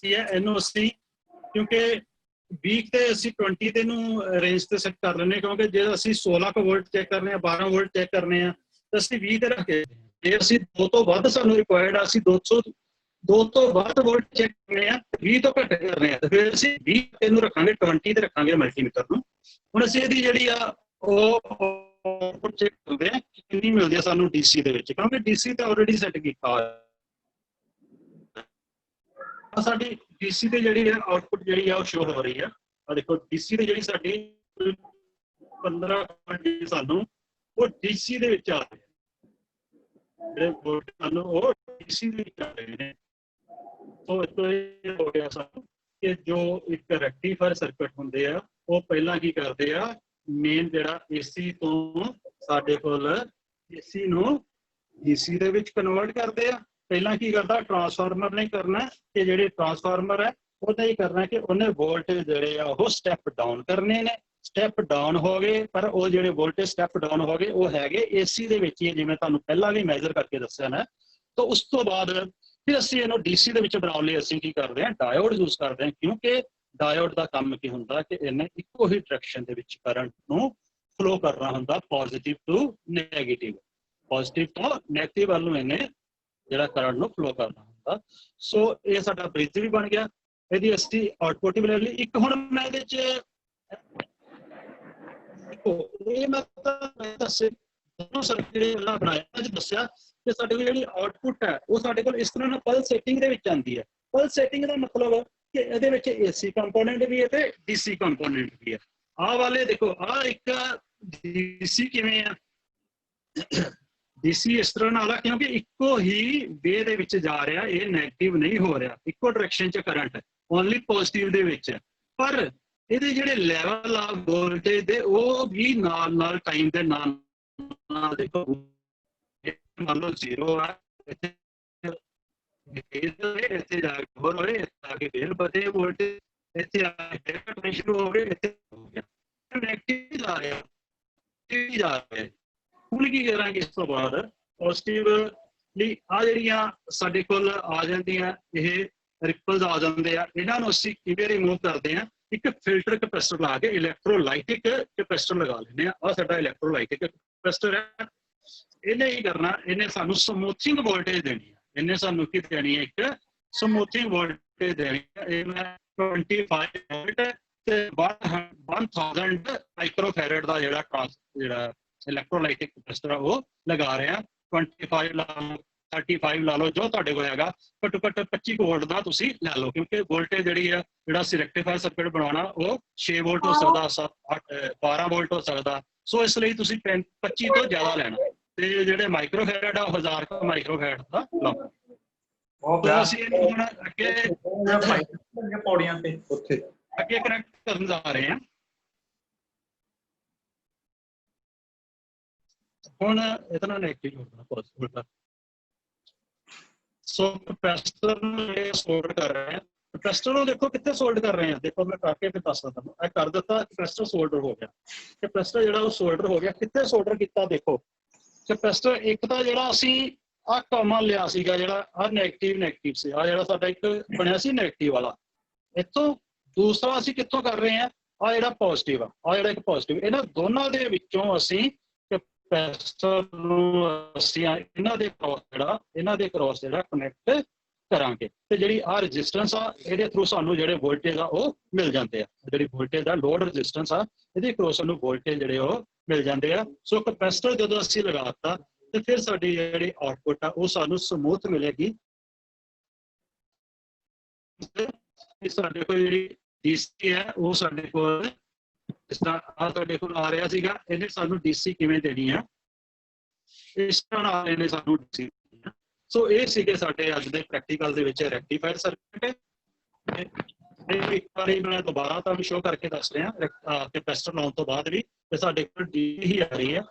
ਇਹਨੂੰ ਅਸੀਂ ਕਿਉਂਕਿ 20 ਤੇ ਅਸੀਂ 20 ਤੇ ਨੂੰ ਰੇਂਜ ਤੇ ਸੈੱਟ ਕਰ ਲੈਂਦੇ, ਕਿਉਂਕਿ ਜੇ ਅਸੀਂ 16 ਕੁ ਵੋਲਟ ਚੈੱਕ ਕਰਨੇ ਆ 12 ਵੋਲਟ ਚੈੱਕ ਕਰਨੇ ਆ ਤਾਂ ਅਸੀਂ 20 ਤੇ ਰੱਖੇ। ਜੇ ਅਸੀਂ 2 ਤੋਂ ਵੱਧ ਸਾਨੂੰ ਰਿਕੁਆਇਰਡ ਆ, ਅਸੀਂ 2 ਤੋਂ ਵੱਧ ਵੋਲਟ ਚੈੱਕ ਕਰਨੇ ਆ, 20 ਤੋਂ ਘੱਟ ਕਰਨੇ ਆ, ਤੇ ਫਿਰ ਅਸੀਂ 20 ਇਹਨੂੰ ਰੱਖਾਂਗੇ 20 ਤੇ ਰੱਖਾਂਗੇ ਮਲਟੀਮੀਟਰ ਨੂੰ। ਹੁਣ ਅਸੀਂ ਇਹਦੀ ਜਿਹੜੀ ਆ ਉਹ ਚੈੱਕ ਕਰਦੇ ਆ ਕਿੰਨੀ ਮਿਲਦੀ ਆ ਸਾਨੂੰ ਡੀਸੀ ਦੇ ਵਿੱਚ, ਕਿਉਂਕਿ ਡੀਸੀ ਤਾਂ ਆਲਰੇਡੀ ਸੈੱਟ ਕੀਤਾ ਹੋਇਆ। ਸਾਡੀ ਡੀਸੀ ਤੇ ਜਿਹੜੀ ਹੈ ਆਊਟਪੁੱਟ ਜਿਹੜੀ ਆ ਉਹ ਸ਼ੋ ਹੋ ਰਹੀ ਆ। ਆ ਦੇਖੋ ਡੀਸੀ ਤੇ ਜਿਹੜੀ ਸਾਡੀ 15 ਸਾਨੂੰ ਉਹ ਡੀਸੀ ਦੇ ਵਿੱਚ ਆ ਰਹੇ ਜਿਹੜੇ ਵੋਲਟ ਸਾਨੂੰ ਉਹ ਡੀਸੀ ਦੇ ਵਿੱਚ ਆ ਰਹੇ ਨੇ। ਸੋ ਇਹ ਹੋ ਗਿਆ ਸਾਨੂੰ ਕਿ ਜੋ ਇੱਕ ਰੈਕਟੀਫਾਇਰ ਸਰਕਟ ਹੁੰਦੇ ਆ ਉਹ ਪਹਿਲਾਂ ਕੀ ਕਰਦੇ ਆ, ਮੇਨ ਜਿਹੜਾ ਏਸੀ ਤੋਂ ਸਾਡੇ ਕੋਲ ਏਸੀ ਨੂੰ ਡੀਸੀ ਦੇ ਵਿੱਚ ਕਨਵਰਟ ਕਰਦੇ ਆ। ਪਹਿਲਾਂ ਕੀ ਕਰਦਾ ਟਰਾਂਸਫਾਰਮਰ ਨੇ ਕਰਨਾ ਕਿ ਜਿਹੜੇ ਟਰਾਂਸਫਾਰਮਰ ਹੈ ਉਹਨੇ ਹੀ ਕਰਨਾ ਕਿ ਉਹਨੇ ਵੋਲਟੇਜ ਜਿਹੜੇ ਆ ਉਹ ਸਟੈਪ ਡਾਊਨ ਕਰਨੇ ਨੇ। ਸਟੈਪ ਡਾਊਨ ਹੋ ਗਏ, ਪਰ ਉਹ ਜਿਹੜੇ ਵੋਲਟੇਜ ਸਟੈਪ ਡਾਊਨ ਹੋ ਗਏ ਉਹ ਹੈਗੇ ਏਸੀ ਦੇ ਵਿੱਚ ਹੀ, ਜਿਵੇਂ ਤੁਹਾਨੂੰ ਪਹਿਲਾਂ ਵੀ ਮੈਜ਼ਰ ਕਰਕੇ ਦੱਸਿਆ ਨਾ। ਤਾਂ ਉਸ ਤੋਂ ਬਾਅਦ ਫਿਰ ਅਸੀਂ ਇਹਨੂੰ ਡੀਸੀ ਦੇ ਵਿੱਚ ਬਣਾਉਣ ਲਈ ਅਸੀਂ ਕੀ ਕਰਦੇ ਹਾਂ, ਡਾਇਓਡ ਯੂਜ਼ ਕਰਦੇ ਹਾਂ, ਕਿਉਂਕਿ ਡਾਇਓਡ ਦਾ ਕੰਮ ਕੀ ਹੁੰਦਾ ਕਿ ਇਹਨੇ ਇੱਕੋ ਹੀ ਡਾਇਰੈਕਸ਼ਨ ਦੇ ਵਿੱਚ ਕਰੰਟ ਨੂੰ ਫਲੋ ਕਰਨਾ ਹੁੰਦਾ, ਪੋਜ਼ਿਟਿਵ ਟੂ ਨੈਗੇਟਿਵ, ਪੋਜ਼ਿਟਿਵ ਤੋਂ ਨੈਗੇਟਿਵ ਵੱਲ ਨੂੰ ਇਹਨੇ ਜਿਹੜਾ ਕਰੰਟ ਨੂੰ ਫਲੋ ਕਰਨਾ ਹੁੰਦਾ। ਸੋ ਇਹ ਸਾਡਾ ਬ੍ਰਿਜ ਵੀ ਬਣ ਗਿਆ, ਇਹਦੀ ਅਸੀਂ ਆਊਟਪੁੱਟ ਵੀ ਲੈ ਲਈ। ਇੱਕ ਹੁਣ ਮੈਂ ਇਹਦੇ ਚ ਇਹ ਮੈਂ ਦੱਸੇ ਦੋਨੋਂ ਸਰਕਟ ਜਿਹੜਾ ਬਣਾਇਆ ਅੱਜ ਦੱਸਿਆ ਕਿ ਸਾਡੇ ਕੋਲ ਜਿਹੜੀ ਆਊਟਪੁੱਟ ਹੈ ਉਹ ਸਾਡੇ ਕੋਲ ਇਸ ਤਰ੍ਹਾਂ ਨਾਲ ਪਲਸ ਸੈਟਿੰਗ ਦੇ ਵਿੱਚ ਆਉਂਦੀ ਹੈ। ਪਲਸ ਸੈਟਿੰਗ ਦਾ ਮਤਲਬ ਕਿ ਇਹਦੇ ਵਿੱਚ ਏਸੀ ਕੰਪੋਨੈਂਟ ਵੀ ਹੈ ਤੇ ਡੀਸੀ ਕੰਪੋਨੈਂਟ ਵੀ ਹੈ। ਆਹ ਵਾਲੇ ਦੇਖੋ, ਆਹ ਇੱਕ ਡੀਸੀ ਕਿਵੇਂ ਆ, ਡੀਸੀ ਇਸ ਤਰ੍ਹਾਂ ਨਾਲ ਆ ਕਿਉਂਕਿ ਇੱਕੋ ਹੀ ਵੇ ਦੇ ਵਿੱਚ ਜਾ ਰਿਹਾ, ਇਹ ਨੈਗੇਟਿਵ ਨਹੀਂ ਹੋ ਰਿਹਾ, ਇੱਕੋ ਡਾਇਰੈਕਸ਼ਨ 'ਚ ਕਰੰਟ ਓਨਲੀ ਪੋਜ਼ਿਟਿਵ ਦੇ ਵਿੱਚ। ਪਰ ਇਹਦੇ ਜਿਹੜੇ ਲੈਵਲ ਆ ਵੋਲਟੇਜ ਦੇ ਉਹ ਵੀ ਨਾਲ ਨਾਲ ਟਾਈਮ ਦੇ ਨਾਲ ਨਾਲ ਦੇਖੋ, ਮੰਨ ਲਓ 0 ਆ, ਇੱਥੇ ਜਾ ਕੇ ਹੋਰ ਹੋਏ, ਇੱਥੇ ਆ ਕੇ ਫੇਰ ਵਧੇ ਵੋਲਟੇਜ, ਇੱਥੇ ਆ ਕੇ ਫੇਰ ਸ਼ੁਰੂ ਹੋ ਗਏ, ਇੱਥੇ ਹੋ ਗਿਆ ਨੈਗੇਟਿਵ ਜਾ ਰਿਹਾ, ਜਾ ਰਿਹਾ। ਹੁਣ ਕੀ ਕਰਾਂਗੇ ਇਸ ਤੋਂ ਬਾਅਦ ਪੋਜ਼ਿਟਿਵ ਲਈ ਆ ਜਿਹੜੀਆਂ ਸਾਡੇ ਕੋਲ ਆ ਜਾਂਦੀਆਂ ਇਹ ਰਿਪਲਸ ਆ ਜਾਂਦੇ ਆ, ਇਹਨਾਂ ਨੂੰ ਅਸੀਂ ਕਿਵੇਂ ਰਿਮੂਵ ਕਰਦੇ ਆ, ਇੱਕ ਫਿਲਟਰ ਕੈਪੈਸਿਟਰ ਲਾ ਕੇ ਇਲੈਕਟ੍ਰੋਲਾਈਟਿਕ ਕੈਪੈਸਿਟਰ ਲਗਾ ਲੈਂਦੇ ਆ। ਆਹ ਸਾਡਾ ਇਲੈਕਟ੍ਰੋਲਾਈਟਿਕ ਕੈਪੈਸਿਟਰ ਹੈ। ਇਹਨੇ ਕੀ ਕਰਨਾ, ਇਹਨੇ ਸਾਨੂੰ ਸਮੂਥਿੰਗ ਵੋਲਟੇਜ ਦੇਣੀ ਹੈ, ਇਹਨੇ ਸਾਨੂੰ ਕੀ ਦੇਣੀ ਹੈ, ਇੱਕ ਸਮੂਥਿੰਗ ਵੋਲਟੇਜ ਦੇਣੀ ਹੈ। ਇਹ ਮੈਂ 25 ਵੋਲਟ ਤੇ 1000 ਮਾਈਕਰੋਫੈਰਡ ਦਾ ਜਿਹੜਾ ਇਲੈਕਟ੍ਰੋਲਾਈਟਿਕ ਕੈਪੈਸਿਟਰ ਉਹ ਲਗਾ ਰਹੇ ਆ। 25 ਲਾ ਲਓ, 35 ਲਾ ਲਓ, ਜੋ ਤੁਹਾਡੇ ਕੋਲ ਹੈਗਾ। ਘੱਟੋ ਘੱਟ 25 ਵੋਲਟ ਦਾ ਤੁਸੀਂ ਲੈ ਲਓ, ਕਿਉਂਕਿ ਵੋਲਟੇਜ ਜਿਹੜੀ ਆ ਜਿਹੜਾ ਅਸੀਂ ਰੈਕਟੀਫਾਇਰ ਸਰਕਟ ਬਣਾਉਣਾ ਉਹ 6 ਵੋਲਟ ਹੋ ਸਕਦਾ, 12 ਵੋਲਟ ਹੋ ਸਕਦਾ। ਸੋ ਇਸ ਲਈ ਤੁਸੀਂ 25 ਤੋਂ ਜ਼ਿਆਦਾ ਲੈਣਾ, ਤੇ ਜਿਹੜੇ ਮਾਈਕਰੋਫੈਰਡ ਆ 1000 ਮਾਈਕਰੋਫੈਰਡ ਦਾ ਲਾਓ। ਅਸੀਂ ਇਹਨੂੰ ਹੁਣ ਅੱਗੇ ਪੌੜੀਆਂ ਤੇ ਉੱਥੇ ਅੱਗੇ ਕਨੈਕਟ ਕਰਨ ਜਾ ਰਹੇ ਹਾਂ। ਹੁਣ ਇਤਨਾ ਨੈਗੇਟਿਵ ਹੋਣਾ ਪੋਜ਼ਿਟਿਵ। ਸੋ ਕੈਪੈਸਿਟਰ ਨੂੰ ਸੋਲਡ ਕਰ ਰਹੇ ਹਾਂ। ਕੈਪੈਸਿਟਰ ਨੂੰ ਦੇਖੋ ਕਿੱਥੇ ਸੋਲਡ ਕਰ ਰਹੇ ਹਾਂ, ਦੇਖੋ ਮੈਂ ਕਰਕੇ ਫਿਰ ਦੱਸਦਾ ਤੁਹਾਨੂੰ। ਇਹ ਕਰ ਦਿੱਤਾ, ਕੈਪੈਸਿਟਰ ਸੋਲਡਰ ਹੋ ਗਿਆ। ਕੈਪੈਸਿਟਰ ਜਿਹੜਾ ਉਹ ਸੋਲਡਰ ਹੋ ਗਿਆ, ਕਿੱਥੇ ਸੋਲਡਰ ਕੀਤਾ ਦੇਖੋ। ਕੈਪੈਸਿਟਰ ਇੱਕ ਤਾਂ ਜਿਹੜਾ ਅਸੀਂ ਆਹ ਕਾਮਨ ਲਿਆ ਸੀਗਾ, ਜਿਹੜਾ ਆਹ ਨੈਗੇਟਿਵ ਸੀ, ਆਹ ਜਿਹੜਾ ਸਾਡਾ ਇੱਕ ਬਣਿਆ ਸੀ ਨੈਗੇਟਿਵ ਵਾਲਾ, ਇੱਥੋਂ ਦੂਸਰਾ ਅਸੀਂ ਕਿੱਥੋਂ ਕਰ ਰਹੇ ਹਾਂ, ਆਹ ਜਿਹੜਾ ਪੋਜ਼ਿਟਿਵ ਆ, ਆਹ ਜਿਹੜਾ ਇੱਕ ਪੋਜ਼ਿਟਿਵ, ਇਹਨਾਂ ਦੋਨਾਂ ਦੇ ਵਿੱਚੋਂ ਅਸੀਂ ਕੈਪੈਸਿਟਰ ਨੂੰ ਅਸੀਂ ਇਹਨਾਂ ਦੇ ਕ੍ਰੋਸ ਜਿਹੜਾ ਕਨੈਕਟ ਕਰਾਂਗੇ। ਤੇ ਜਿਹੜੀ ਆਹ ਰੈਜ਼ਿਸਟੈਂਸ ਆ ਇਹਦੇ ਥਰੂ ਸਾਨੂੰ ਜਿਹੜੇ ਵੋਲਟੇਜ ਆ ਉਹ ਮਿਲ ਜਾਂਦੇ ਆ। ਜਿਹੜੀ ਵੋਲਟੇਜ ਦਾ ਲੋਡ ਰੈਜ਼ਿਸਟੈਂਸ ਆ ਇਹਦੇ ਕ੍ਰੋਸ ਸਾਨੂੰ ਵੋਲਟੇਜ ਜਿਹੜੇ ਉਹ ਮਿਲ ਜਾਂਦੇ ਆ। ਸੋ ਕੈਪੈਸਿਟਰ ਜਦੋਂ ਅਸੀਂ ਲਗਾਤਾ ਤੇ ਫਿਰ ਸਾਡੀ ਜਿਹੜੀ ਆਊਟਪੁੱਟ ਆ ਉਹ ਸਾਨੂੰ ਸਮੂਥ ਮਿਲੇਗੀ। ਸਾਡੇ ਕੋਲ ਜਿਹੜੀ ਡੀਸੀ ਹੈ ਉਹ ਸਾਡੇ ਕੋਲ ਇਸ ਤਰ੍ਹਾਂ ਆ ਤੁਹਾਡੇ ਕੋਲ ਆ ਰਿਹਾ ਸੀਗਾ, ਇਹਨੇ ਸਾਨੂੰ ਡੀਸੀ ਕਿਵੇਂ ਦੇਣੀ ਆ, ਇਸ ਤਰ੍ਹਾਂ ਨਾਲ ਇਹਨੇ ਸਾਨੂੰ ਡੀਸੀ ਦੇਣੀ ਆ। ਸੋ ਇਹ ਸੀਗੇ ਸਾਡੇ ਅੱਜ ਦੇ ਪ੍ਰੈਕਟੀਕਲ ਦੇ ਵਿੱਚ ਰੈਕਟੀਫਾਇਰ ਸਰਕਟ। ਇਹ ਇੱਕ ਵਾਰੀ ਮੈਂ ਦੁਬਾਰਾ ਤੁਹਾਨੂੰ ਸ਼ੋਅ ਕਰਕੇ ਦੱਸ ਰਿਹਾ ਕੈਪੈਸਿਟਰ ਲਾਉਣ ਤੋਂ ਬਾਅਦ ਵੀ ਤੇ ਸਾਡੇ ਕੋਲ ਡੀ ਹੀ ਆ ਰਹੀ ਹੈ।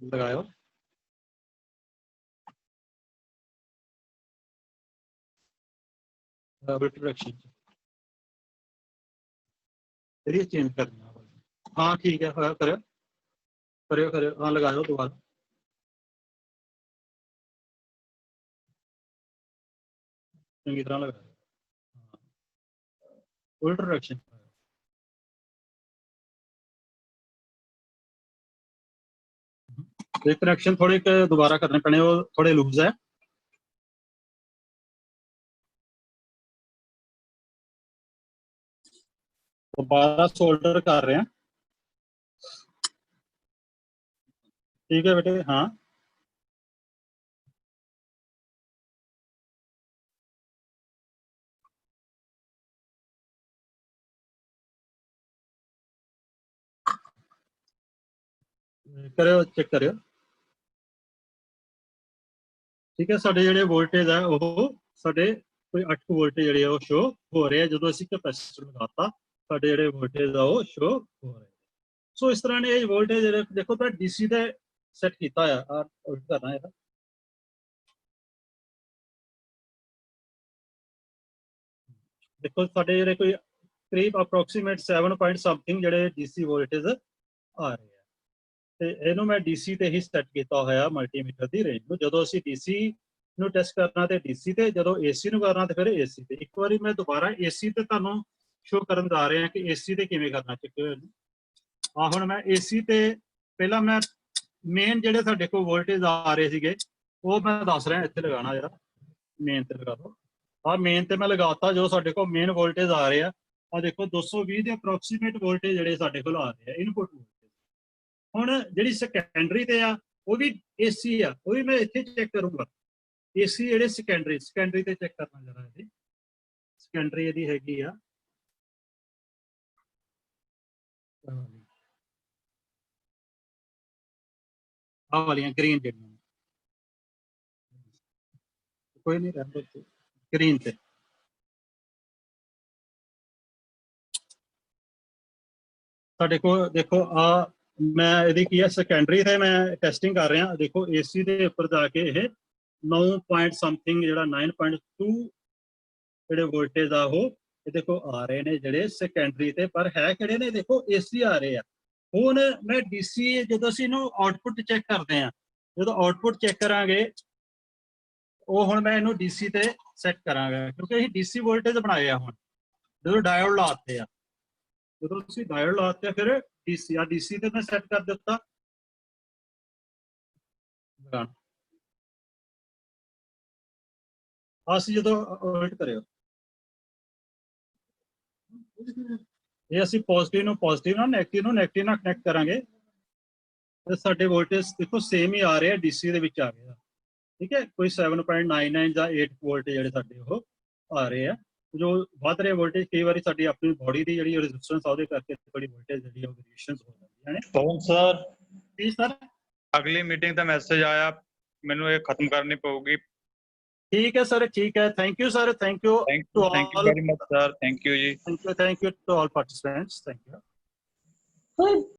लगाओ चेंज करना। हाँ ठीक है, करो करो करो, हाँ लगाओ दोबारा। चंगी तरह लगाओ, उल्ट डायरेक्शन। कनेक्शन थोड़े दोबारा करने पैने, वो थोड़े लूज है। दोबारा सोल्डर कर रहे हैं, ठीक है बेटे। हाँ करो, चेक करो, ठीक है। साडे जिहड़े वोल्टेज है वो साडे ਕੋਈ 8 ਵੋਲਟੇਜ ਜਿਹੜੇ ਆ ਉਹ ਸ਼ੋ ਹੋ ਰਹੇ ਆ ਜਦੋਂ ਅਸੀਂ ਕੈਪੈਸਿਟਰ ਲਗਾਤਾ ਸਾਡੇ ਜਿਹੜੇ ਵੋਲਟੇਜ ਆ ਉਹ ਸ਼ੋ ਹੋ ਰਹੇ। ਸੋ ਇਸ ਤਰ੍ਹਾਂ ਨੇ ਇਹ ਵੋਲਟੇਜ ਜਿਹੜੇ ਦੇਖੋ ਤਾਂ ਡੀਸੀ ਤੇ ਸੈੱਟ ਕੀਤਾ ਆ ਉਲਟ ਕਰਨਾ ਇਹਦਾ। ਦੇਖੋ ਸਾਡੇ ਜਿਹੜੇ ਕੋਈ ਕਰੀਬ ਅਪਰੋਕਸੀਮੇਟ 7 ਪੁਆਇੰਟ ਸਮਥਿੰਗ ਜਿਹੜੇ ਡੀਸੀ ਵੋਲਟੇਜ ਆ ਰਹੇ ਆ ਤੇ ਇਹਨੂੰ ਮੈਂ ਡੀਸੀ ਤੇ ਹੀ ਸੈੱਟ ਕੀਤਾ ਹੋਇਆ ਮਲਟੀਮੀਟਰ ਦੀ ਰੇਂਜ ਨੂੰ। ਜਦੋਂ ਅਸੀਂ ਡੀਸੀ ਨੂੰ ਟੈਸਟ ਕਰਨਾ ਤੇ ਡੀਸੀ ਤੇ, ਜਦੋਂ ਏਸੀ ਨੂੰ ਕਰਨਾ ਤੇ ਫਿਰ ਏਸੀ ਤੇ। ਇੱਕ ਵਾਰੀ ਮੈਂ ਦੁਬਾਰਾ ਏਸੀ ਤੇ ਤੁਹਾਨੂੰ ਸ਼ੋ ਕਰਨ ਜਾ ਰਿਹਾ ਕਿ ਏਸੀ ਤੇ ਕਿਵੇਂ ਕਰਨਾ ਚੱਕੇ ਆ। ਹੁਣ ਮੈਂ ਏਸੀ ਤੇ ਪਹਿਲਾਂ ਮੈਂ ਮੇਨ ਜਿਹੜੇ ਸਾਡੇ ਕੋਲ ਵੋਲਟੇਜ ਆ ਰਹੇ ਸੀਗੇ ਉਹ ਮੈਂ ਦੱਸ ਰਿਹਾ। ਇੱਥੇ ਲਗਾਉਣਾ ਜਿਹੜਾ ਮੇਨ ਤੇ ਲਗਾ ਦੋ। ਆ ਮੇਨ ਤੇ ਮੈਂ ਲਗਾਤਾ ਜੋ ਸਾਡੇ ਕੋਲ ਮੇਨ ਵੋਲਟੇਜ ਆ ਰਹੇ ਆ ਦੇਖੋ 220 ਦੇ ਅਪਰੋਕਸੀਮੇਟ ਵੋਲਟੇਜ ਜਿਹੜੇ ਸਾਡੇ ਕੋਲ ਆ ਰਹੇ ਆ ਇਨਪੁਟ ਵੋਲਟੇਜ। ਹੁਣ ਜਿਹੜੀ ਸੈਕੰਡਰੀ ਤੇ ਆ ਉਹ ਵੀ ਏਸੀ ਆ, ਉਹ ਵੀ ਮੈਂ ਇੱਥੇ ਚੈੱਕ ਕਰੂੰਗਾ। ਏਸੀ ਜਿਹੜੇ ਸੈਕੰਡਰੀ ਤੇ ਚੈੱਕ ਕਰਨਾ ਜਰਾ। ਇਹਦੀ ਸੈਕੰਡਰੀ ਇਹਦੀ ਹੈਗੀ ਆ ਆਹ ਵਾਲੀਆਂ ਗ੍ਰੀਨ ਜਿਹੜੀਆਂ ਕੋਈ ਨਹੀਂ ਰਹਿੰਦੇ ਗ੍ਰੀਨ ਤੇ। ਸਾਡੇ ਕੋਲ ਦੇਖੋ ਆ ਮੈਂ ਇਹਦੀ ਕੀ ਆ ਸੈਕੰਡਰੀ ਤੇ ਮੈਂ ਟੈਸਟਿੰਗ ਕਰ ਰਿਹਾ। ਦੇਖੋ ਏਸੀ ਦੇ ਉੱਪਰ ਜਾ ਕੇ ਇਹ 9 ਪੁਆਇੰਟ ਸਮਥਿੰਗ ਜਿਹੜਾ 9.2 ਜਿਹੜੇ ਵੋਲਟੇਜ ਆ ਉਹ ਇਹ ਦੇਖੋ ਆ ਰਹੇ ਨੇ ਜਿਹੜੇ ਸੈਕੰਡਰੀ ਤੇ, ਪਰ ਹੈ ਕਿਹੜੇ ਨੇ ਦੇਖੋ ਏਸੀ ਆ ਰਹੇ ਆ। ਹੁਣ ਮੈਂ ਡੀਸੀ ਜਦੋਂ ਅਸੀਂ ਇਹਨੂੰ ਆਉਟਪੁੱਟ ਚੈੱਕ ਕਰਦੇ ਆ, ਜਦੋਂ ਆਉਟਪੁੱਟ ਚੈੱਕ ਕਰਾਂਗੇ ਉਹ ਹੁਣ ਮੈਂ ਇਹਨੂੰ ਡੀਸੀ ਤੇ ਸੈੱਟ ਕਰਾਂਗਾ ਕਿਉਂਕਿ ਅਸੀਂ ਡੀਸੀ ਵੋਲਟੇਜ ਬਣਾਏ ਆ। ਹੁਣ ਜਦੋਂ ਡਾਇਓਡ ਲਾਤੇ ਆ, ਜਦੋਂ ਤੁਸੀਂ ਡਾਇਓਡ ਲਾਤੇ ਫਿਰ ਡੀਸੀ ਤੇ ਮੈਂ ਸੈੱਟ ਕਰ ਦਿੱਤਾ। ਅਸੀਂ ਜਦੋਂ ਉਲਟ ਕਰਿਓ ਇਹ ਅਸੀਂ ਪੋਜ਼ਿਟਿਵ ਨੂੰ ਪੋਜ਼ਿਟਿਵ ਨਾਲ ਨੈਗੇਟਿਵ ਨੂੰ ਨੈਗੇਟਿਵ ਨਾਲ ਕਨੈਕਟ ਕਰਾਂਗੇ ਤੇ ਸਾਡੇ ਵੋਲਟੇਜ ਦੇਖੋ ਸੇਮ ਹੀ ਆ ਰਹੇ ਆ ਡੀਸੀ ਦੇ ਵਿੱਚ ਆ ਗਏ ਆ। ਠੀਕ ਹੈ, ਕੋਈ 7.99 ਜਾਂ 8 ਵੋਲਟ ਜਿਹੜੇ ਸਾਡੇ ਉਹ ਆ ਰਹੇ ਆ। ਜੋ ਵੱਧ ਰਹੇ ਵੋਲਟੇਜ ਕਈ ਵਾਰੀ ਸਾਡੀ ਆਪਣੀ ਬੋਡੀ ਦੀ ਜਿਹੜੀ ਰੈਜ਼ਿਸਟੈਂਸ ਆ ਉਹਦੇ ਕਰਕੇ ਥੋੜੀ ਵੋਲਟੇਜ ਜਿਹੜੀ ਉਹ ਵੇਰੀਏਸ਼ਨਸ ਹੋ ਜਾਂਦੀਆਂ ਨੇ। ਪਵਨ ਸਰ ਜੀ ਸਰ, ਅਗਲੀ ਮੀਟਿੰਗ ਦਾ ਮੈਸੇਜ ਆਇਆ, ਮੈਨੂੰ ਇਹ ਖਤਮ ਕਰਨੀ ਪਊਗੀ। ਠੀਕ ਹੈ ਸਰ, ਠੀਕ ਹੈ। Thank you sir, thank you to all. Thank you very much sir, thank you ਜੀ। Thank you to all participants, thank you.